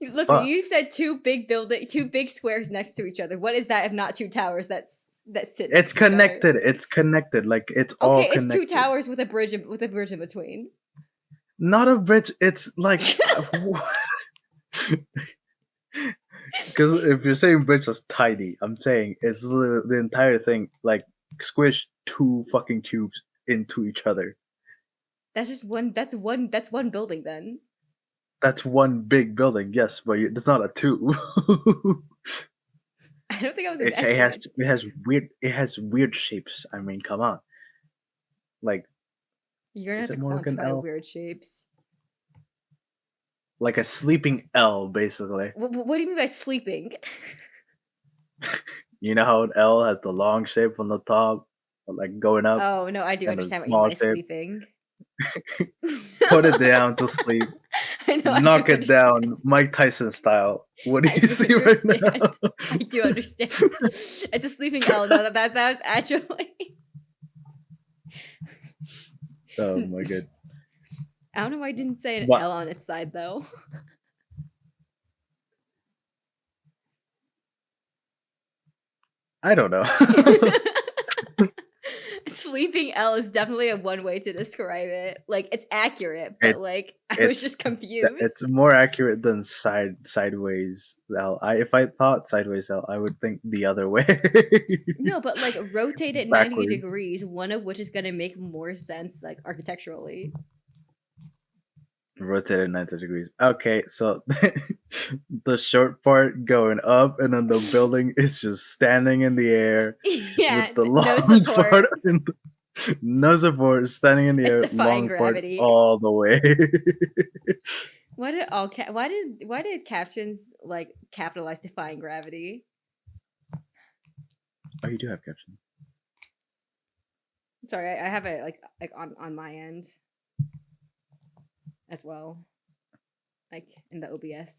[SPEAKER 1] Listen,
[SPEAKER 2] Fuck.
[SPEAKER 1] you said two big squares next to each other. What is that if not two towers that sit
[SPEAKER 2] It's
[SPEAKER 1] next to each other?
[SPEAKER 2] connected. It's connected. Like it's all
[SPEAKER 1] Okay, it's two
[SPEAKER 2] connected.
[SPEAKER 1] towers with a bridge in between.
[SPEAKER 2] Not a bridge. It's like because if you're saying bridge that's tiny, I'm saying it's the entire thing like squish two fucking cubes into each other.
[SPEAKER 1] That's just one. That's one building. Then
[SPEAKER 2] That's one big building, yes, but it's not a two.
[SPEAKER 1] I don't think I was
[SPEAKER 2] it
[SPEAKER 1] imagining
[SPEAKER 2] has
[SPEAKER 1] it.
[SPEAKER 2] weird shapes. I mean, come on. Like,
[SPEAKER 1] You're gonna
[SPEAKER 2] is
[SPEAKER 1] have
[SPEAKER 2] it
[SPEAKER 1] to
[SPEAKER 2] more like an
[SPEAKER 1] quantify
[SPEAKER 2] L?
[SPEAKER 1] weird shapes.
[SPEAKER 2] Like a sleeping L, basically.
[SPEAKER 1] What do you mean by sleeping?
[SPEAKER 2] You know how an L has the long shape on the top? like going up
[SPEAKER 1] Oh, no, I do
[SPEAKER 2] in a
[SPEAKER 1] understand what you mean
[SPEAKER 2] small
[SPEAKER 1] by
[SPEAKER 2] shape.
[SPEAKER 1] sleeping.
[SPEAKER 2] Put it down to sleep.
[SPEAKER 1] I know, I do
[SPEAKER 2] Knock it down,
[SPEAKER 1] understand.
[SPEAKER 2] Mike Tyson style. What do
[SPEAKER 1] I
[SPEAKER 2] you
[SPEAKER 1] do
[SPEAKER 2] see right
[SPEAKER 1] understand.
[SPEAKER 2] now?
[SPEAKER 1] I do understand. It's a sleeping L. No, that was actually
[SPEAKER 2] Oh my god.
[SPEAKER 1] I don't know why I didn't say an
[SPEAKER 2] But
[SPEAKER 1] L on its side, though.
[SPEAKER 2] I don't know.
[SPEAKER 1] Sleeping L is definitely a one way to describe it. Like, it's accurate, but,
[SPEAKER 2] It's
[SPEAKER 1] like, I was
[SPEAKER 2] it's
[SPEAKER 1] just confused.
[SPEAKER 2] it's more accurate than sideways L. If I thought sideways L, I would think the other way.
[SPEAKER 1] No, but, like, rotate it 90
[SPEAKER 2] Backwards.
[SPEAKER 1] degrees, one of which is gonna make more sense, like, architecturally.
[SPEAKER 2] Rotated 90 degrees. Okay, so the short part going up, and then the building is just standing in the air
[SPEAKER 1] Yeah,
[SPEAKER 2] with the
[SPEAKER 1] no
[SPEAKER 2] long
[SPEAKER 1] support.
[SPEAKER 2] part and no support, standing in the
[SPEAKER 1] It's
[SPEAKER 2] air,
[SPEAKER 1] defying
[SPEAKER 2] long part
[SPEAKER 1] gravity.
[SPEAKER 2] all the way.
[SPEAKER 1] Why did captions, like, capitalize defying gravity?
[SPEAKER 2] Oh, you do have captions.
[SPEAKER 1] Sorry, I have it, like, on my end as well, like, in the OBS.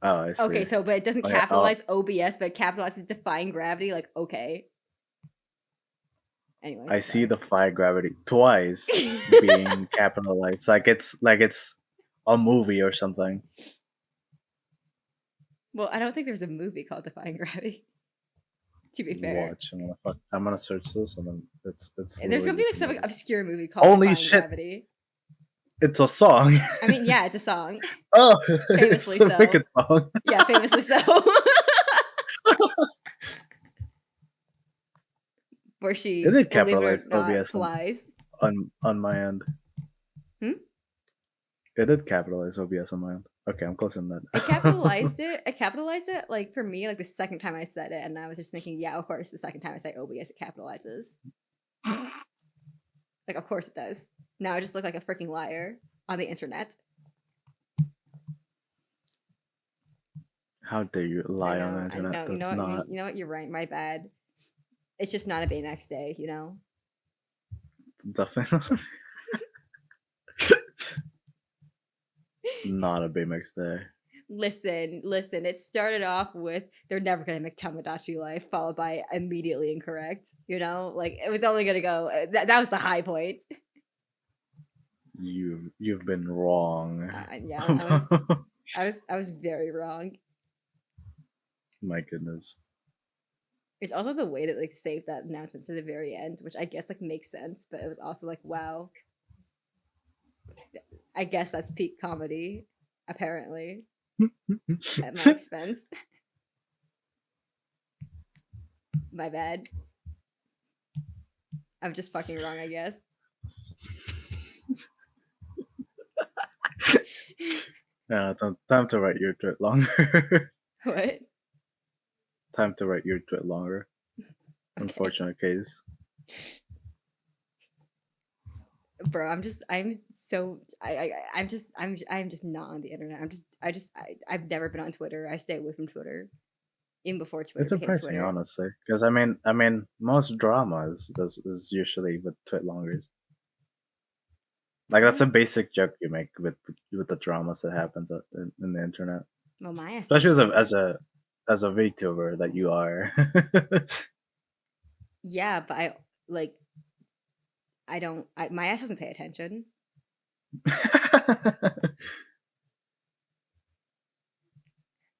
[SPEAKER 2] Oh, I see.
[SPEAKER 1] Okay, so but it doesn't
[SPEAKER 2] Oh, yeah.
[SPEAKER 1] capitalize OBS, but it capitalizes defying gravity, like, okay. Anyways,
[SPEAKER 2] I see
[SPEAKER 1] sorry.
[SPEAKER 2] the fire gravity twice being capitalized, like it's a movie or something.
[SPEAKER 1] Well, I don't think there's a movie called Defying Gravity, to be fair.
[SPEAKER 2] Watch, I'm gonna search this, and then it's
[SPEAKER 1] There's
[SPEAKER 2] literally
[SPEAKER 1] gonna be,
[SPEAKER 2] just
[SPEAKER 1] like,
[SPEAKER 2] a
[SPEAKER 1] some, like,
[SPEAKER 2] movie.
[SPEAKER 1] obscure movie called
[SPEAKER 2] Holy
[SPEAKER 1] Defying
[SPEAKER 2] shit!
[SPEAKER 1] Gravity.
[SPEAKER 2] It's a song.
[SPEAKER 1] I mean, yeah, it's a song.
[SPEAKER 2] Oh, it's
[SPEAKER 1] Famously
[SPEAKER 2] the
[SPEAKER 1] so.
[SPEAKER 2] Wicked song.
[SPEAKER 1] Yeah, famously so. Where
[SPEAKER 2] It
[SPEAKER 1] she,
[SPEAKER 2] did
[SPEAKER 1] believe it or
[SPEAKER 2] capitalize
[SPEAKER 1] not,
[SPEAKER 2] OBS
[SPEAKER 1] flies.
[SPEAKER 2] on my end.
[SPEAKER 1] Hmm?
[SPEAKER 2] It did capitalize OBS on my end. Okay, I'm close on
[SPEAKER 1] I
[SPEAKER 2] that.
[SPEAKER 1] capitalized it. I capitalized it, like, for me, like, the second time I said it, and I was just thinking, yeah, of course, the second time I say OBS, it capitalizes. Like, of course it does. Now I just look like a freaking liar on the internet.
[SPEAKER 2] How dare you lie on the
[SPEAKER 1] I
[SPEAKER 2] internet?
[SPEAKER 1] know.
[SPEAKER 2] That's not
[SPEAKER 1] You know what? You're right. My bad. It's just not a Baymax day, you know.
[SPEAKER 2] definitely not a Baymax day.
[SPEAKER 1] Listen. It started off with they're never gonna make Tamagotchi life, followed by immediately incorrect. You know, like it was only gonna go. That was the high point.
[SPEAKER 2] You've been wrong.
[SPEAKER 1] Yeah, I was very wrong.
[SPEAKER 2] My goodness.
[SPEAKER 1] It's also the way that like saved that announcement to the very end, which I guess like makes sense, but it was also like, wow, I guess that's peak comedy, apparently, at my expense. My bad. I'm just fucking wrong, I guess.
[SPEAKER 2] Time to write your tweet longer.
[SPEAKER 1] What?
[SPEAKER 2] Time to write your tweet longer.
[SPEAKER 1] Okay.
[SPEAKER 2] Unfortunate case.
[SPEAKER 1] Bro, I'm so I'm just not on the internet. I've never been on Twitter. I stay away from Twitter. Even before Twitter
[SPEAKER 2] It's
[SPEAKER 1] became
[SPEAKER 2] surprising,
[SPEAKER 1] Twitter.
[SPEAKER 2] honestly, because I mean, most drama is usually with tweet longers. Like that's a basic joke you make with the dramas that happens in the internet,
[SPEAKER 1] Well, my ass
[SPEAKER 2] especially
[SPEAKER 1] doesn't pay.
[SPEAKER 2] as a VTuber that you are.
[SPEAKER 1] Yeah, but I like I don't my ass doesn't pay attention.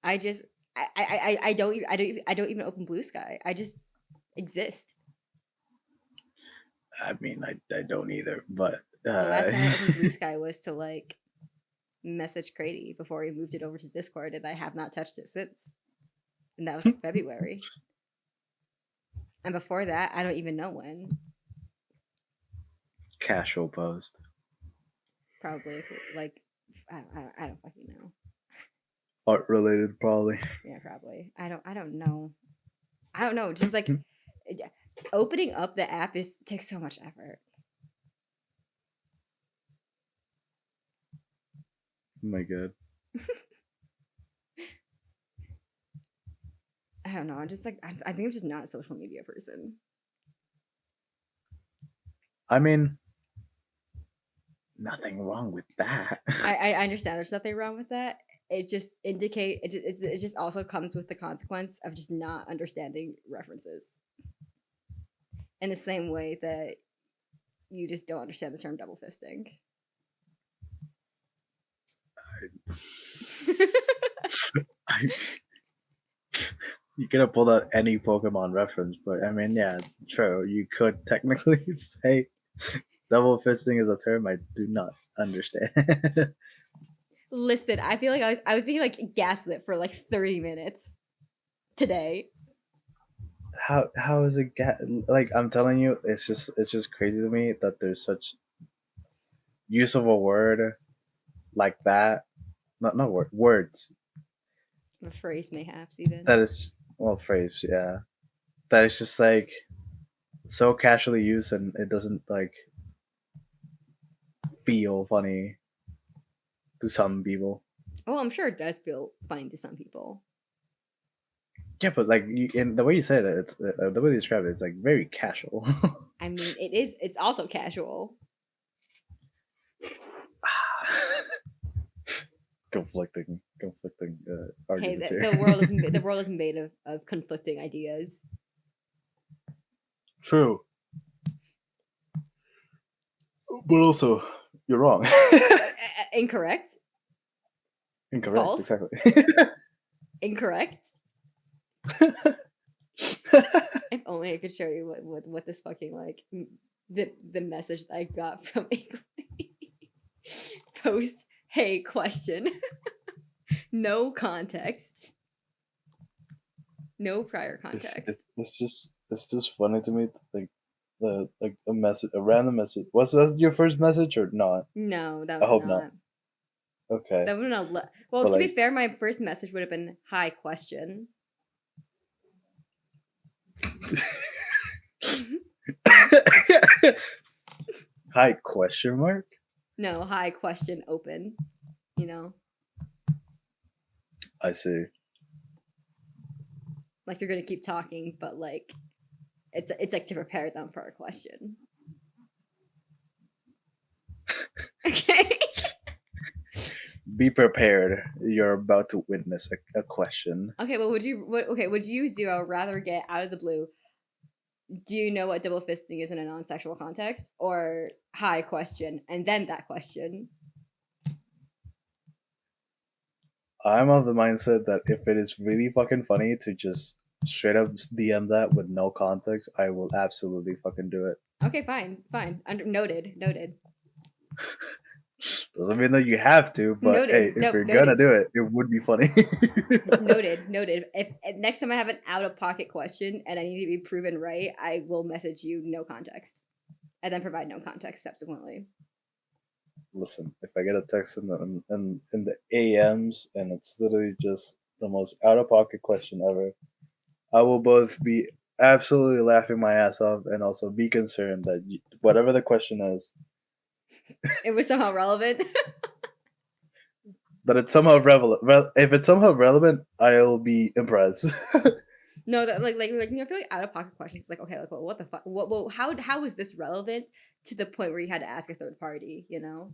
[SPEAKER 1] I just I don't even open Blue Sky. I just exist.
[SPEAKER 2] I mean, I don't either, but
[SPEAKER 1] The last time I opened Blue Sky was to like message Crady before he moved it over to Discord, and I have not touched it since. And that was like February. And before that, I don't even know when.
[SPEAKER 2] casual post.
[SPEAKER 1] Probably like I don't fucking know.
[SPEAKER 2] Art related, probably.
[SPEAKER 1] Yeah, probably. I don't know. I don't know. Just like opening up the app takes so much effort.
[SPEAKER 2] Oh my god.
[SPEAKER 1] I don't know. I'm just like I think I'm just not a social media person.
[SPEAKER 2] I mean, nothing wrong with that.
[SPEAKER 1] I understand there's nothing wrong with that. It just it just also comes with the consequence of just not understanding references in the same way that you just don't understand the term double fisting.
[SPEAKER 2] I, you could have pulled out any Pokemon reference, but I mean, yeah, true. You could technically say double fisting is a term I do not understand.
[SPEAKER 1] Listen, I feel like I was being like gaslit for like 30 minutes today.
[SPEAKER 2] How is it like I'm telling you, it's just crazy to me that there's such use of a word like that. Not words
[SPEAKER 1] A phrase, mayhaps even.
[SPEAKER 2] that is well phrase, yeah. That is just like so casually used and it doesn't like feel funny to some people.
[SPEAKER 1] Well, I'm sure it does feel funny to some people.
[SPEAKER 2] Yeah, but like in the way you said it, it's the way you describe it, it's like very casual.
[SPEAKER 1] I mean, it is. It's also casual.
[SPEAKER 2] Conflicting
[SPEAKER 1] Hey,
[SPEAKER 2] arguments here.
[SPEAKER 1] the world is the world is made of conflicting ideas.
[SPEAKER 2] True, but also you're wrong.
[SPEAKER 1] Incorrect.
[SPEAKER 2] Incorrect,
[SPEAKER 1] False.
[SPEAKER 2] exactly.
[SPEAKER 1] Incorrect. If only I could show you what this fucking like the message that I got from post. Hey, question. No context. No prior context.
[SPEAKER 2] It's just funny to me, like a message, a random message. Was that your first message or not?
[SPEAKER 1] No, that
[SPEAKER 2] I
[SPEAKER 1] was
[SPEAKER 2] hope not.
[SPEAKER 1] not.
[SPEAKER 2] Okay,
[SPEAKER 1] That would have been well.
[SPEAKER 2] but
[SPEAKER 1] To be
[SPEAKER 2] like,
[SPEAKER 1] fair, my first message would have been hi question.
[SPEAKER 2] hi question mark.
[SPEAKER 1] No, hi question open. You know,
[SPEAKER 2] I see.
[SPEAKER 1] like you're gonna keep talking, but like it's like to prepare them for a question. Okay.
[SPEAKER 2] Be prepared. You're about to witness a question.
[SPEAKER 1] Okay. Well, would you zero rather get out of the blue? Do you know what double fisting is in a non-sexual context, or hi question and then that question?
[SPEAKER 2] I'm of the mindset that if it is really fucking funny to just straight up DM that with no context, I will absolutely fucking do it.
[SPEAKER 1] Okay, fine. Noted.
[SPEAKER 2] Doesn't mean that you have to, but hey,
[SPEAKER 1] Noted.
[SPEAKER 2] if
[SPEAKER 1] No,
[SPEAKER 2] you're gonna
[SPEAKER 1] noted.
[SPEAKER 2] do it, it would be funny.
[SPEAKER 1] Noted. If next time I have an out of pocket question and I need to be proven right, I will message you no context, and then provide no context subsequently.
[SPEAKER 2] Listen, if I get a text in the AMs and it's literally just the most out of pocket question ever, I will both be absolutely laughing my ass off and also be concerned that whatever the question is,
[SPEAKER 1] It was somehow relevant.
[SPEAKER 2] that it's somehow relevant. If it's somehow relevant, I'll be impressed.
[SPEAKER 1] No, that you know, I feel like out of pocket questions. It's like okay, like what the fuck? Well, how is this relevant to the point where you had to ask a third party? You know?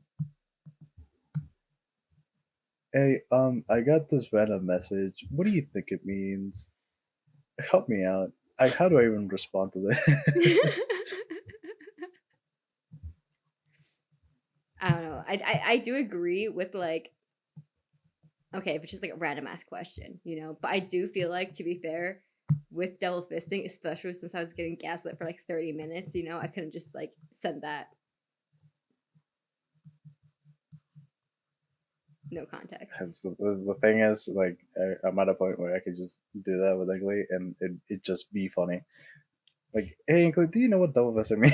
[SPEAKER 2] Hey, I got this random message. What do you think it means? Help me out. How do I even respond to this?
[SPEAKER 1] I don't know. I do agree with like okay, if it's just like a random ass question, you know. But I do feel like, to be fair, with double fisting, especially since I was getting gaslit for like 30 minutes, you know, I couldn't just like send that no context.
[SPEAKER 2] The thing is, like, I'm at a point where I could just do that with English and it just be funny. Like, hey, English, do you know what double fisting means?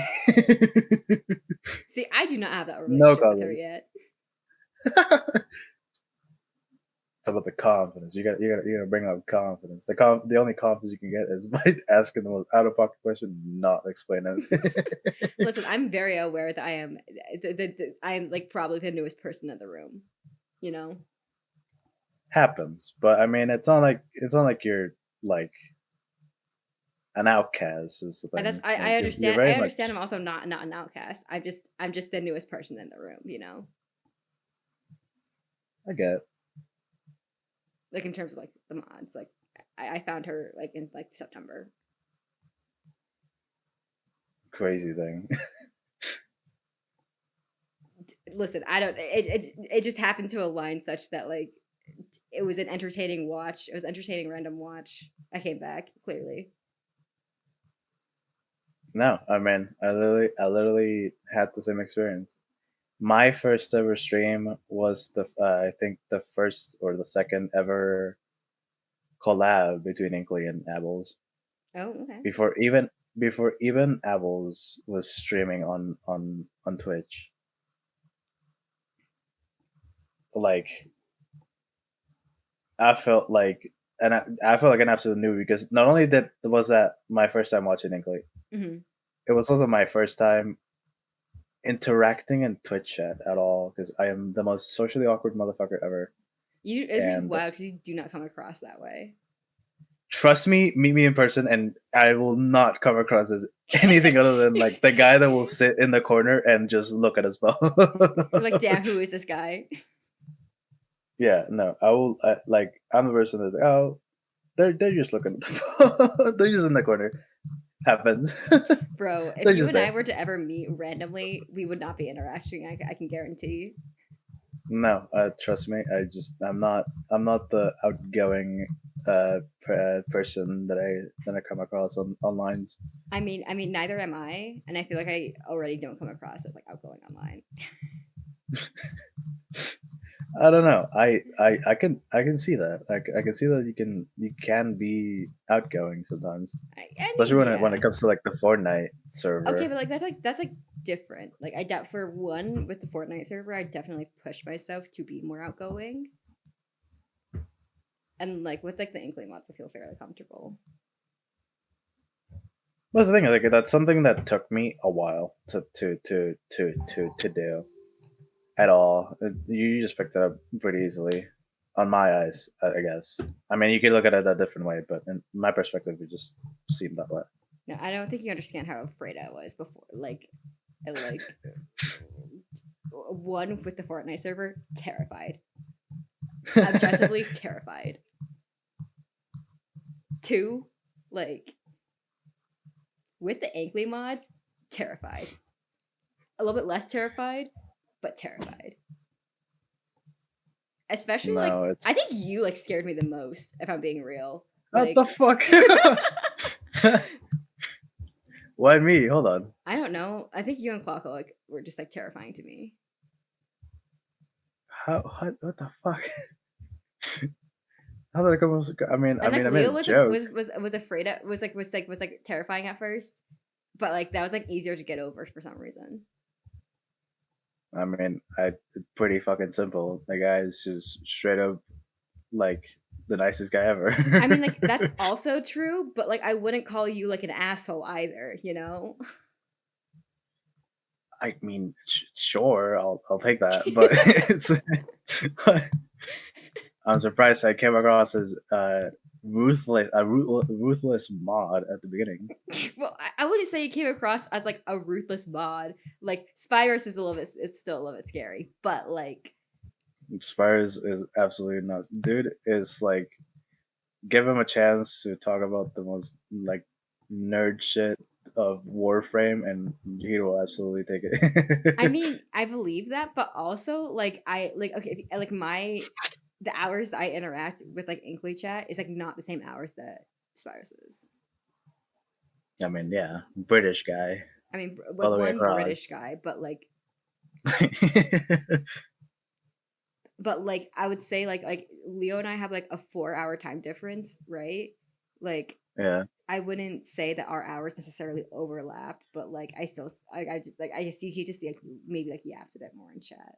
[SPEAKER 1] See, I do not have that
[SPEAKER 2] No
[SPEAKER 1] relationship with her
[SPEAKER 2] comments.
[SPEAKER 1] yet.
[SPEAKER 2] It's about the confidence. You gotta bring up confidence. The only confidence you can get is by asking the most out of pocket question, not explaining it.
[SPEAKER 1] Listen, I'm very aware that I am I am like probably the newest person in the room, you know.
[SPEAKER 2] Happens, but I mean, it's not like you're like an outcast is the
[SPEAKER 1] And that's
[SPEAKER 2] thing. Like you're
[SPEAKER 1] I
[SPEAKER 2] very
[SPEAKER 1] understand
[SPEAKER 2] much.
[SPEAKER 1] I'm also not an outcast. I'm just the newest person in the room, you know?
[SPEAKER 2] I get
[SPEAKER 1] Like, in terms of, like, the mods, like, I found her, like, in, like, September.
[SPEAKER 2] crazy thing.
[SPEAKER 1] Listen, I don't it just happened to align such that, like, it was an entertaining watch. It was entertaining random watch. I came back, clearly.
[SPEAKER 2] No, I mean, I literally had the same experience. My first ever stream was I think the first or the second ever collab between Inkley and Abels.
[SPEAKER 1] Oh, okay.
[SPEAKER 2] Before even Abels was streaming on Twitch. Like I felt like I felt like an absolute newbie because not only that was that my first time watching Inkley,
[SPEAKER 1] Mhm.
[SPEAKER 2] it was also my first time interacting in Twitch chat at all because I am the most socially awkward motherfucker ever.
[SPEAKER 1] It's just
[SPEAKER 2] And
[SPEAKER 1] wild because you do not come across that way.
[SPEAKER 2] trust me, meet me in person, and I will not come across as anything other than like the guy that will sit in the corner and just look at his phone.
[SPEAKER 1] You're like, "Damn, who is this guy?"
[SPEAKER 2] Yeah, no, I will. Like, I'm the person that's like, oh, they're just looking at the phone. They're just in the corner. Happens.
[SPEAKER 1] Bro, if
[SPEAKER 2] They're
[SPEAKER 1] you
[SPEAKER 2] just
[SPEAKER 1] and I
[SPEAKER 2] there.
[SPEAKER 1] were to ever meet randomly, we would not be interacting, I can guarantee.
[SPEAKER 2] No, trust me. I'm not the outgoing person that I come across online.
[SPEAKER 1] I mean, neither am I, and I feel like I already don't come across as, like, outgoing online.
[SPEAKER 2] I don't know. I can see that. I can see that you can be outgoing sometimes,
[SPEAKER 1] I mean,
[SPEAKER 2] especially when it
[SPEAKER 1] yeah.
[SPEAKER 2] comes to like the Fortnite
[SPEAKER 1] Okay,
[SPEAKER 2] server.
[SPEAKER 1] but, like, that's, like, different. Like, I doubt for one, with the Fortnite server, I definitely push myself to be more outgoing, and, like, with, like, the Inkling mods, I feel fairly comfortable.
[SPEAKER 2] That's the thing. Like that's something that took me a while to do at all. You just picked it up pretty easily, on my eyes. I guess. I mean, you could look at it a different way, but in my perspective, it just seemed that way.
[SPEAKER 1] No, I don't think you understand how afraid I was before. Like, one, with the Fortnite server, terrified. Objectively terrified. Two, like, with the Ankly mods, terrified. A little bit less terrified, but terrified. Especially, like,
[SPEAKER 2] No,
[SPEAKER 1] I
[SPEAKER 2] it's
[SPEAKER 1] think you, like, scared me the most, if I'm being real.
[SPEAKER 2] what the
[SPEAKER 1] Like,
[SPEAKER 2] fuck. Why me? Hold on.
[SPEAKER 1] I don't know. I think you and Clockle, like, were just, like, terrifying to me.
[SPEAKER 2] How? What the fuck? How did I come? I
[SPEAKER 1] And,
[SPEAKER 2] mean,
[SPEAKER 1] like,
[SPEAKER 2] I made
[SPEAKER 1] Leo
[SPEAKER 2] a joke.
[SPEAKER 1] was afraid of was like terrifying at first, but, like, that was, like, easier to get over for some reason.
[SPEAKER 2] I mean, it's pretty fucking simple. The guy is just straight up like the nicest guy
[SPEAKER 1] I mean, like, that's
[SPEAKER 2] ever.
[SPEAKER 1] also true, but, like, I wouldn't call you, like, an asshole either, you know?
[SPEAKER 2] I mean, sure, I'll take that, but it's I'm surprised I came across as ruthless mod at the beginning.
[SPEAKER 1] Well, I wouldn't say you came across as, like, a ruthless mod. Like, Spyrus is a little bit it's still a little bit scary, but, like,
[SPEAKER 2] Spires is absolutely nuts. Dude is like, give him a chance to talk about the most like nerd shit of Warframe, and he will absolutely take
[SPEAKER 1] I
[SPEAKER 2] it.
[SPEAKER 1] mean, I believe that, but also, like, okay, like, the hours I interact with, like, Inkly chat is, like, not the same hours that Spyrus is.
[SPEAKER 2] I mean, yeah, British guy
[SPEAKER 1] I mean,
[SPEAKER 2] all
[SPEAKER 1] like,
[SPEAKER 2] the way
[SPEAKER 1] one British
[SPEAKER 2] across.
[SPEAKER 1] guy, but, like, I would say, like, Leo and I have, like, a 4-hour time difference, right? Like,
[SPEAKER 2] Yeah.
[SPEAKER 1] I wouldn't say that our hours necessarily overlap, but, like, I still I just see he just, like, maybe, like, yaps a bit more in chat.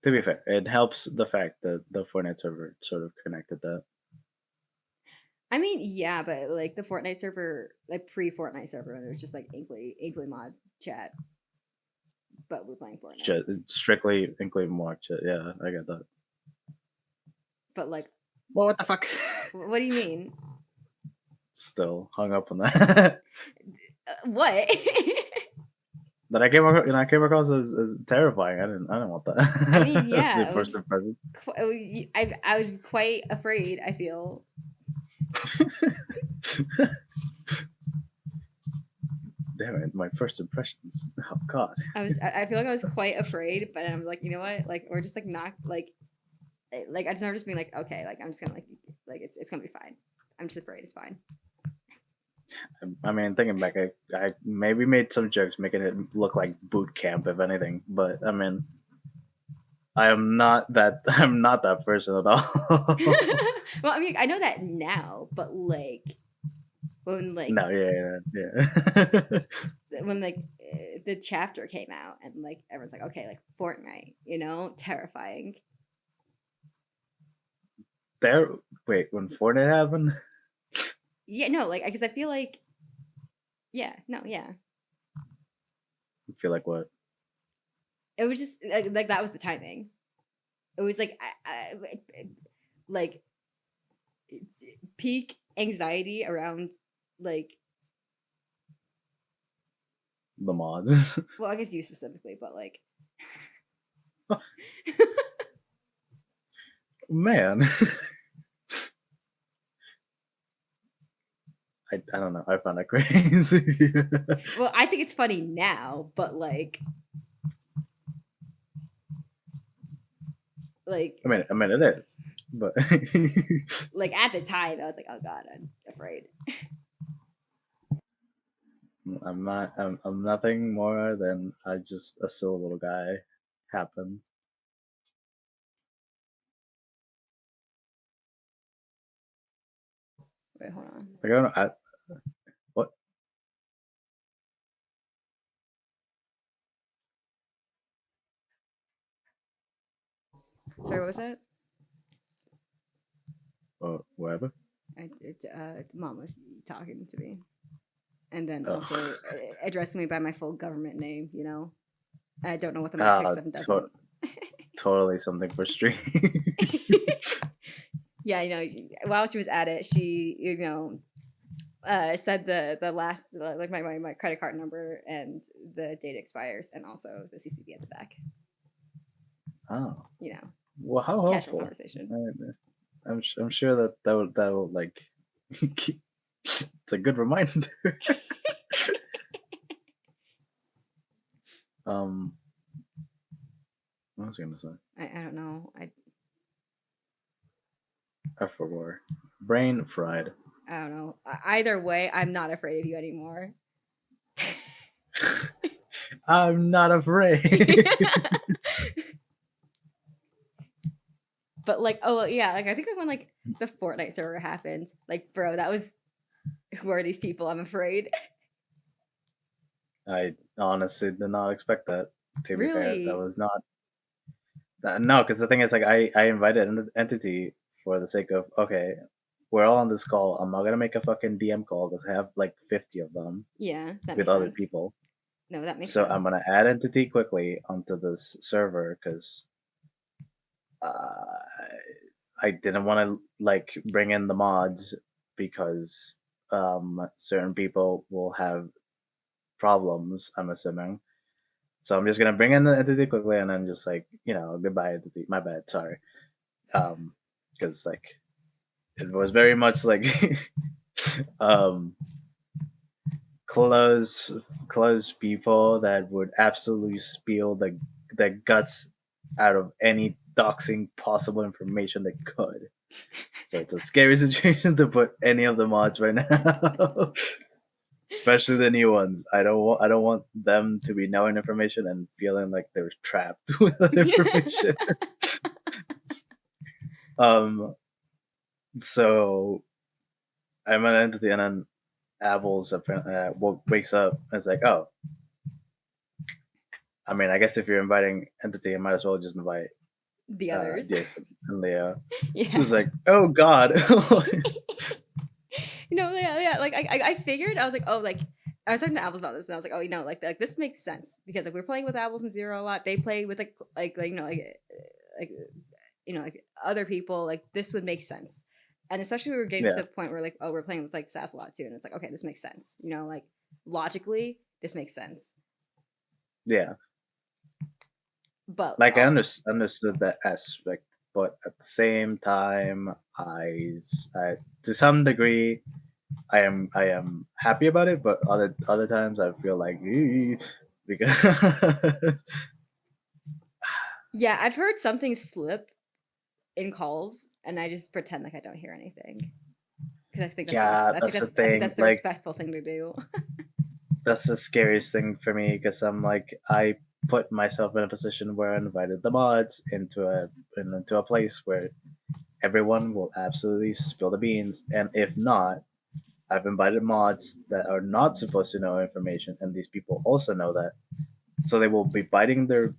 [SPEAKER 2] To be fair, it helps the fact that the Fortnite server sort of connected that.
[SPEAKER 1] I mean, yeah, but, like, the Fortnite server, like, pre-Fortnite server, and it was just, like, Inkly mod chat, but we're playing Fortnite.
[SPEAKER 2] Strictly including watch it. Yeah, I get that.
[SPEAKER 1] But, like,
[SPEAKER 2] Well, what the fuck?
[SPEAKER 1] what do you mean?
[SPEAKER 2] Still hung up on that.
[SPEAKER 1] What?
[SPEAKER 2] That I came across as terrifying. I didn't want
[SPEAKER 1] I mean,
[SPEAKER 2] that. That's the
[SPEAKER 1] yeah, it
[SPEAKER 2] first
[SPEAKER 1] was.
[SPEAKER 2] impression.
[SPEAKER 1] I was quite afraid. I feel.
[SPEAKER 2] Damn it, my first impressions. Oh God.
[SPEAKER 1] I feel like I was quite afraid, but I'm like, you know what? Like, we're just like not like I just remember just being like, okay, like I'm just gonna like it's gonna be fine. I'm just afraid it's fine.
[SPEAKER 2] I mean, thinking back, I maybe made some jokes making it look like boot camp, if anything. But I mean, I am not that. I'm not that person at all.
[SPEAKER 1] Well, I mean, I know that now, but like when like
[SPEAKER 2] No, yeah, yeah.
[SPEAKER 1] when like the chapter came out and like everyone's like, okay, like Fortnite, terrifying.
[SPEAKER 2] There. Wait, when Fortnite happened,
[SPEAKER 1] Yeah, no, like because I feel like yeah, no, yeah,
[SPEAKER 2] I feel like what?
[SPEAKER 1] it was just like that was the timing. It was like like peak anxiety around like
[SPEAKER 2] The mods.
[SPEAKER 1] well, I guess you specifically, but like
[SPEAKER 2] Man, I don't know. I found that crazy.
[SPEAKER 1] well, I think it's funny now, but like
[SPEAKER 2] I mean, it is, but
[SPEAKER 1] like at the time, I was like, oh god, I'm afraid.
[SPEAKER 2] I'm not. I'm nothing more than just a silly little guy. Happens.
[SPEAKER 1] Wait, hold on.
[SPEAKER 2] Like I don't know. What?
[SPEAKER 1] Sorry, what was that?
[SPEAKER 2] Whatever.
[SPEAKER 1] Mom was talking to me, and then
[SPEAKER 2] Oh.
[SPEAKER 1] also addressing me by my full government name. I don't know what the mic picks
[SPEAKER 2] Ah,
[SPEAKER 1] up and doesn't.
[SPEAKER 2] totally something for stream.
[SPEAKER 1] Yeah, while she was at it, she said the last like my credit card number and the date expires, and also the CCB at the back.
[SPEAKER 2] Oh,
[SPEAKER 1] You know,
[SPEAKER 2] well, how
[SPEAKER 1] casual
[SPEAKER 2] helpful.
[SPEAKER 1] conversation.
[SPEAKER 2] I'm sure that will like. It's a good reminder. um, what was I gonna say?
[SPEAKER 1] I don't know.
[SPEAKER 2] I forgot. Brain fried.
[SPEAKER 1] I don't know. Either way, I'm not afraid of you anymore.
[SPEAKER 2] I'm not afraid.
[SPEAKER 1] But like, oh well, yeah, like I think like when like the Fortnite server happened, like bro, that was who are these people? I'm afraid.
[SPEAKER 2] I honestly did not expect that. To be fair, that
[SPEAKER 1] Really?
[SPEAKER 2] was not. No, because the thing is, like, I invited an entity for the sake of okay, we're all on this call. I'm not gonna make a fucking DM call because I have like 50 of them
[SPEAKER 1] Yeah, that
[SPEAKER 2] with
[SPEAKER 1] makes
[SPEAKER 2] other
[SPEAKER 1] sense.
[SPEAKER 2] people.
[SPEAKER 1] No, that makes
[SPEAKER 2] So I'm
[SPEAKER 1] sense.
[SPEAKER 2] gonna add entity quickly onto this server because uh, I didn't want to like bring in the mods because certain people will have problems. I'm assuming. So I'm just gonna bring in the entity quickly and then just like goodbye entity. My bad. Sorry. Because like it was very much like um close close people that would absolutely spill the guts out of any doxing possible information they could. So it's a scary situation to put any of the mods right now. Especially the new ones. I don't want them to be knowing information and feeling like they're trapped with that information. um so I'm an entity and then Apple's wakes up and it's like, oh, I mean, I guess if you're inviting entity, I might as well just invite
[SPEAKER 1] The others.
[SPEAKER 2] Jason and Leo.
[SPEAKER 1] Yeah.
[SPEAKER 2] It's like, oh God.
[SPEAKER 1] Yeah. Like I figured I was like, oh, like I was talking to Apples about this, and I was like, oh, like this makes sense because like we're playing with Apples and Zero a lot. They play with like like like other people. Like this would make sense, and especially we were getting to
[SPEAKER 2] Yeah.
[SPEAKER 1] the point where like, oh, we're playing with like Sass a lot too, and it's like, okay, this makes sense, you know, like logically, this makes sense.
[SPEAKER 2] Yeah.
[SPEAKER 1] But
[SPEAKER 2] Like understood that aspect, but at the same time, I to some degree I am happy about it, but other times I feel like "Eeh," because
[SPEAKER 1] yeah, I've heard something slip in calls, and I just pretend like I don't hear anything because I think that's
[SPEAKER 2] yeah, that's the
[SPEAKER 1] I think
[SPEAKER 2] thing.
[SPEAKER 1] that's the
[SPEAKER 2] Like
[SPEAKER 1] respectful thing to do.
[SPEAKER 2] that's the scariest thing for me because I'm like I put myself in a position where I invited the mods into a place where everyone will absolutely spill the beans, and if not, I've invited mods that are not supposed to know information, and these people also know that, so they will be biting their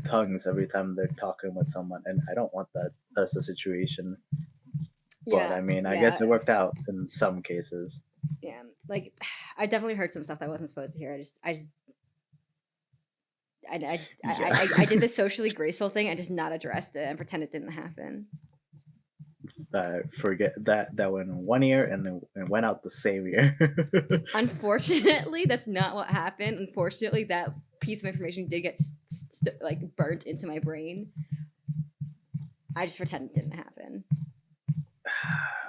[SPEAKER 2] tongues every time they're talking with someone, and I don't want that as a situation. But
[SPEAKER 1] Yeah,
[SPEAKER 2] I mean, I guess
[SPEAKER 1] yeah,
[SPEAKER 2] it worked out in some cases.
[SPEAKER 1] yeah. Like, I definitely heard some stuff that I wasn't supposed to hear.
[SPEAKER 2] Yeah,
[SPEAKER 1] I did the socially graceful thing. I just not addressed it and pretend it didn't happen.
[SPEAKER 2] forget that went in one ear and then it went out the same ear.
[SPEAKER 1] Unfortunately, that's not what happened. Unfortunately, that piece of information did get like burnt into my brain. I just pretend it didn't happen.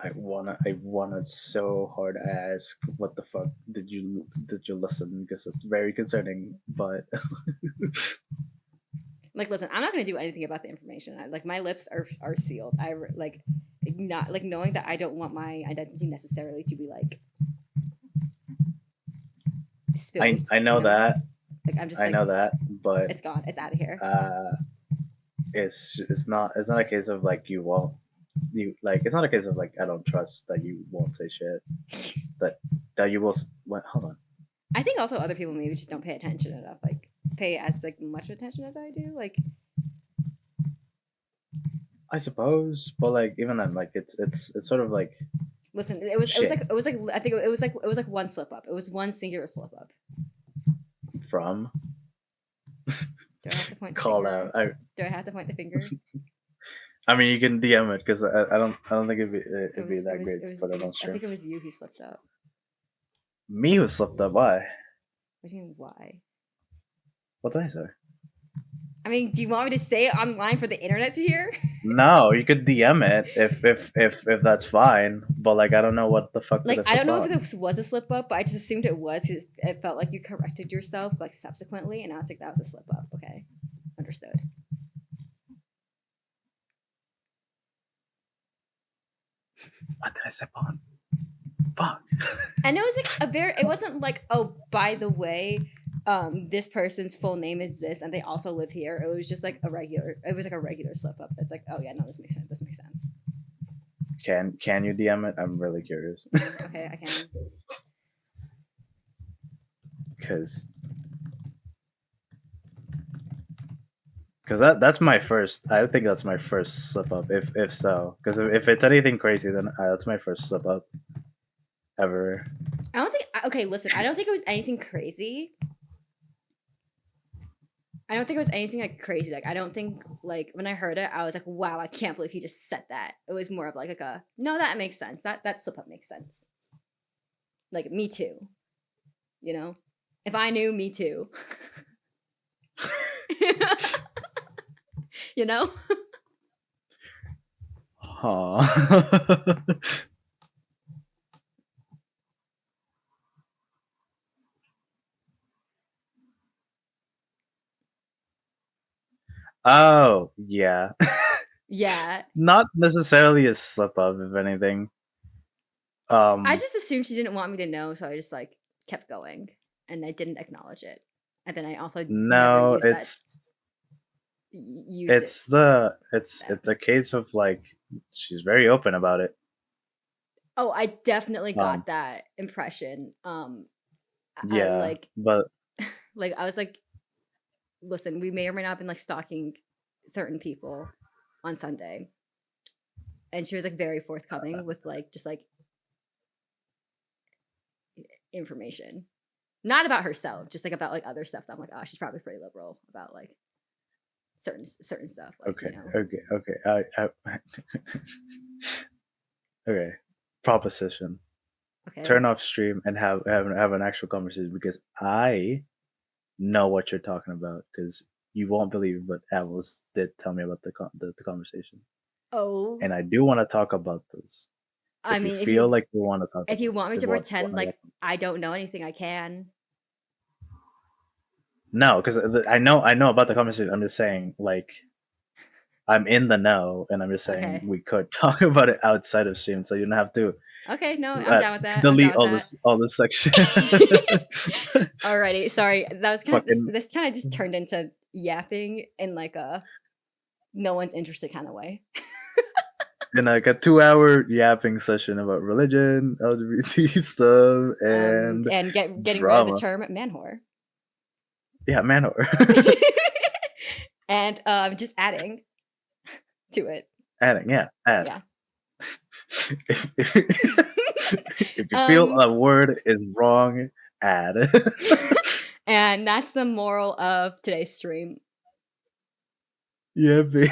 [SPEAKER 2] I wanna so hard ask what the fuck did you listen, because it's very concerning. But
[SPEAKER 1] Like, listen, I'm not gonna do anything about the information. Like, my lips are sealed. Like not like knowing that I don't want my identity necessarily to be like
[SPEAKER 2] I
[SPEAKER 1] spilled.
[SPEAKER 2] I
[SPEAKER 1] You
[SPEAKER 2] know
[SPEAKER 1] know,
[SPEAKER 2] that
[SPEAKER 1] like I'm just
[SPEAKER 2] I
[SPEAKER 1] like
[SPEAKER 2] know that, but
[SPEAKER 1] it's gone. It's out of here.
[SPEAKER 2] uh, it's not a case of like you won't you like it's not a case of like I don't trust that you won't say shit, that that you will. What? Hold on.
[SPEAKER 1] I think also other people maybe just don't pay attention enough. Like pay as like much attention as I do. Like
[SPEAKER 2] I suppose, but like even then, like it's sort of like
[SPEAKER 1] listen,
[SPEAKER 2] shit
[SPEAKER 1] it was like I think it was like one slip up. It was one singular slip up.
[SPEAKER 2] from
[SPEAKER 1] Do I have to point the
[SPEAKER 2] call
[SPEAKER 1] finger?
[SPEAKER 2] out. I
[SPEAKER 1] Do I have to point the finger?
[SPEAKER 2] I mean, you can DM it because I don't think it'd be that great to put
[SPEAKER 1] It
[SPEAKER 2] it on
[SPEAKER 1] was I
[SPEAKER 2] stream.
[SPEAKER 1] think it was you who slipped up.
[SPEAKER 2] Me who slipped up? Why?
[SPEAKER 1] What do you mean why?
[SPEAKER 2] What did I say?
[SPEAKER 1] I mean, do you want me to say it online for the internet to hear?
[SPEAKER 2] No, you could DM it if that's fine. But like, I don't know what the fuck did I
[SPEAKER 1] Like I don't
[SPEAKER 2] slip
[SPEAKER 1] know if
[SPEAKER 2] up.
[SPEAKER 1] this was a slip up, but I just assumed it was because it felt like you corrected yourself like subsequently, and I was like, that was a slip up. Okay, understood.
[SPEAKER 2] What did I slip on? Fuck.
[SPEAKER 1] And it was like it wasn't like, oh, by the way, this person's full name is this and they also live here. It was just like it was like a regular slip up. It's like, oh yeah, no, this makes sense. This makes sense.
[SPEAKER 2] Can you DM it? I'm really curious.
[SPEAKER 1] Okay, I can.
[SPEAKER 2] Because that's my first. I think that's my first slip up. If so, because if it's anything crazy, then that's my first slip up ever.
[SPEAKER 1] I don't think okay, listen, I don't think it was anything crazy. I don't think it was anything like crazy. Like I don't think like when I heard it, I was like, wow, I can't believe he just said that. It was more of like a no, that makes sense. That slip up makes sense. Like me too. You know? If I knew, me too. You know?
[SPEAKER 2] Huh. Oh yeah.
[SPEAKER 1] Yeah.
[SPEAKER 2] Not necessarily a slip up, if anything.
[SPEAKER 1] I
[SPEAKER 2] Um,
[SPEAKER 1] just assumed she didn't want me to know, so I just like kept going and I didn't acknowledge it. And then I also never
[SPEAKER 2] no,
[SPEAKER 1] used that used it
[SPEAKER 2] it's
[SPEAKER 1] then.
[SPEAKER 2] a case of like she's very open about it.
[SPEAKER 1] Oh, I definitely
[SPEAKER 2] Um,
[SPEAKER 1] got that impression. I
[SPEAKER 2] yeah, but
[SPEAKER 1] like I was like, listen, we may or may not have been like stalking certain people on Sunday. And she was like very forthcoming with like just like information. Not about herself, just like about like other stuff that I'm like, oh, she's probably pretty liberal about like certain stuff, like
[SPEAKER 2] okay,
[SPEAKER 1] you know.
[SPEAKER 2] okay, okay. I Okay. Proposition.
[SPEAKER 1] Okay.
[SPEAKER 2] Turn off stream and have an actual conversation because I know what you're talking about because you won't believe what Avils did tell me about the conversation,
[SPEAKER 1] Oh.
[SPEAKER 2] and I do want to talk about this.
[SPEAKER 1] I
[SPEAKER 2] If you
[SPEAKER 1] mean,
[SPEAKER 2] feel like you want to talk
[SPEAKER 1] if you
[SPEAKER 2] about it,
[SPEAKER 1] want me
[SPEAKER 2] if
[SPEAKER 1] to
[SPEAKER 2] what
[SPEAKER 1] pretend
[SPEAKER 2] I
[SPEAKER 1] like
[SPEAKER 2] got.
[SPEAKER 1] I don't know anything, I can.
[SPEAKER 2] No, because I know about the conversation. I'm just saying, like, I'm in the know, and I'm just saying
[SPEAKER 1] Okay.
[SPEAKER 2] we could talk about it outside of stream, so you don't have to
[SPEAKER 1] Okay, no, I'm down with that. I'm
[SPEAKER 2] delete
[SPEAKER 1] down with that.
[SPEAKER 2] all this section.
[SPEAKER 1] Alrighty, sorry. That was kind of
[SPEAKER 2] Fucking
[SPEAKER 1] this kind of just turned into yapping in like a no one's interested kind of way.
[SPEAKER 2] in like a 2 hour yapping session about religion, LGBT stuff, and
[SPEAKER 1] And getting rid of the
[SPEAKER 2] drama.
[SPEAKER 1] term man whore.
[SPEAKER 2] Yeah, Manor.
[SPEAKER 1] And just adding to it.
[SPEAKER 2] Adding, yeah, add.
[SPEAKER 1] Yeah.
[SPEAKER 2] if, if you feel
[SPEAKER 1] um
[SPEAKER 2] a word is wrong, add.
[SPEAKER 1] and that's the moral of today's stream.
[SPEAKER 2] Yeah, babe.